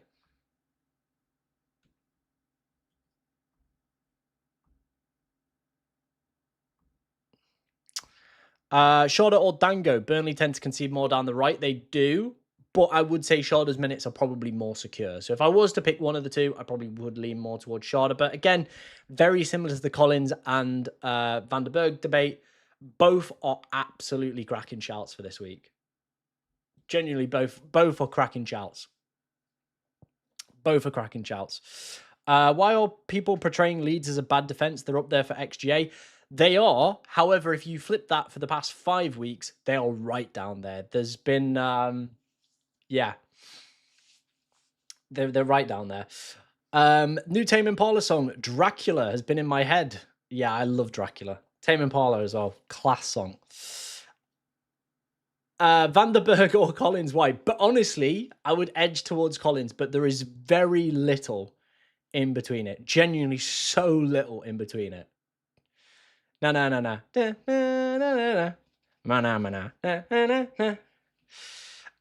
Shorter or Dango? Burnley tend to concede more down the right. They do, but I would say Sharda's minutes are probably more secure. So if I was to pick one of the two, I probably would lean more towards Sharda. But again, very similar to the Collins and Van der Berg debate. Both are absolutely cracking shouts for this week. Genuinely, both are cracking shouts. Both are cracking shouts. Why are people portraying Leeds as a bad defense? They're up there for XGA. They are. However, if you flip that for the past 5 weeks, they are right down there. There's been, yeah, they're right down there. New Tame Impala song, Dracula, has been in my head. Yeah, I love Dracula. Tame Impala as well. Class song. Van der Berg or Collins, why? But honestly, I would edge towards Collins, but there is very little in between it. Genuinely so little in between it. Na na na na.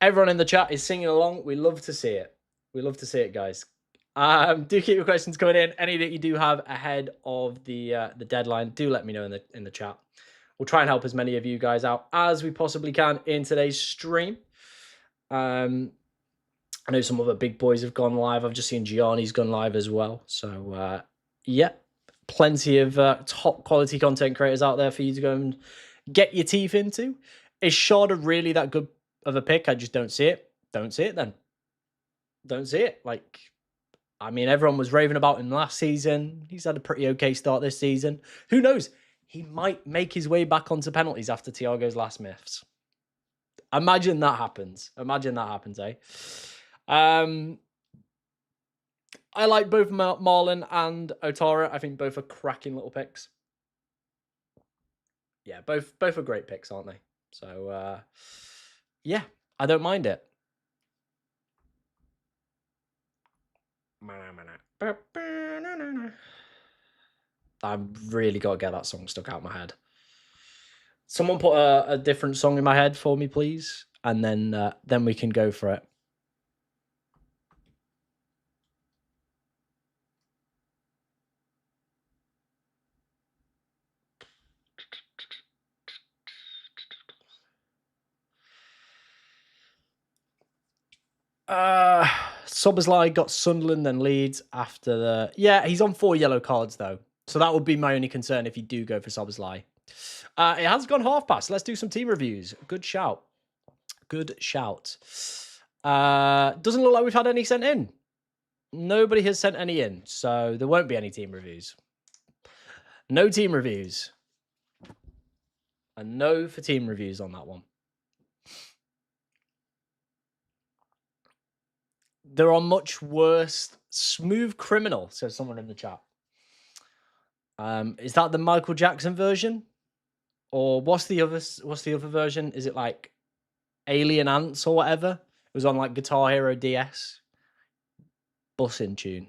Everyone in the chat is singing along. We love to see it. We love to see it, guys. Do keep your questions coming in. Any that you do have ahead of the deadline, do let me know in the chat. We'll try and help as many of you guys out as we possibly can in today's stream. I know some other big boys have gone live. I've just seen Gianni's gone live as well. So, yeah, plenty of top quality content creators out there for you to go and get your teeth into. Is Sharda really that good of a pick? I just don't see it. Don't see it then. Don't see it. Like, I mean, everyone was raving about him last season. He's had a pretty okay start this season. Who knows? He might make his way back onto penalties after Thiago's last miss. Imagine that happens. Imagine that happens, eh? I like both Marlon and Otara. I think both are cracking little picks. Yeah, both are great picks, aren't they? So, yeah, I don't mind it. I've really got to get that song stuck out of my head. Someone put a different song in my head for me, please, and then we can go for it. Soberslide got Sunderland then Leeds after the... Yeah, he's on 4 yellow cards, though. So that would be my only concern if you do go for Soberslide. It has gone half past. Let's do some team reviews. Good shout. Good shout. Doesn't look like we've had any sent in. Nobody has sent any in, so there won't be any team reviews. No team reviews. A no for team reviews on that one. There are much worse. Smooth Criminal, says someone in the chat. Is that the Michael Jackson version? Or what's the other version? Is it like Alien Ants or whatever? It was on like Guitar Hero DS. Bussin' tune.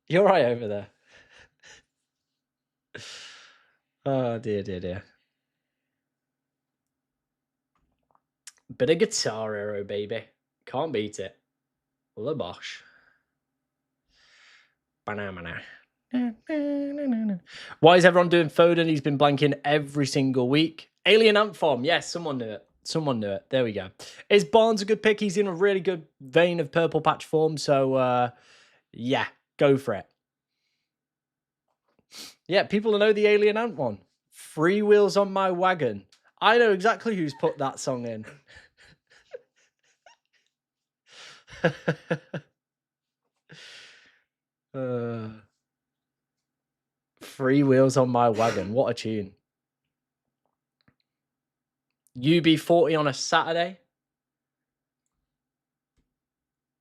You're right over there. Oh dear, dear, dear. Bit of Guitar Hero, baby. Can't beat it. Labosh. Banana. Why is everyone doing Foden? He's been blanking every single week. Alien Ant Farm. Yes, someone knew it. Someone knew it. There we go. Is Barnes a good pick? He's in a really good vein of purple patch form. So, yeah, go for it. Yeah, people know the Alien Ant one. Free Wheels on My Wagon. I know exactly who's put that song in. Free Wheels on My Wagon. What a tune. UB40 on a Saturday.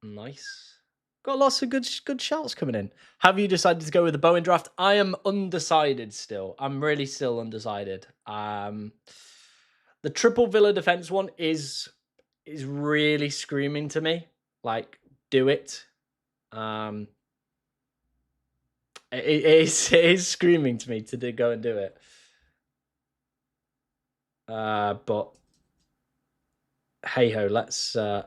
Nice. Got lots of good shouts coming in. Have you decided to go with the Bowen draft? I am undecided still. I'm really still undecided. The triple Villa defense one is really screaming to me. Like, do it. It is screaming to me to go and do it. But hey ho, let's. I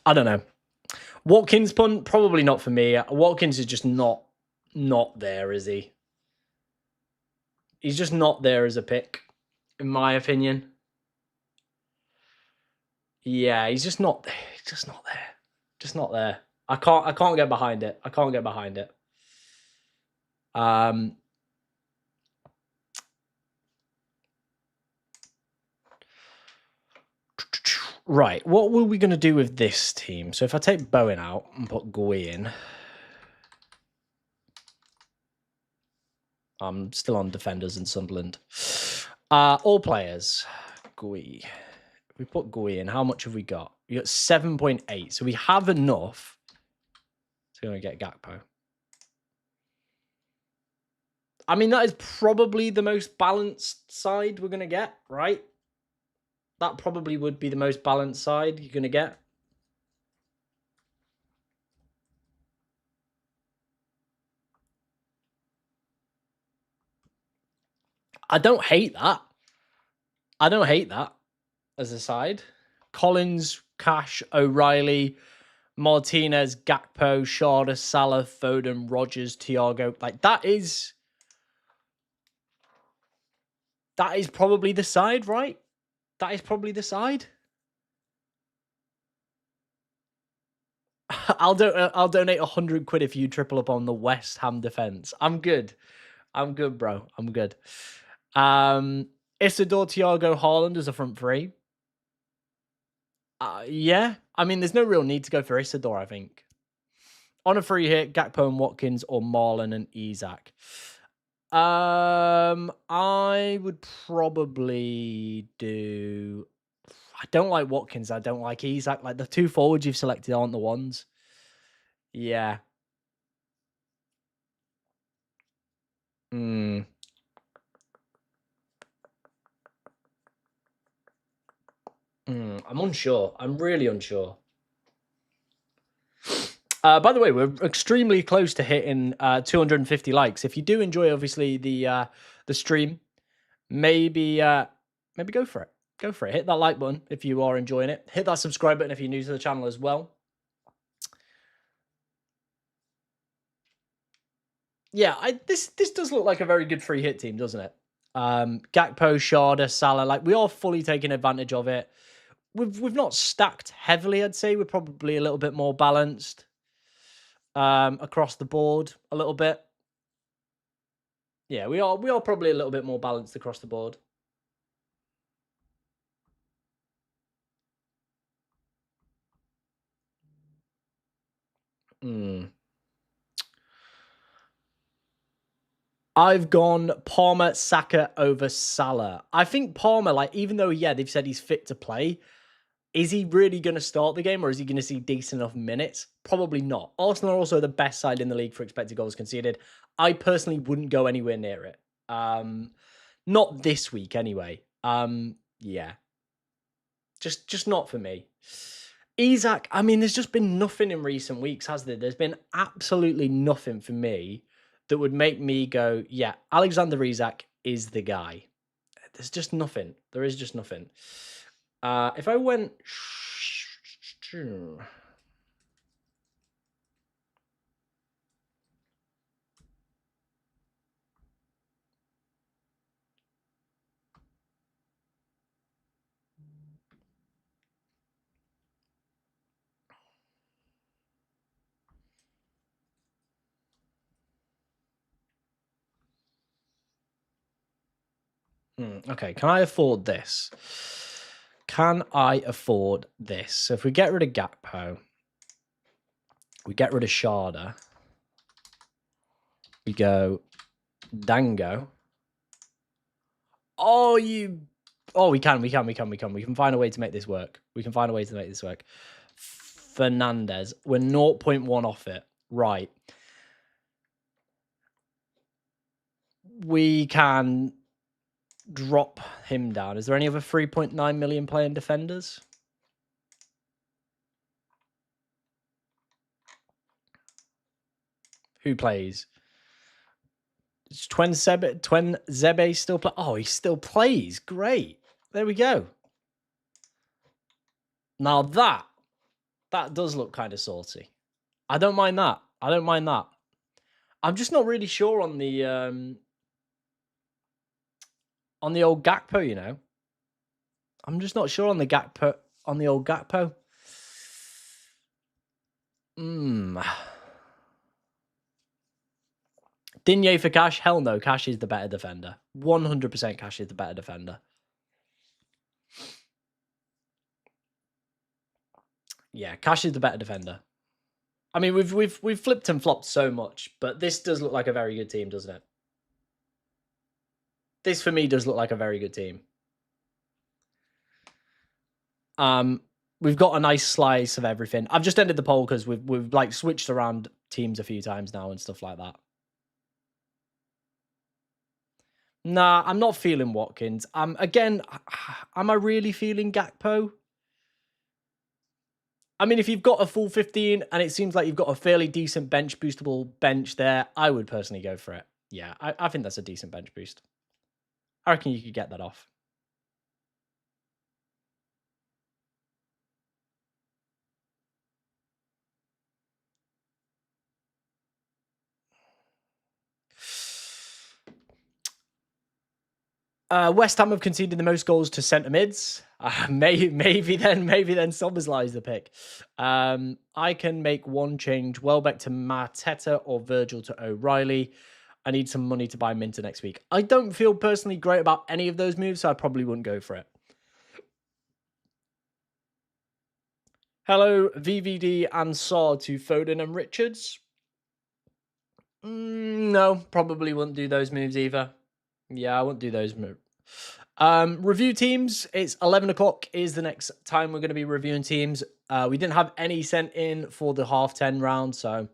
don't know. Watkins punt, probably not for me. Watkins is just not there, is he? He's just not there as a pick. in my opinion. Yeah, he's just not there. Just not there. Just not there. I can't get behind it. I can't get behind it. Right, what were we going to do with this team? So if I take Bowen out and put Gui in, I'm still on defenders in Sunderland. All players, Gui. We put Gui in. How much have we got? We got 7.8. So we have enough to go and get Gakpo. I mean, that is probably the most balanced side we're going to get, right? That probably would be the most balanced side you're going to get. I don't hate that. I don't hate that as a side. Collins, Cash, O'Reilly, Martinez, Gakpo, Sharda, Salah, Foden, Rodgers, Thiago. Like that is probably the side, right? That is probably the side. I'll donate 100 quid if you triple up on the West Ham defense. I'm good. I'm good, bro. I'm good. Isidore, Thiago, Haaland as a front three. Yeah. I mean, there's no real need to go for Isidore, I think. On a free hit, Gakpo and Watkins or Marlon and Isak. I would probably do. I don't like Watkins. I don't like Isak. Like the two forwards you've selected aren't the ones. Yeah. I'm unsure. I'm really unsure. By the way, we're extremely close to hitting 250 likes. If you do enjoy, obviously the stream, maybe go for it. Go for it. Hit that like button if you are enjoying it. Hit that subscribe button if you're new to the channel as well. Yeah, this does look like a very good free hit team, doesn't it? Gakpo, Sharda, Salah, like we are fully taking advantage of it. We've not stacked heavily, I'd say. We're probably a little bit more balanced across the board a little bit. Yeah, we are probably a little bit more balanced across the board. I've gone Palmer, Saka over Salah. I think Palmer, like, even though, yeah, they've said he's fit to play, is he really going to start the game or is he going to see decent enough minutes? Probably not. Arsenal are also the best side in the league for expected goals conceded. I personally wouldn't go anywhere near it. Not this week anyway. Yeah. Just not for me. Isak, I mean, there's just been nothing in recent weeks, has there? There's been absolutely nothing for me that would make me go, yeah, Alexander Isak is the guy. There's just nothing. There is just nothing. If I went... Okay, can I afford this? Can I afford this? So if we get rid of Gakpo, we get rid of Sharda, we go Dango. Oh, we can find a way to make this work. Fernandez, we're 0.1 off it. Right. We can drop him down. Is there any other 3.9 million playing defenders? Who plays? Is Twen Zebe still play? Oh, he still plays. Great. There we go. Now that does look kind of salty. I don't mind that. I'm just not really sure on the On the old Gakpo, you know. I'm just not sure on the Gakpo. On the old Gakpo. Digne for Cash? Hell no. Cash is the better defender. 100% Cash is the better defender. Yeah, Cash is the better defender. I mean, we've flipped and flopped so much, but this does look like a very good team, doesn't it? This for me does look like a very good team. We've got a nice slice of everything. I've just ended the poll because we've like switched around teams a few times now and stuff like that. Nah, I'm not feeling Watkins. Again, am I really feeling Gakpo? I mean, if you've got a full 15 and it seems like you've got a fairly decent bench boostable bench there, I would personally go for it. Yeah, I think that's a decent bench boost. I reckon you could get that off. West Ham have conceded the most goals to centre mids. Maybe then Szoboszlai is the pick. I can make one change: Welbeck to Mateta or Virgil to O'Reilly. I need some money to buy Minter next week. I don't feel personally great about any of those moves, so I probably wouldn't go for it. Hello, VVD and Saw to Foden and Richards. No, probably wouldn't do those moves either. Yeah, I wouldn't do those moves. Review teams. It's 11 o'clock is the next time we're going to be reviewing teams. We didn't have any sent in for the half 10 round, so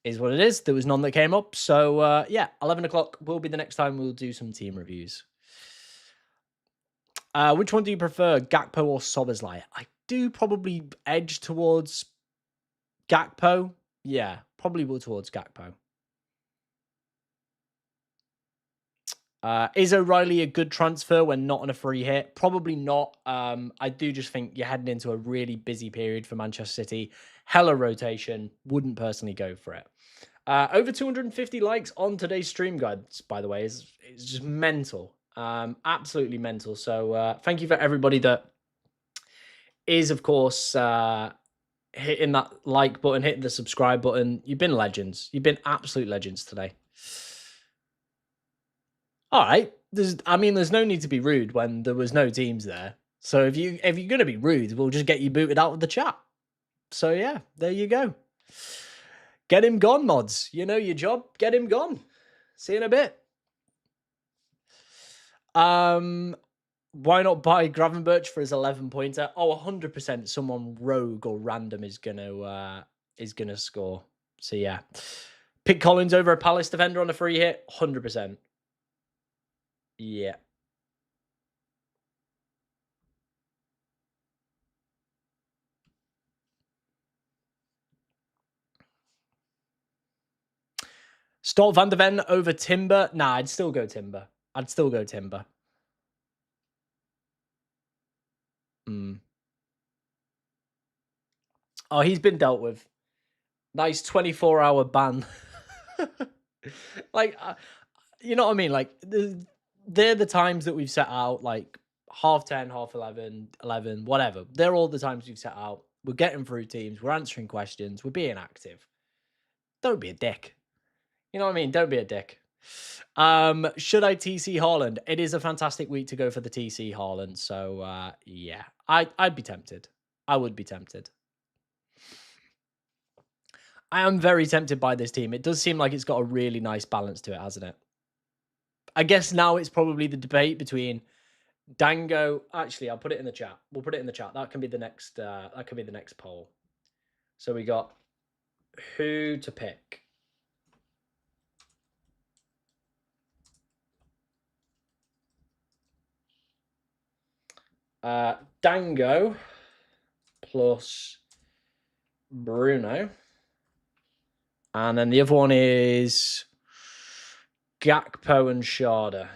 is what it is. There was none that came up. So yeah, 11 o'clock will be the next time we'll do some team reviews. Which one do you prefer, Gakpo or Szoboszlai? I do probably edge towards Gakpo. Yeah, probably will towards Gakpo. Is O'Reilly a good transfer when not on a free hit? Probably not. I do just think you're heading into a really busy period for Manchester City. Hella rotation. Wouldn't personally go for it. Over 250 likes on today's stream, guys, by the way. It's just mental. Absolutely mental. So thank you for everybody that is, of course, hitting that like button, hitting the subscribe button. You've been legends. You've been absolute legends today. All right. There's no need to be rude when there was no teams there. So if you're gonna be rude, we'll just get you booted out of the chat. So yeah, there you go. Get him gone, mods. You know your job. Get him gone. See you in a bit. Why not buy Gravenberch for his 11 pointer? Oh, 100% someone rogue or random is gonna score. So yeah. Pick Collins over a Palace defender on a free hit, 100%. Yeah. Start Van de Ven over Timber? Nah, I'd still go Timber. Oh, he's been dealt with. Nice 24-hour ban. Like, you know what I mean? Like, they're the times that we've set out, like, 10:30, 11:30, 11, whatever. They're all the times we've set out. We're getting through teams. We're answering questions. We're being active. Don't be a dick. You know what I mean? Don't be a dick. Should I TC Haaland? It is a fantastic week to go for the TC Haaland. So, yeah, I'd be tempted. I would be tempted. I am very tempted by this team. It does seem like it's got a really nice balance to it, hasn't it? I guess now it's probably the debate between Dango. Actually, I'll put it in the chat. We'll put it in the chat. That can be the next. That could be the next poll. So we got who to pick. Dango plus Bruno. And then the other one is Gakpo and Sharda.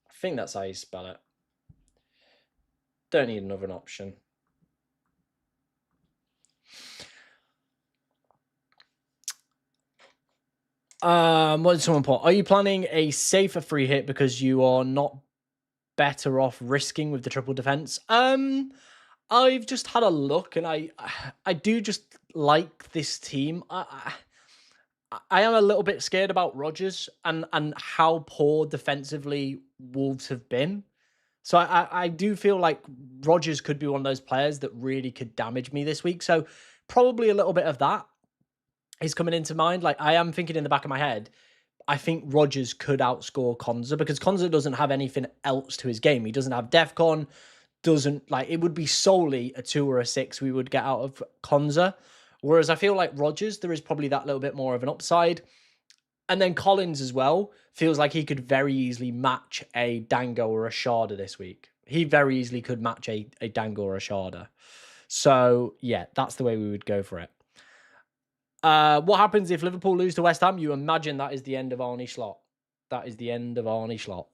I think that's how you spell it. Don't need another option. What did someone put? Are you planning a safer free hit because you are not better off risking with the triple defense? I've just had a look, and I do just like this team. I am a little bit scared about Rodgers and how poor defensively Wolves have been. So I do feel like Rodgers could be one of those players that really could damage me this week. So probably a little bit of that is coming into mind. Like, I am thinking in the back of my head, I think Rodgers could outscore Konza because Konza doesn't have anything else to his game. He doesn't have DEFCON, doesn't like it would be solely a 2 or a 6 we would get out of Konza. Whereas I feel like Rodgers, there is probably that little bit more of an upside. And then Collins as well feels like he could very easily match a Dango or a Sharda this week. He very easily could match a Dango or a Sharda. So yeah, that's the way we would go for it. What happens if Liverpool lose to West Ham? You imagine that is the end of Arnie Slot. That is the end of Arnie Slot.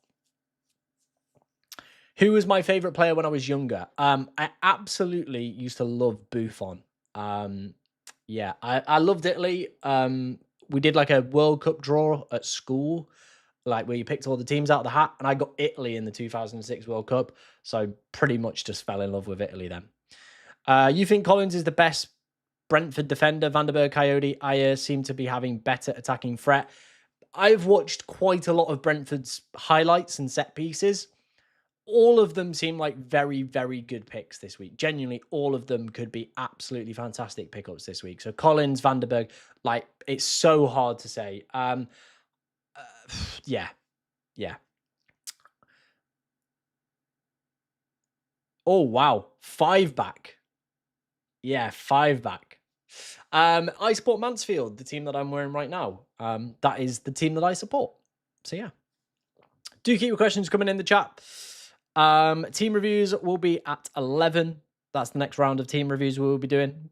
Who was my favourite player when I was younger? I absolutely used to love Buffon. Yeah, I loved Italy. We did like a World Cup draw at school, like where you picked all the teams out of the hat, and I got Italy in the 2006 World Cup. So pretty much just fell in love with Italy then. You think Collins is the best Brentford defender? Vanderberg, Coyote, Ayer seem to be having better attacking threat. I've watched quite a lot of Brentford's highlights and set pieces. All of them seem like very, very good picks this week. Genuinely, all of them could be absolutely fantastic pickups this week. So Collins, Vanderberg, like, it's so hard to say. Yeah. Oh, wow. 5 back. Yeah, 5 back. I support Mansfield, the team that I'm wearing right now. That is the team that I support. So yeah. Do keep your questions coming in the chat. Team reviews will be at 11. That's the next round of team reviews we will be doing.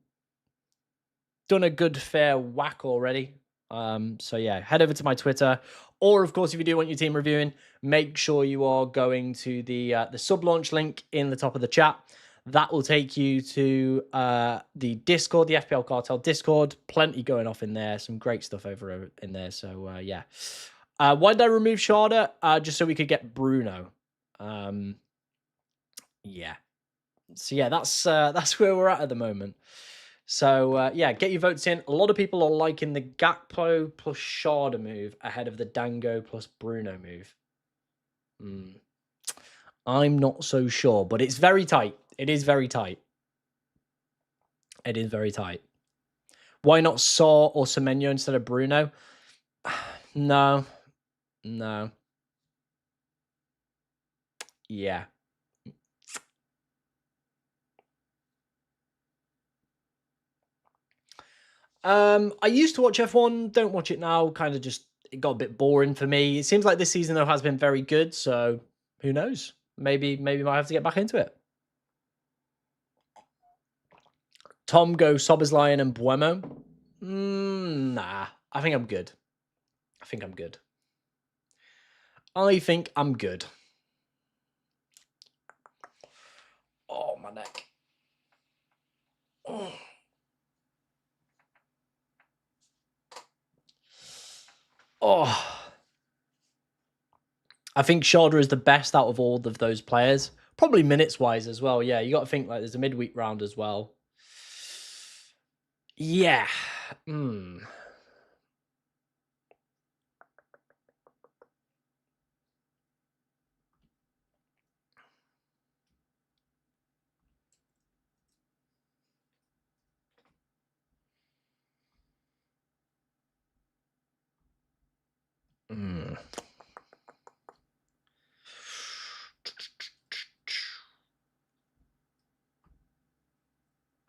Done a good fair whack already. So yeah, head over to my Twitter. Or of course, if you do want your team reviewing, make sure you are going to the sub launch link in the top of the chat. That will take you to the Discord, the FPL Cartel Discord. Plenty going off in there. Some great stuff over in there. So yeah. Why did I remove Sharda? Just so we could get Bruno. Yeah. So yeah, that's where we're at the moment. So yeah, get your votes in. A lot of people are liking the Gakpo plus Sharda move ahead of the Dango plus Bruno move. I'm not so sure, but it's very tight. It is very tight. It is very tight. Why not Saw or Semenyo instead of Bruno? No. Yeah. I used to watch F1, don't watch it now. Kind of just, it got a bit boring for me. It seems like this season though has been very good, so who knows? Maybe might have to get back into it. Tom go Soberslion and Buemo. Nah, I think I'm good. I think I'm good. Oh, my neck. Oh. I think Sharda is the best out of all of those players. Probably minutes-wise as well. Yeah, you got to think like there's a midweek round as well. Yeah.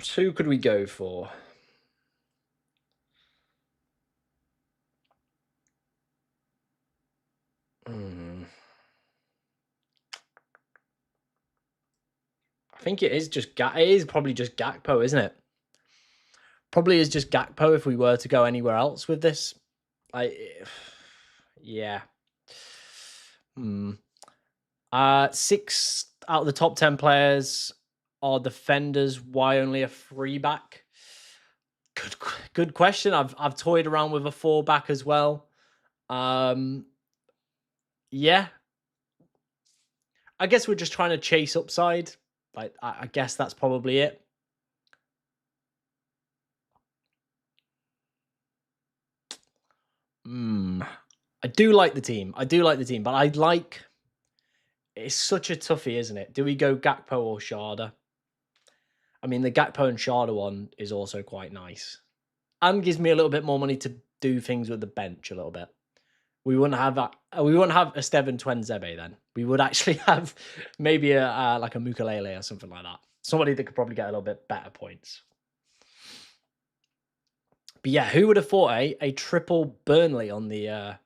So who could we go for? I think it is just it is probably just Gakpo, isn't it? Probably is just Gakpo if we were to go anywhere else with this. Yeah. 6 out of the top 10 players are defenders. Why only a 3 back? Good question. I've toyed around with a 4 back as well. Yeah. I guess we're just trying to chase upside. Like, I guess that's probably it. I do like the team. I do like the team, but I'd like. It's such a toughie, isn't it? Do we go Gakpo or Sharda? I mean, the Gakpo and Sharda one is also quite nice, and gives me a little bit more money to do things with the bench a little bit. We wouldn't have we wouldn't have Esteban Twenzebe then. We would actually have maybe a like a Mukalele or something like that. Somebody that could probably get a little bit better points. But yeah, who would have thought a triple Burnley on the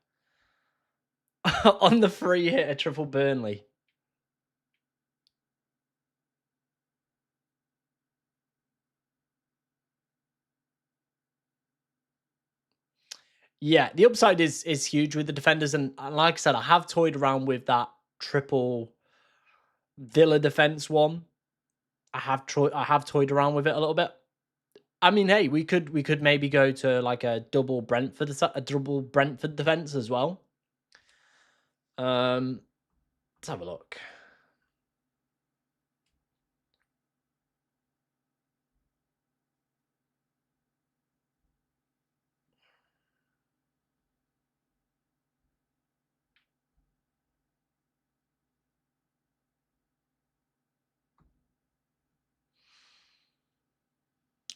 on the free hit, a triple Burnley? Yeah, the upside is huge with the defenders, and like I said, I have toyed around with that triple Villa defense one. I have toyed around with it a little bit. I mean, hey, we could maybe go to like a double Brentford defense as well. Let's have a look.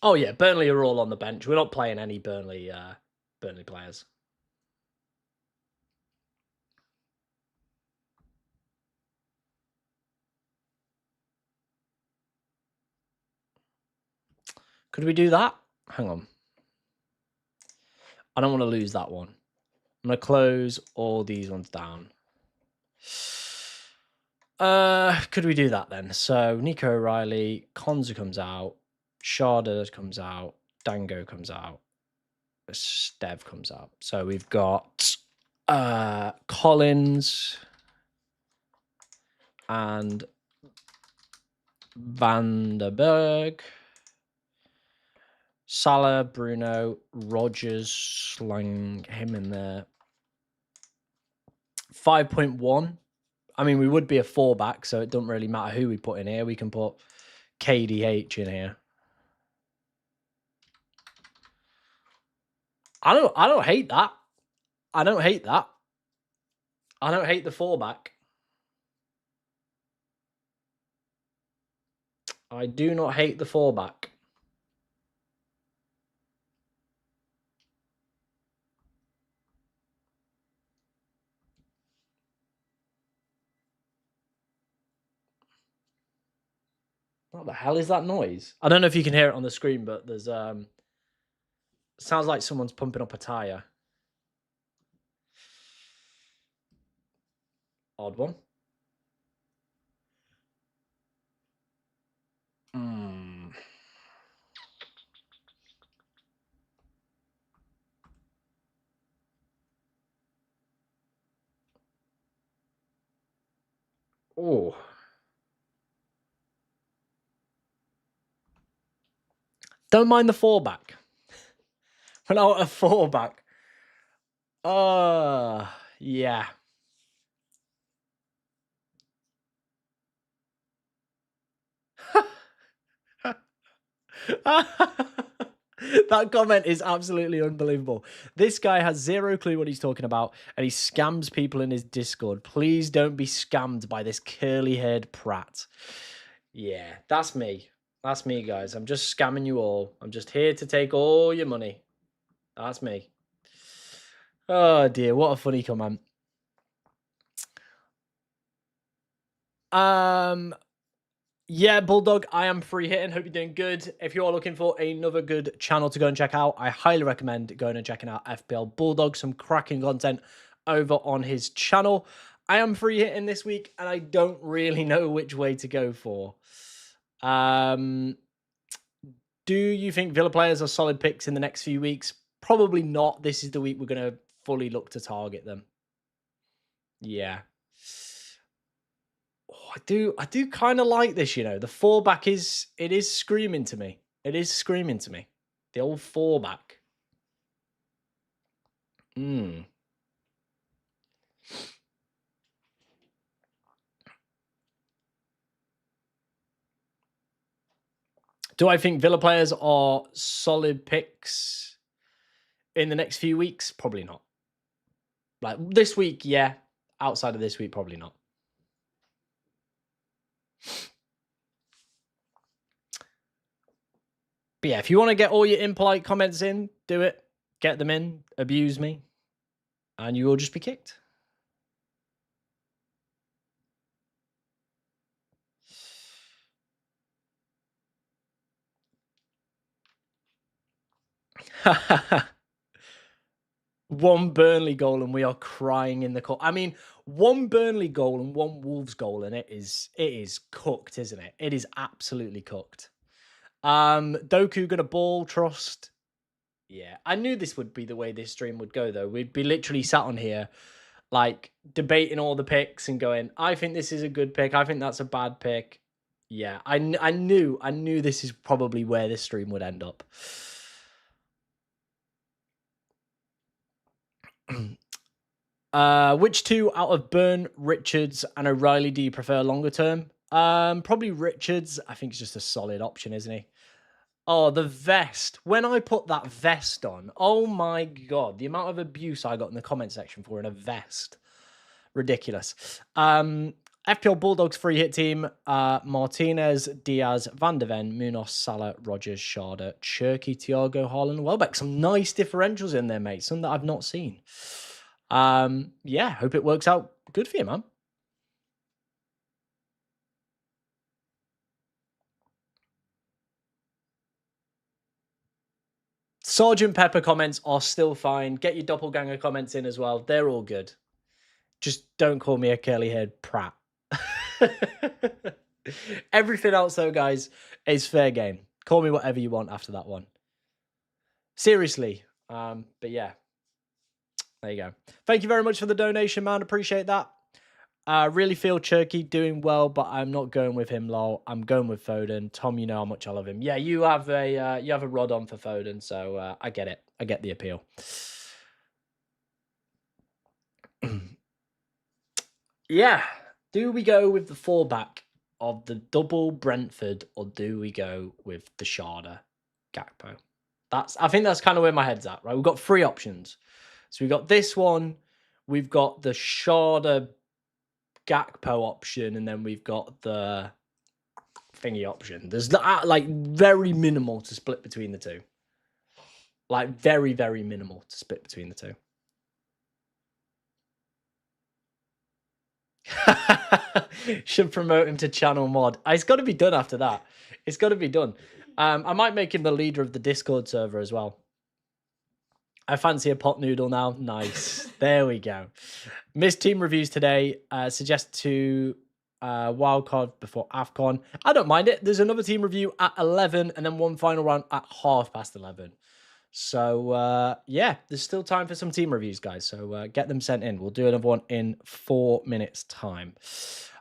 Oh yeah, Burnley are all on the bench. We're not playing any Burnley players. Could we do that? Hang on. I don't want to lose that one. I'm gonna close all these ones down. Could we do that then? So Nico O'Reilly, Konza comes out, Sharda comes out, Dango comes out, Stev comes out. So we've got Collins and Van der Berg, Salah, Bruno, Rogers, slang him in there. 5.1. I mean, we would be a 4-back, so it doesn't really matter who we put in here. We can put KDH in here. I don't hate that. I don't hate that. I don't hate the 4-back. I do not hate the 4-back. What the hell is that noise? I don't know if you can hear it on the screen, but there's sounds like someone's pumping up a tire. Odd one. Oh. Don't mind the 4-back. When I want a 4-back. Yeah. That comment is absolutely unbelievable. This guy has zero clue what he's talking about, and he scams people in his Discord. Please don't be scammed by this curly-haired prat. Yeah, that's me. That's me, guys. I'm just scamming you all. I'm just here to take all your money. That's me. Oh dear, what a funny comment. Yeah, Bulldog, I am free hitting. Hope you're doing good. If you're looking for another good channel to go and check out, I highly recommend going and checking out FPL Bulldog. Some cracking content over on his channel. I am free hitting this week, and I don't really know which way to go for. Do you think Villa players are solid picks in the next few weeks? Probably not. This is the week we're going to fully look to target them. Yeah. I do kind of like this, you know. The 4-back is screaming to me. It is screaming to me. The old 4-back. Do I think Villa players are solid picks in the next few weeks? Probably not. Like this week, yeah. Outside of this week, probably not. But yeah, if you want to get all your impolite comments in, do it. Get them in. Abuse me. And you will just be kicked. One Burnley goal and we are crying in the court. I mean, one Burnley goal and one Wolves goal and it is cooked, isn't it? It is absolutely cooked. Doku gonna ball trust. Yeah, I knew this would be the way this stream would go though. We'd be literally sat on here like debating all the picks and going, I think this is a good pick. I think that's a bad pick. Yeah, I knew this is probably where this stream would end up. Which two out of Burn, Richards, and O'Reilly do you prefer longer term? Probably Richards. I think it's just a solid option, isn't he? Oh, the vest. When I put that vest on, oh my God, the amount of abuse I got in the comment section for in a vest. Ridiculous. FPL Bulldogs free hit team, Martinez, Diaz, Van de Ven, Munoz, Salah, Rogers, Sharda, Cherky, Thiago, Haaland, Welbeck. Some nice differentials in there, mate. Some that I've not seen. Yeah, hope it works out good for you, man. Sergeant Pepper comments are still fine. Get your doppelganger comments in as well. They're all good. Just don't call me a curly-haired prat. Everything else, though, guys, is fair game. Call me whatever you want after that one. Seriously. But yeah. There you go. Thank you very much for the donation, man. Appreciate that. Really feel Cherky doing well, but I'm not going with him, lol. I'm going with Foden. Tom, you know how much I love him. Yeah, you have a rod on for Foden, so I get it. I get the appeal. Yeah. Do we go with the fallback of the double Brentford, or do we go with the Sharda Gakpo? I think that's kind of where my head's at, right? We've got three options. So we've got this one, we've got the Sharda Gakpo option, and then we've got the thingy option. There's like very minimal to split between the two. Like very, very minimal to split between the two. Should promote him to channel mod. It's got to be done after that. It's got to be done. I might make him the leader of the Discord server as well. I fancy a pot noodle now. Nice. There we go. Missed team reviews today. Suggest to wildcard before AFCON. I don't mind it. There's another team review at 11 and then one final round at 11:30. So, yeah, there's still time for some team reviews, guys. So get them sent in. We'll do another one in 4 minutes' time.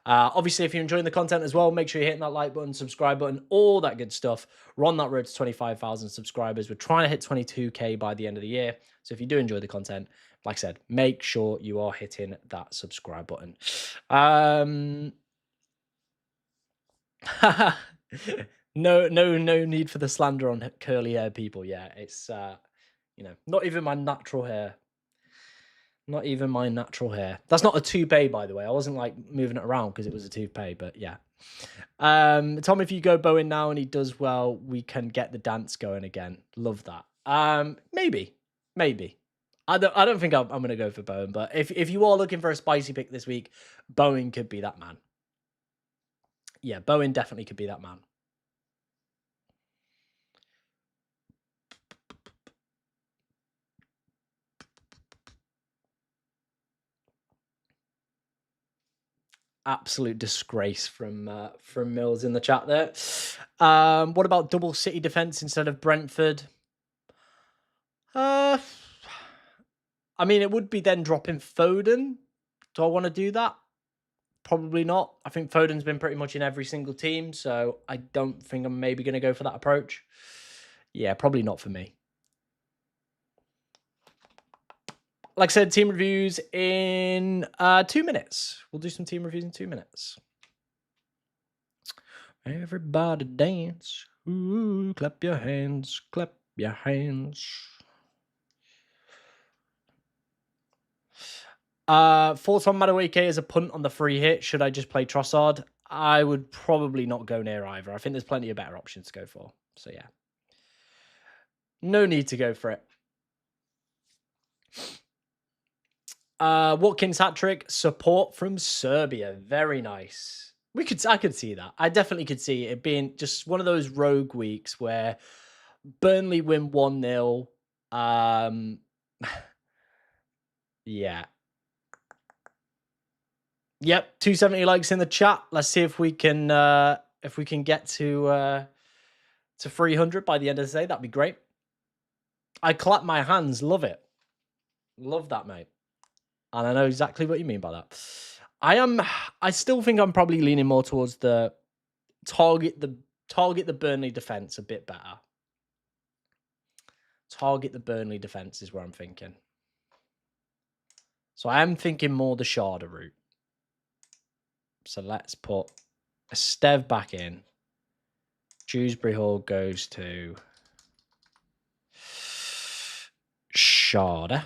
Obviously, if you're enjoying the content as well, make sure you're hitting that like button, subscribe button, all that good stuff. We're on that road to 25,000 subscribers. We're trying to hit 22K by the end of the year. So if you do enjoy the content, like I said, make sure you are hitting that subscribe button. No need for the slander on curly hair people. Yeah, it's not even my natural hair. Not even my natural hair. That's not a toupee, by the way. I wasn't like moving it around because it was a toupee, but yeah. Tom, if you go Bowen now and he does well, we can get the dance going again. Love that. Maybe. I don't think I'm gonna go for Bowen, but if you are looking for a spicy pick this week, Bowen could be that man. Yeah, Bowen definitely could be that man. Absolute disgrace from Mills in the chat there. What about double City defense instead of Brentford? I mean, it would be then dropping Foden. Do I want to do that? Probably not. I think Foden's been pretty much in every single team, so I don't think I'm maybe going to go for that approach. Yeah, probably not for me. Like I said, team reviews in 2 minutes. We'll do some team reviews in 2 minutes. Everybody dance. Ooh, clap your hands, clap your hands. Thoughts on Madueke as a punt on the free hit. Should I just play Trossard? I would probably not go near either. I think there's plenty of better options to go for. So yeah. No need to go for it. Watkins hat trick, support from Serbia. Very nice. I could see that. I definitely could see it being just one of those rogue weeks where Burnley win 1-0. Yeah. Yep, 270 likes in the chat. Let's see if we can get to 300 by the end of the day. That'd be great. I clap my hands. Love it. Love that, mate. And I know exactly what you mean by that. I still think I'm probably leaning more towards the target the Burnley defense a bit better. Target the Burnley defense is where I'm thinking. So I am thinking more the Sharda route. So let's put a Stev back in. Dewsbury Hall goes to Sharda.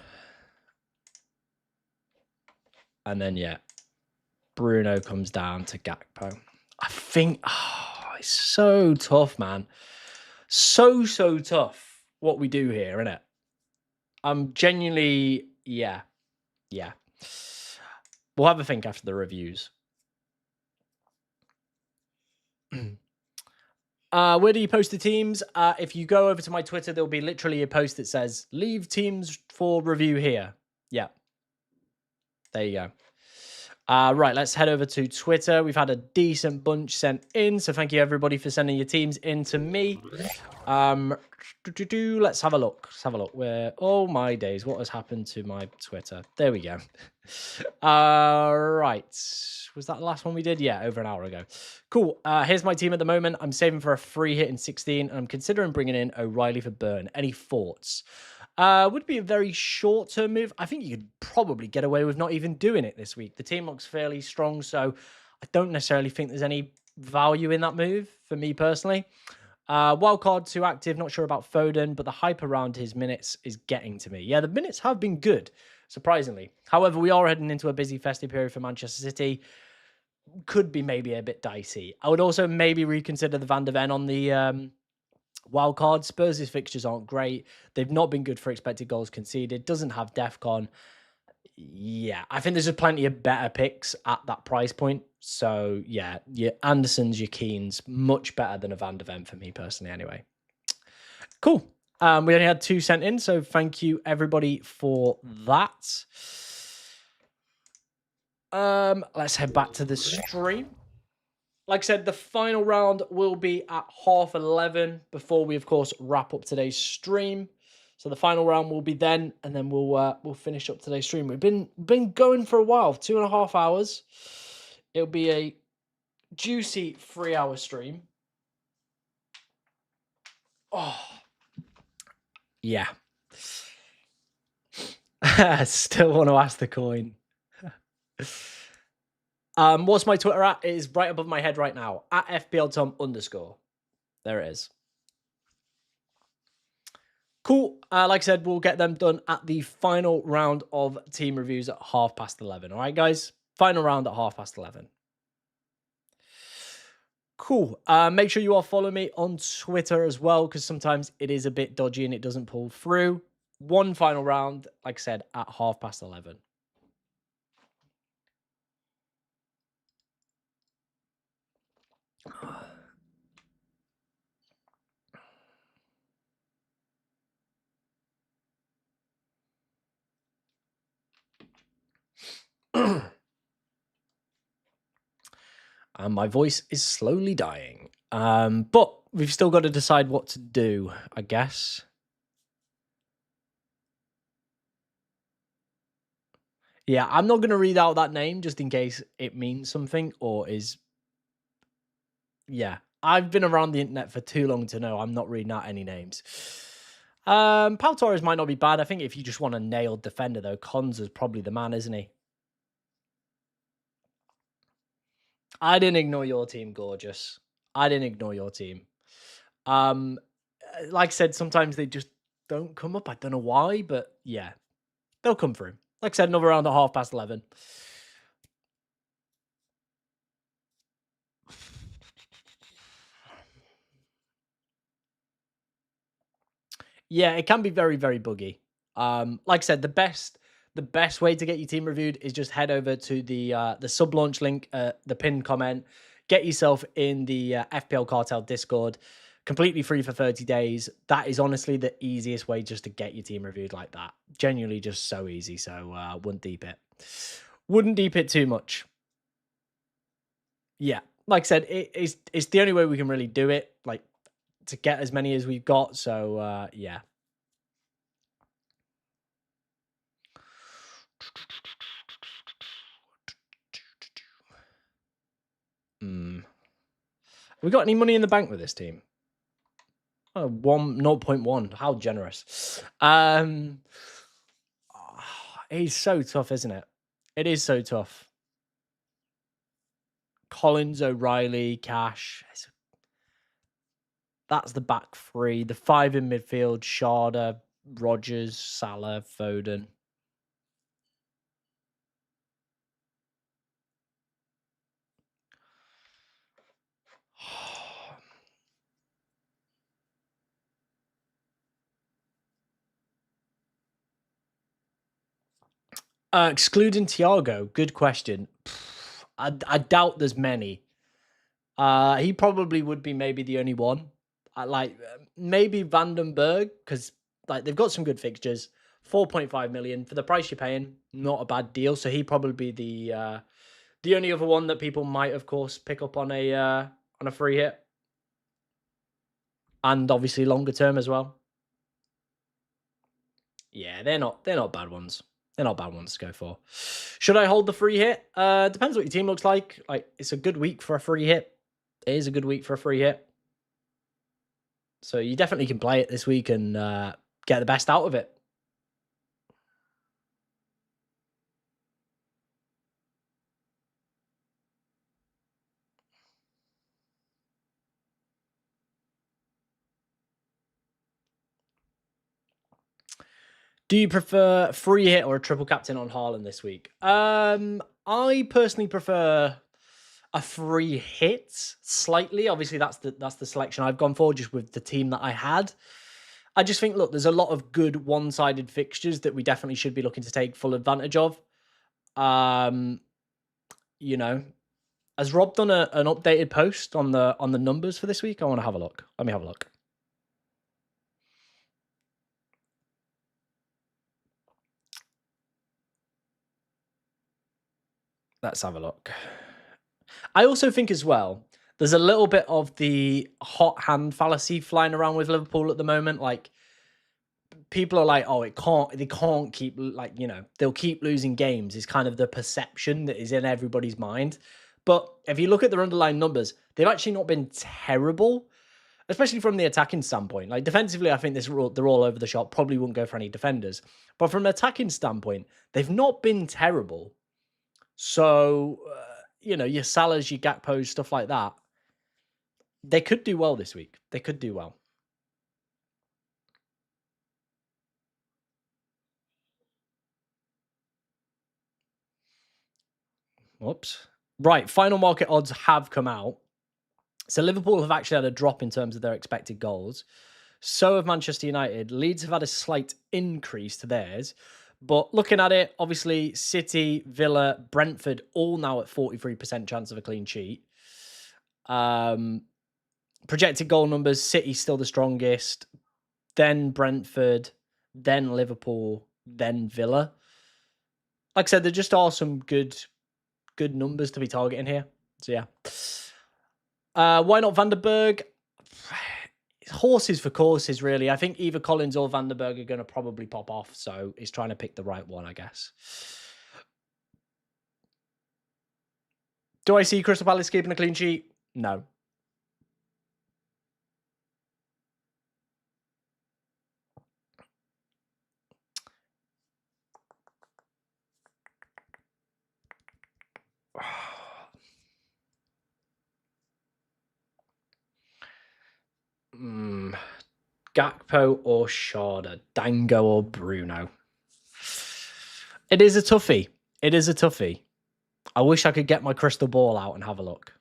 And then, yeah, Bruno comes down to Gakpo. I think, it's so tough, man. So tough what we do here, isn't it? I'm genuinely, yeah. We'll have a think after the reviews. Where do you post the teams? If you go over to my Twitter, there'll be literally a post that says, leave teams for review here. Yeah. There you go. Right, let's head over to Twitter. We've had a decent bunch sent in, so thank you everybody for sending your teams in to me. Let's have a look. Where? Oh my days, what has happened to my Twitter? There we go. Right, was that the last one we did? Yeah, over an hour ago. Cool. Here's my team at the moment. I'm saving for a free hit in 16, and I'm considering bringing in O'Reilly for Burn. Any thoughts? Would be a very short-term move. I think you could probably get away with not even doing it this week. The team looks fairly strong, so I don't necessarily think there's any value in that move for me personally. Wildcard 2 active, not sure about Foden, but the hype around his minutes is getting to me. Yeah, the minutes have been good, surprisingly. However, we are heading into a busy festive period for Manchester City. Could be maybe a bit dicey. I would also maybe reconsider the Van de Ven on the wild card. Spurs' fixtures aren't great. They've not been good for expected goals conceded. Doesn't have DEFCON. Yeah, I think there's plenty of better picks at that price point. So yeah, Anderson's, your Keane's, much better than a Van de Ven for me personally anyway. Cool. We only had 2 sent in, so thank you everybody for that. Let's head back to the stream. Like I said, the final round will be at 11:30 before we, of course, wrap up today's stream. So the final round will be then, and then we'll finish up today's stream. We've been going for a while, 2.5 hours. It'll be a juicy 3-hour stream. Oh, yeah. Still want to ask the coin. What's my Twitter at? It is right above my head right now, at FPLTom_. There it is. Cool. Like I said, we'll get them done at the final round of team reviews at 11:30. All right, guys? Final round at 11:30. Cool. Make sure you all follow me on Twitter as well, because sometimes it is a bit dodgy and it doesn't pull through. One final round, like I said, at 11:30. And my voice is slowly dying. But we've still got to decide what to do, I guess. Yeah, I'm not going to read out that name just in case it means something or is... Yeah, I've been around the internet for too long to know I'm not reading out any names. Pau Torres might not be bad. I think if you just want a nailed defender, though, Konza's probably the man, isn't he? I didn't ignore your team, gorgeous. I didn't ignore your team. Like I said, sometimes they just don't come up. I don't know why, but yeah, they'll come through. Like I said, another round at 11:30. Yeah, it can be very, very buggy. Like I said, the best way to get your team reviewed is just head over to the sub launch link, the pinned comment. Get yourself in the FPL Cartel Discord, completely free for 30 days. That is honestly the easiest way just to get your team reviewed like that. Genuinely, just so easy. So wouldn't deep it. Wouldn't deep it too much. Yeah, like I said, it's the only way we can really do it. Like to get as many as we've got. So yeah. Hmm. We got any money in the bank with this team? Oh, 0.1. How generous. It's so tough, isn't it? It is so tough. Collins, O'Reilly, Cash. That's the back three. The five in midfield, Sharda, Rogers, Salah, Foden. Excluding Thiago, good question. I doubt there's many. He probably would be maybe the only one. I like maybe Vandenberg because like they've got some good fixtures. 4.5 million for the price you're paying, not a bad deal. So he'd probably be the only other one that people might, of course, pick up on a free hit, and obviously longer term as well. Yeah, they're not bad ones. They're not bad ones to go for. Should I hold the free hit? Depends what your team looks like. Like it's a good week for a free hit. It is a good week for a free hit. So you definitely can play it this week and get the best out of it. Do you prefer free hit or a triple captain on Haaland this week? I personally prefer a free hit slightly. Obviously, that's the selection I've gone for, just with the team that I had. I just think, look, there's a lot of good one-sided fixtures that we definitely should be looking to take full advantage of. Um, you know, has Rob done an updated post on the numbers for this week? I want to have a look. Let me have a look. Let's have a look. I also think as well, there's a little bit of the hot hand fallacy flying around with Liverpool at the moment. Like people are like, oh, they can't keep like, they'll keep losing games is kind of the perception that is in everybody's mind. But if you look at their underlying numbers, they've actually not been terrible, especially from the attacking standpoint. Like defensively, I think they're all over the shop. Probably wouldn't go for any defenders. But from an attacking standpoint, they've not been terrible. So, your Salahs, your Gakpos, stuff like that, they could do well this week. They could do well. Whoops. Right, final market odds have come out. So Liverpool have actually had a drop in terms of their expected goals. So have Manchester United. Leeds have had a slight increase to theirs. But looking at it, obviously, City, Villa, Brentford, all now at 43% chance of a clean sheet. Projected goal numbers, City still the strongest, then Brentford, then Liverpool, then Villa. Like I said, there just are some good numbers to be targeting here. So yeah. Why not Vandenberg? Horses for courses, really. I think either Collins or Vandenberg are going to probably pop off. So he's trying to pick the right one, I guess. Do I see Crystal Palace keeping a clean sheet? No. Gakpo or Sharda, Dango or Bruno. It is a toughie. It is a toughie. I wish I could get my crystal ball out and have a look.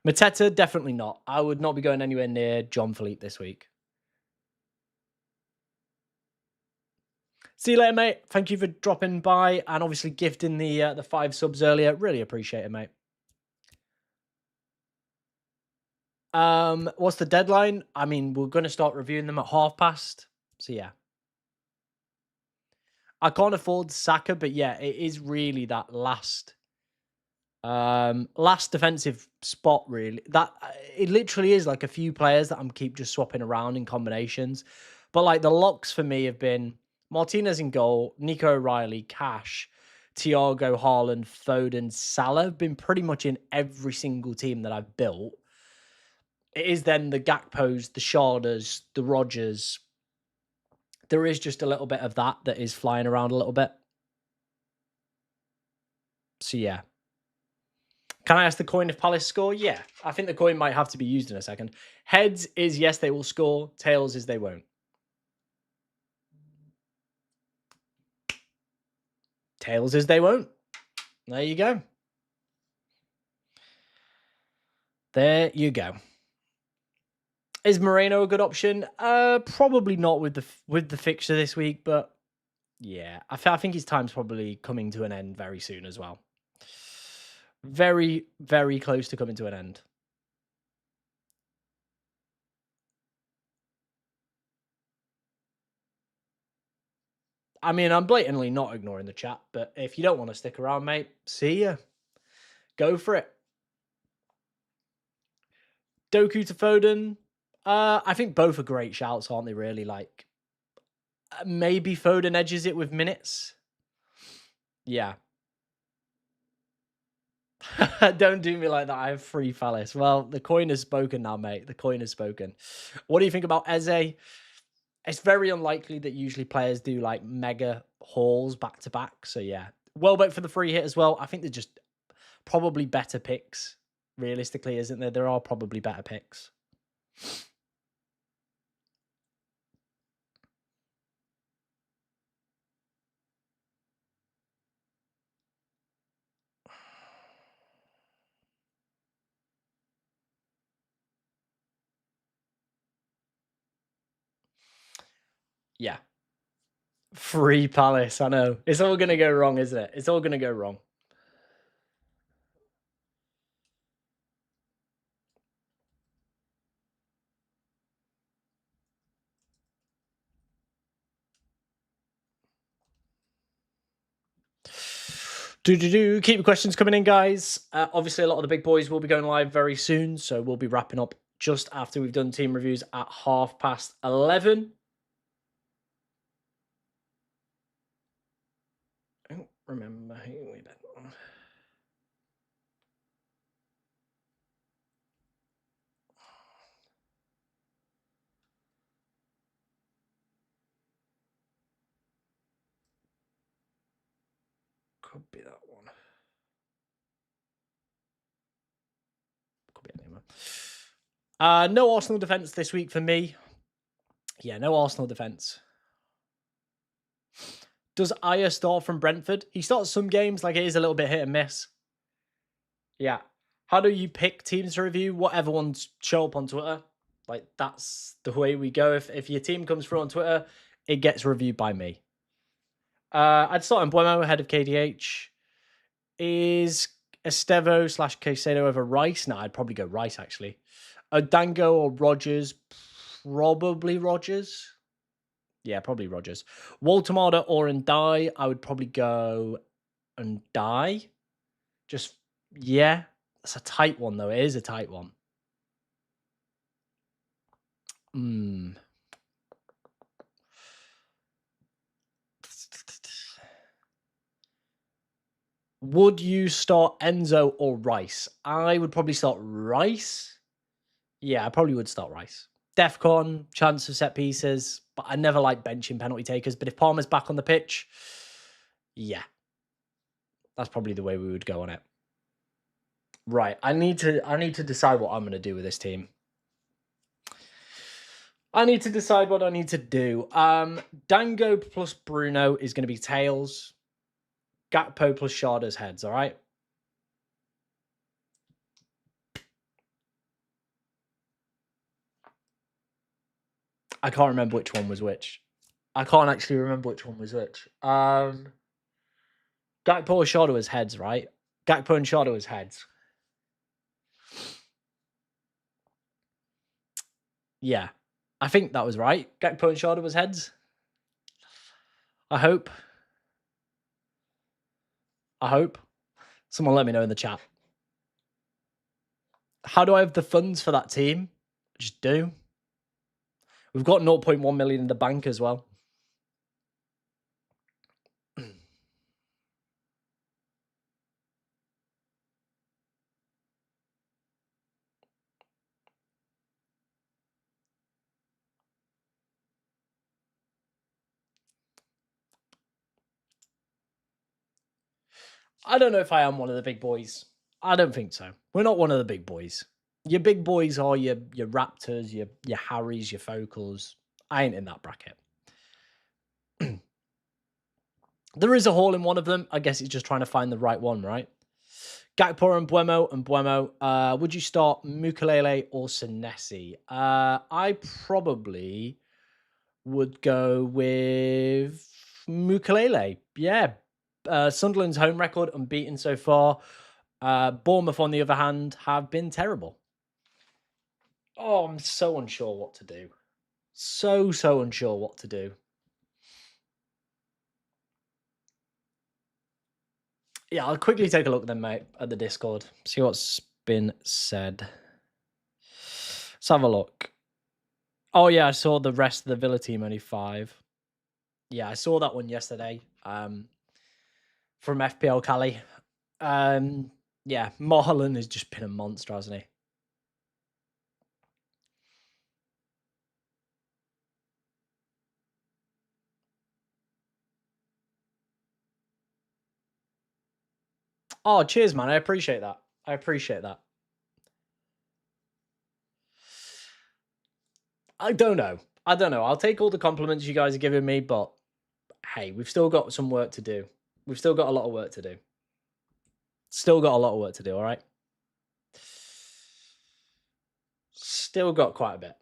Mateta, definitely not. I would not be going anywhere near John Philippe this week. See you later, mate. Thank you for dropping by and obviously gifting the 5 subs earlier. Really appreciate it, mate. What's the deadline? I mean, we're going to start reviewing them at past. So yeah. I can't afford Saka, but yeah, it is really that last defensive spot, really. That it literally is like a few players that I'm keep just swapping around in combinations. But like the locks for me have been Martinez in goal, Nico O'Reilly, Cash, Thiago, Haaland, Foden, Salah have been pretty much in every single team that I've built. It is then the Gakpos, the Shardas, the Rodgers. There is just a little bit of that is flying around a little bit. So yeah. Can I ask the coin if Palace score? Yeah, I think the coin might have to be used in a second. Heads is yes, they will score. Tails is they won't. Tails is they won't. There you go. There you go. Is Moreno a good option? Probably not with the fixture this week, but yeah, I think his time's probably coming to an end very soon as well. Very, very close to coming to an end. I mean, I'm blatantly not ignoring the chat, but if you don't want to stick around, mate, see ya. Go for it. Doku to Foden. I think both are great shouts, aren't they, really? Like, maybe Foden edges it with minutes. Yeah. Don't do me like that. I have 3 Palace. Well, the coin has spoken now, mate. The coin has spoken. What do you think about Eze? It's very unlikely that usually players do like mega hauls back to back. So yeah, Welbeck for the free hit as well. I think they're just probably better picks. Realistically, isn't there? There are probably better picks. Yeah. Free Palace. I know. It's all going to go wrong, isn't it? It's all going to go wrong. Keep the questions coming in, guys. Obviously, a lot of the big boys will be going live very soon, so we'll be wrapping up just after we've done team reviews at 11:30. I don't remember who we bet on. Could be that one. Could be anyone. No Arsenal defense this week for me. Yeah, no Arsenal defense. Does Aya start from Brentford? He starts some games, like it is a little bit hit and miss. Yeah. How do you pick teams to review? Whatever ones show up on Twitter. Like, that's the way we go. If your team comes through on Twitter, it gets reviewed by me. I'd start in Buemo ahead of KDH. Is Estevo / Caicedo over Rice? No, I'd probably go Rice, actually. Dango or Rodgers? Probably Rodgers. Yeah, probably Rodgers. Waltemada or Ndai? I would probably go Ndai. Just, yeah. It's a tight one, though. It is a tight one. Would you start Enzo or Rice? I would probably start Rice. Yeah, I probably would start Rice. Defcon, chance of set pieces, but I never like benching penalty takers. But if Palmer's back on the pitch, yeah, that's probably the way we would go on it. Right, I need to decide what I'm going to do with this team. I need to decide what I need to do. Dango plus Bruno is going to be tails. Gakpo plus Sharda's heads, all right? I can't remember which one was which. I can't actually remember which one was which. Gakpo or Sharda was heads, right? Gakpo and Sharda was heads. Yeah. I think that was right. Gakpo and Sharda was heads. I hope. Someone let me know in the chat. How do I have the funds for that team? Just do. We've got 0.1 million in the bank as well. I don't know if I am one of the big boys. I don't think so. We're not one of the big boys. Your big boys are your Raptors, your Harrys, your Focals. I ain't in that bracket. There is a hole in one of them. I guess it's just trying to find the right one, right? Gakpo and Buemo. Would you start Mukalele or Senesi? I probably would go with Mukalele. Yeah. Sunderland's home record unbeaten so far. Bournemouth, on the other hand, have been terrible. Oh, I'm so unsure what to do. So unsure what to do. Yeah, I'll quickly take a look then, mate, at the Discord. See what's been said. Let's have a look. Oh, yeah, I saw the rest of the Villa team only 5. Yeah, I saw that one yesterday from FPL Cali. Yeah, Marlon has just been a monster, hasn't he? Oh, cheers, man. I appreciate that. I don't know. I'll take all the compliments you guys are giving me, but hey, we've still got some work to do. We've still got a lot of work to do. All right? Still got quite a bit.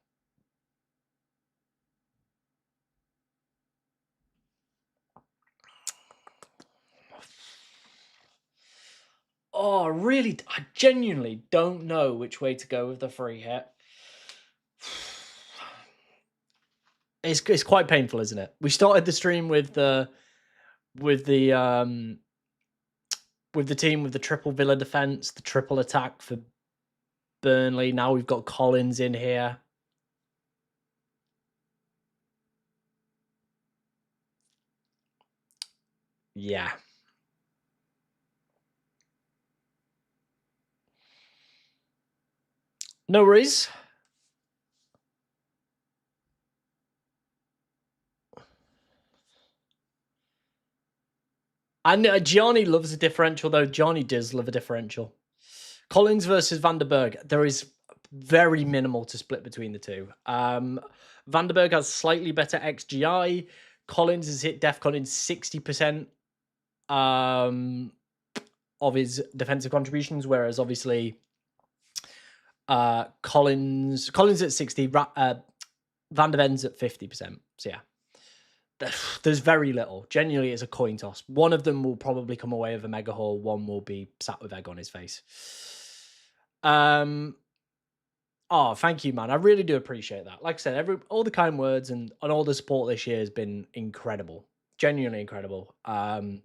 Oh, I genuinely don't know which way to go with the free hit. It's quite painful, isn't it? We started the stream with the team with the triple Villa defense, the triple attack for Burnley. Now we've got Collins in here. Yeah. No worries. And Gianni loves a differential, though. Gianni does love a differential. Collins versus Van der Berg. There is very minimal to split between the two. Van der Berg has slightly better XGI. Collins has hit DEFCON in 60% of his defensive contributions, whereas obviously Collins at 60, Van der Ven's at 50%. So yeah. There's very little. Genuinely, it's a coin toss. One of them will probably come away with a mega haul. One will be sat with egg on his face. Oh, thank you, man. I really do appreciate that. Like I said, all the kind words and all the support this year has been incredible. Genuinely incredible. Like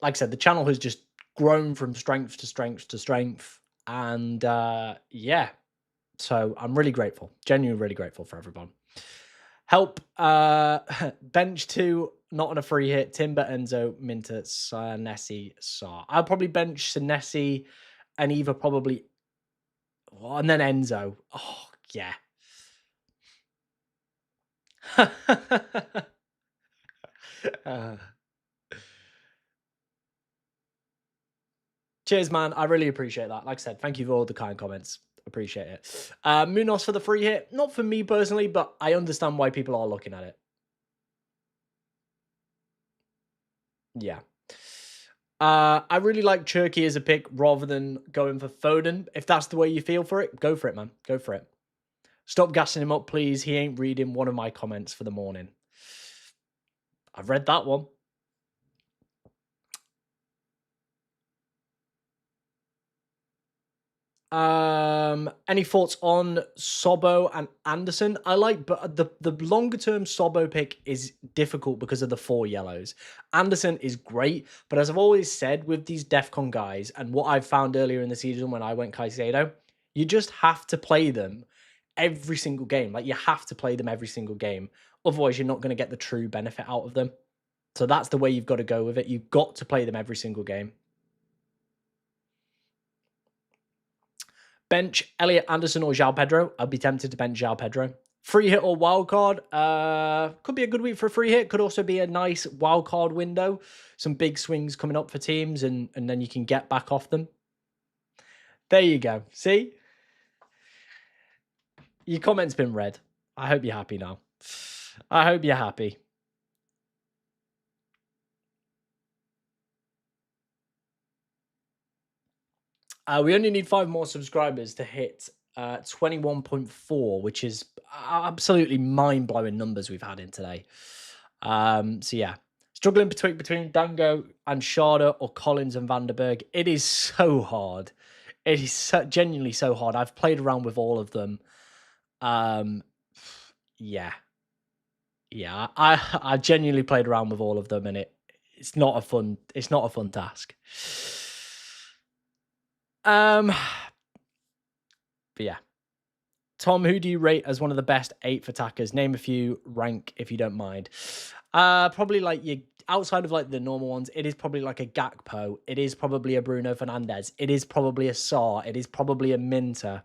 I said, the channel has just grown from strength to strength to strength. And yeah. So I'm really grateful. Genuinely really grateful for everyone. Help bench 2, not on a free hit. Timber, Enzo, Minter, Senesi, Saar. I'll probably bench Senesi and either probably and then Enzo. Oh, yeah. Cheers, man. I really appreciate that. Like I said, thank you for all the kind comments. Appreciate it. Munoz for the free hit. Not for me personally, but I understand why people are looking at it. Yeah. I really like Cherky as a pick rather than going for Foden. If that's the way you feel for it, go for it, man. Go for it. Stop gassing him up, please. He ain't reading one of my comments for the morning. I've read that one. Any thoughts on Sobbo and Anderson? I like, but the longer term Sobbo pick is difficult because of the 4 yellows. Anderson is great, but as I've always said with these DEFCON guys, and what I've found earlier in the season when I went Caicedo, you just have to play them every single game. Like, you have to play them every single game. Otherwise, you're not going to get the true benefit out of them. So that's the way you've got to go with it. You've got to play them every single game. Bench Elliot Anderson or João Pedro. I'd be tempted to bench João Pedro. Free hit or wild card. Could be a good week for a free hit. Could also be a nice wild card window. Some big swings coming up for teams, and then you can get back off them. There you go. See? Your comment's been read. I hope you're happy now. I hope you're happy. We only need 5 more subscribers to hit 21.4, which is absolutely mind-blowing numbers we've had in today. So yeah, struggling between Dango and Sharda or Collins and Vanderberg. It is so hard. It is genuinely so hard. I've played around with all of them. Yeah. I genuinely played around with all of them, and it's not a fun task. But yeah. Tom, who do you rate as one of the best 8th attackers? Name a few, rank if you don't mind. Probably like you outside of like the normal ones, it is probably like a Gakpo. It is probably a Bruno Fernandes. It is probably a Sarr. It is probably a Minter.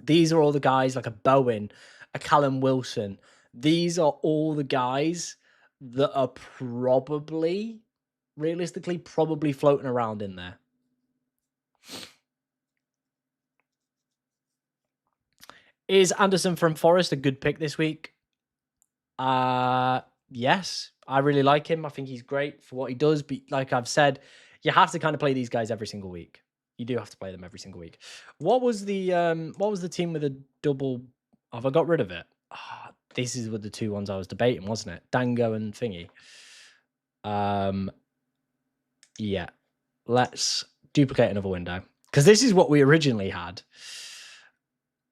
These are all the guys like a Bowen, a Callum Wilson. These are all the guys that are realistically, floating around in there. Is Anderson from Forest a good pick this week? Yes, I really like him. I think he's great for what he does. But like I've said, you have to kind of play these guys every single week. You do have to play them every single week. What was the team with a double? Have I got rid of it? This is with the 2 ones I was debating, wasn't it? Dango and Thingy. Yeah. Let's duplicate another window. Because this is what we originally had.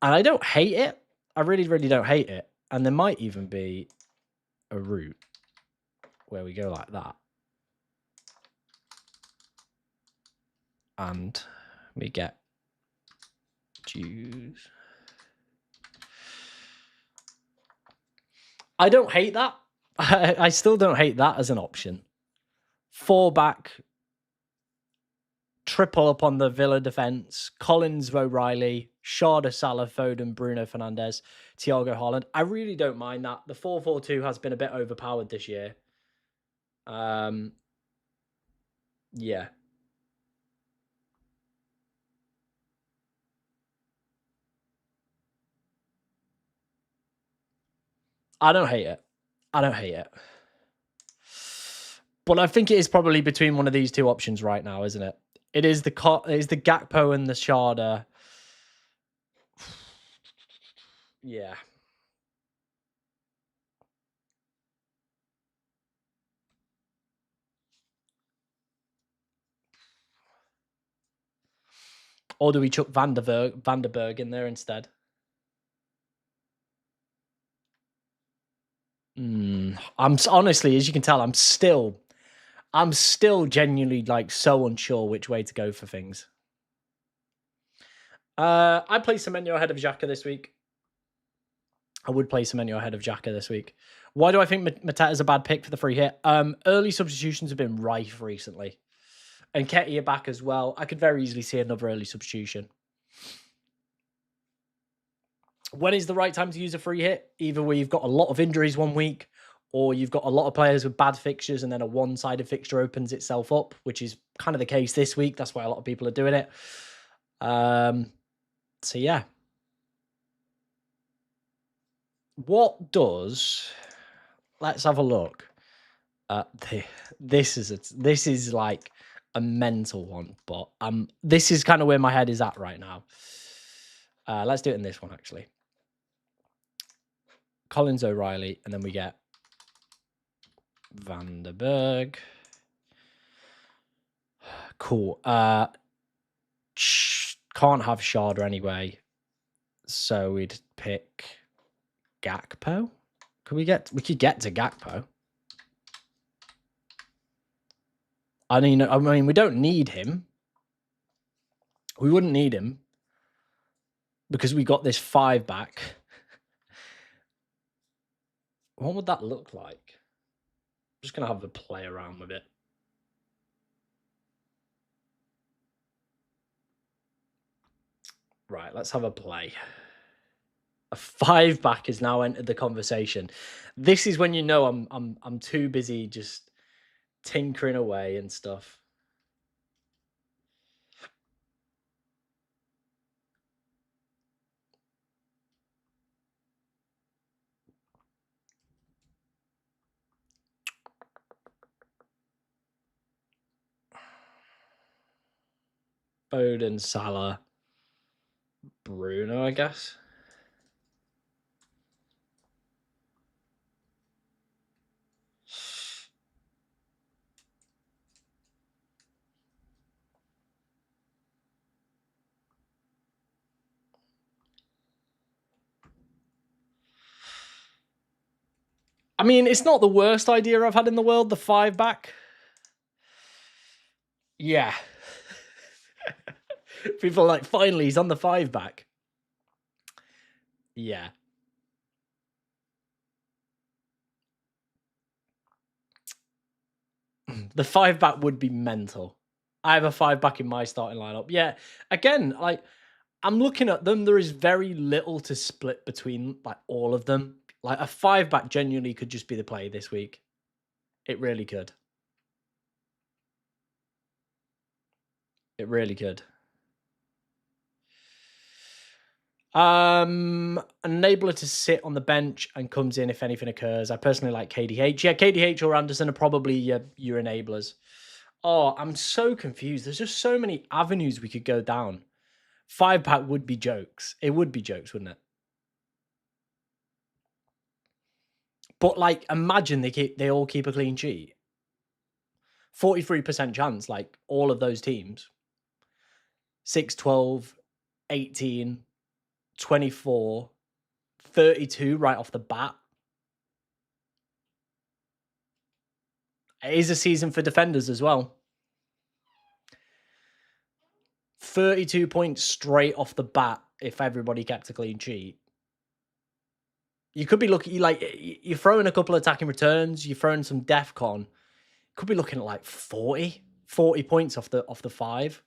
And I don't hate it. I really, really don't hate it. And there might even be a route where we go like that. And we get Jews. I don't hate that. I still don't hate that as an option. 4 back, triple up on the Villa defense. Collins, O'Reilly, Sharda, Salah, Foden, Bruno Fernandes, Thiago Haaland. I really don't mind that. The 4-4-2 has been a bit overpowered this year. Yeah. I don't hate it. But I think it is probably between one of these 2 options right now, isn't it? It is the Gakpo and the Sharda. Yeah. Or do we chuck Vanderberg in there instead? I'm honestly, as you can tell, I'm still genuinely like so unsure which way to go for things. I play Semenyo ahead of Xhaka this week. I would play Semenyo ahead of Xhaka this week. Why do I think Mateta's a bad pick for the free hit? Early substitutions have been rife recently. And Ketty back as well. I could very easily see another early substitution. When is the right time to use a free hit? Either where you've got a lot of injuries one week, or you've got a lot of players with bad fixtures and then a one-sided fixture opens itself up, which is kind of the case this week. That's why a lot of people are doing it. So So yeah. What does... Let's have a look. This is like a mental one, but this is kind of where my head is at right now. Let's do it in this one, actually. Collins, O'Reilly, and then we get Vanderberg. Cool. Can't have Sharder anyway, so we'd pick Gakpo. We could get to Gakpo. I mean, we don't need him. We wouldn't need him because we got this 5 back. What would that look like? I'm just gonna have a play around with it. Right, let's have a play. A 5 back has now entered the conversation. This is when you know I'm too busy just tinkering away and stuff. Foden, Salah, Bruno, I guess. I mean, it's not the worst idea I've had in the world, the 5 back. Yeah. People are like, finally, he's on the 5 back. Yeah. The 5 back would be mental. I have a 5 back in my starting lineup. Yeah. Again, like, I'm looking at them. There is very little to split between like all of them. Like a 5 back genuinely could just be the play this week. It really could. It really could. Enabler to sit on the bench and comes in if anything occurs. I personally like KDH. Yeah, KDH or Anderson are probably your enablers. Oh, I'm so confused. There's just so many avenues we could go down. 5 pack would be jokes. It would be jokes, wouldn't it? But like, imagine they all keep a clean sheet. 43% chance, like all of those teams. 6, 12, 18, 24, 32 right off the bat. It is a season for defenders as well. 32 points straight off the bat if everybody kept a clean sheet. You could be looking, like, you're throwing a couple of attacking returns, you're throwing some DEFCON. Could be looking at like 40 points off the 5.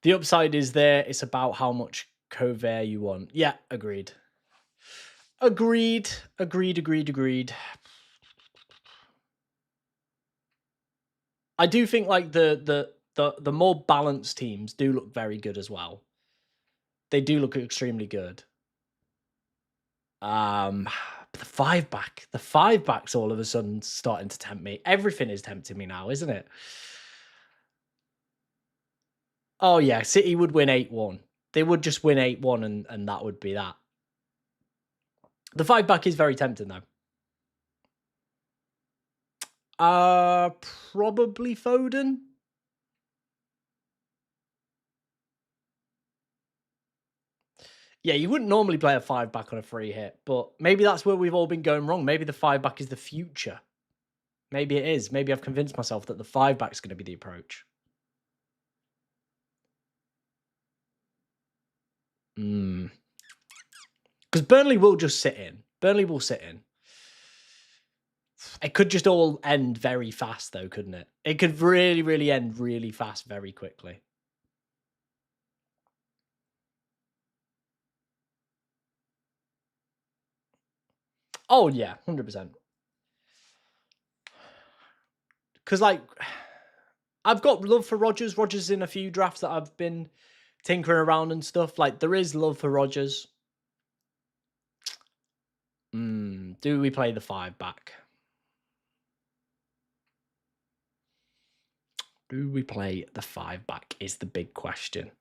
The upside is there. It's about how much Cover you want. Yeah, agreed. Agreed. I do think like the more balanced teams do look very good as well. They do look extremely good. The 5 back. The 5 back's all of a sudden starting to tempt me. Everything is tempting me now, isn't it? Oh yeah, City would win 8-1. They would just win 8-1 and that would be that. The 5 back is very tempting though. Probably Foden. Yeah, you wouldn't normally play a 5 back on a free hit, but maybe that's where we've all been going wrong. Maybe the 5 back is the future. Maybe it is. Maybe I've convinced myself that the 5 back is going to be the approach. Because Burnley will just sit in. Burnley will sit in. It could just all end very fast, though, couldn't it? It could really, really end really fast, very quickly. Oh, yeah, 100%. Because, like, I've got love for Rodgers. Rodgers in a few drafts that I've been tinkering around and stuff. Like, there is love for Rodgers. Do we play the 5-back? Do we play the 5-back is the big question.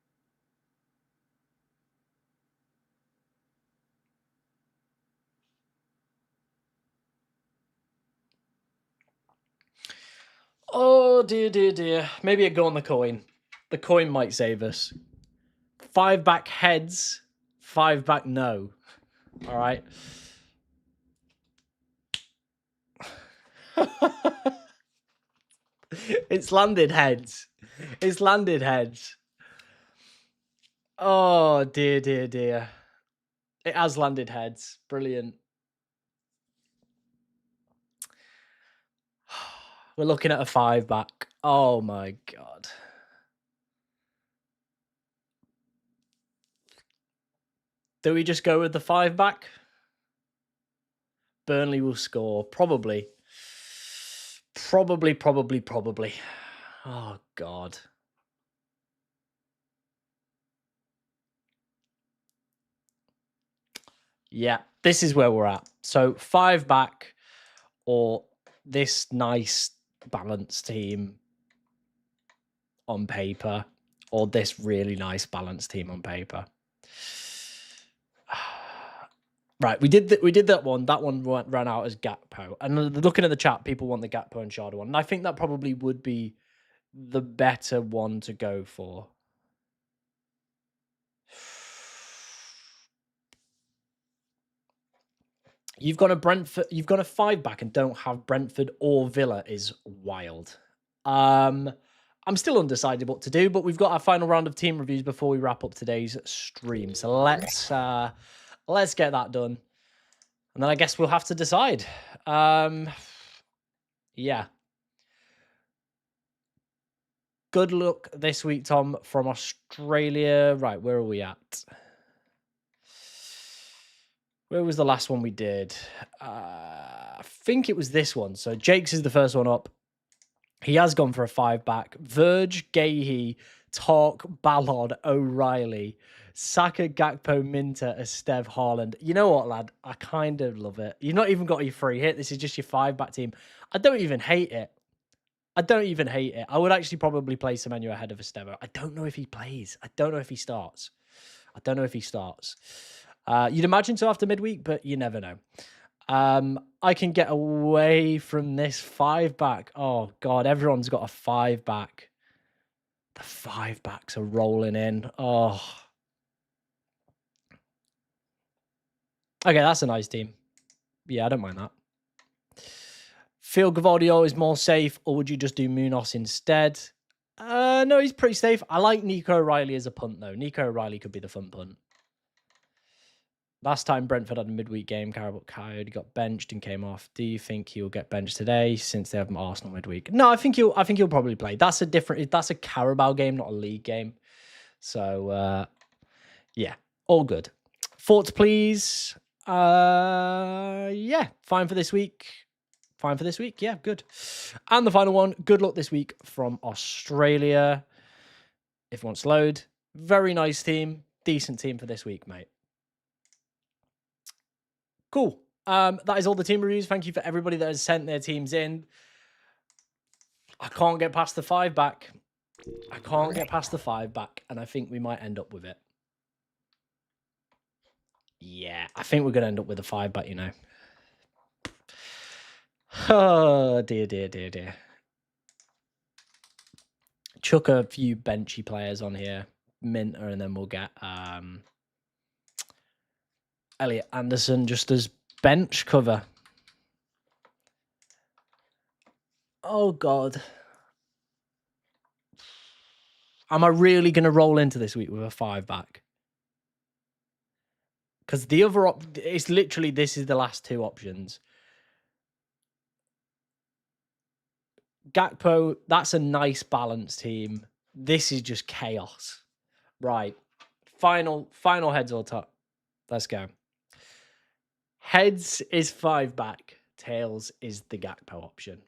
Oh, dear, dear, dear. Maybe a go on the coin. The coin might save us. 5-back heads, 5-back no. All right. It's landed heads. It's landed heads. Oh, dear, dear, dear. It has landed heads. Brilliant. We're looking at a 5-back. Oh, my God. Do we just go with the 5-back? Burnley will score. Probably. Probably. Oh, God. Yeah, this is where we're at. So 5-back or this nice balanced team on paper or this really nice balanced team on paper. Right, we did that one. That one ran out as Gakpo. And looking at the chat, people want the Gakpo and Sharda one. And I think that probably would be the better one to go for. You've got a 5-back and don't have Brentford or Villa is wild. I'm still undecided what to do, but we've got our final round of team reviews before we wrap up today's stream. So let's get that done. And then I guess we'll have to decide. Yeah. Good luck this week, Tom, from Australia. Right, where are we at? Where was the last one we did? I think it was this one. So Jake's is the first one up. He has gone for a 5-back. Verge, Gahey, Talk, Ballard, O'Reilly, Saka, Gakpo, Minter, Esteve, Haaland. You know what, lad? I kind of love it. You've not even got your free hit. This is just your 5-back team. I don't even hate it. I would actually probably play Semenyo ahead of Estevo. I don't know if he plays. I don't know if he starts. You'd imagine so after midweek, but you never know. I can get away from this 5-back. Oh, God, everyone's got a 5-back. The 5-backs are rolling in. Oh. Okay, that's a nice team. Yeah, I don't mind that. Phil Gavadio is more safe, or would you just do Munoz instead? No, he's pretty safe. I like Nico O'Reilly as a punt, though. Nico O'Reilly could be the fun punt. Last time Brentford had a midweek game, Coyote got benched and came off. Do you think he'll get benched today since they have Arsenal midweek? No, I think he'll probably play. That's a Carabao game, not a league game. So yeah, all good. Thoughts, please. Yeah, fine for this week. Yeah, good. And the final one, good luck this week from Australia. If you want to load, very nice team, decent team for this week, mate. Cool. That is all the team reviews. Thank you for everybody that has sent their teams in. I can't get past the 5-back. And I think we might end up with it. Yeah, I think we're going to end up with a 5-back, you know. Oh, dear. Chuck a few benchy players on here. Minter, and then we'll get Elliot Anderson just as bench cover. Oh, God. Am I really going to roll into this week with a 5-back? Because the other it's literally, this is the last two options. Gakpo, that's a nice balanced team. This is just chaos. Right. Final heads or top. Let's go. Heads is 5 back. Tails is the Gakpo option.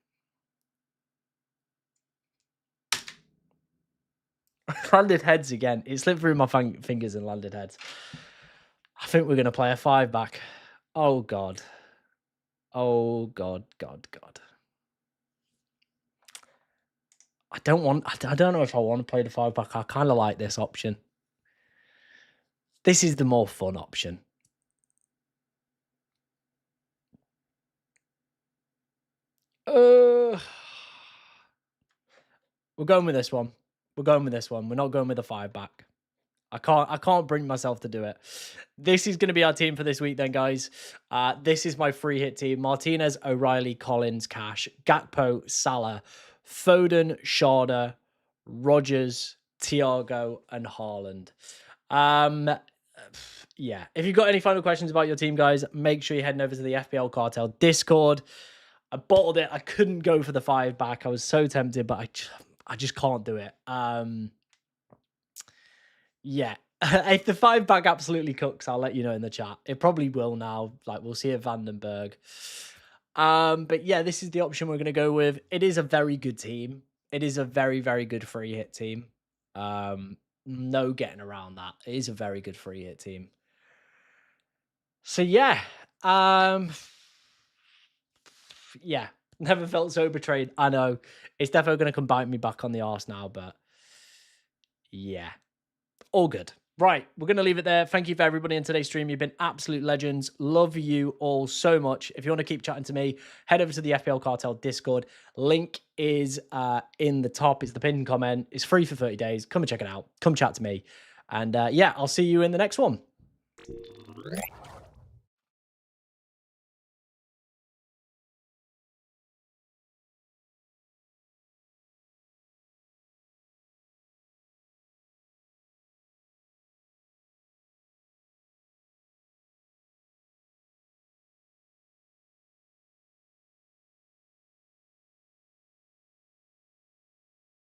Landed heads again. It slipped through my fingers and landed heads. I think we're going to play a 5 back. Oh, God. Oh, God. I don't know if I want to play the 5 back. I kind of like this option. This is the more fun option. We're going with this one. We're not going with the 5 back. I can't bring myself to do it. This is going to be our team for this week then, guys. This is my free hit team. Martinez, O'Reilly, Collins, Cash, Gakpo, Salah, Foden, Sharda, Rodgers, Thiago, and Haaland. Yeah. If you've got any final questions about your team, guys, make sure you're heading over to the FPL Cartel Discord. I bottled it. I couldn't go for the 5 back. I was so tempted, but I just can't do it. Yeah. If the 5 back absolutely cooks, I'll let you know in the chat. It probably will now. Like, we'll see at Vandenberg. But yeah, this is the option we're going to go with. It is a very good team. It is a very, very good free hit team. No getting around that. It is a very good free hit team. So yeah. Yeah. Never felt so betrayed. I know. It's definitely going to come bite me back on the arse now, but yeah. All good. Right, we're going to leave it there. Thank you for everybody in today's stream. You've been absolute legends. Love you all so much. If you want to keep chatting to me, head over to the FPL Cartel Discord. Link is in the top. It's the pinned comment. It's free for 30 days. Come and check it out. Come chat to me. And yeah, I'll see you in the next one.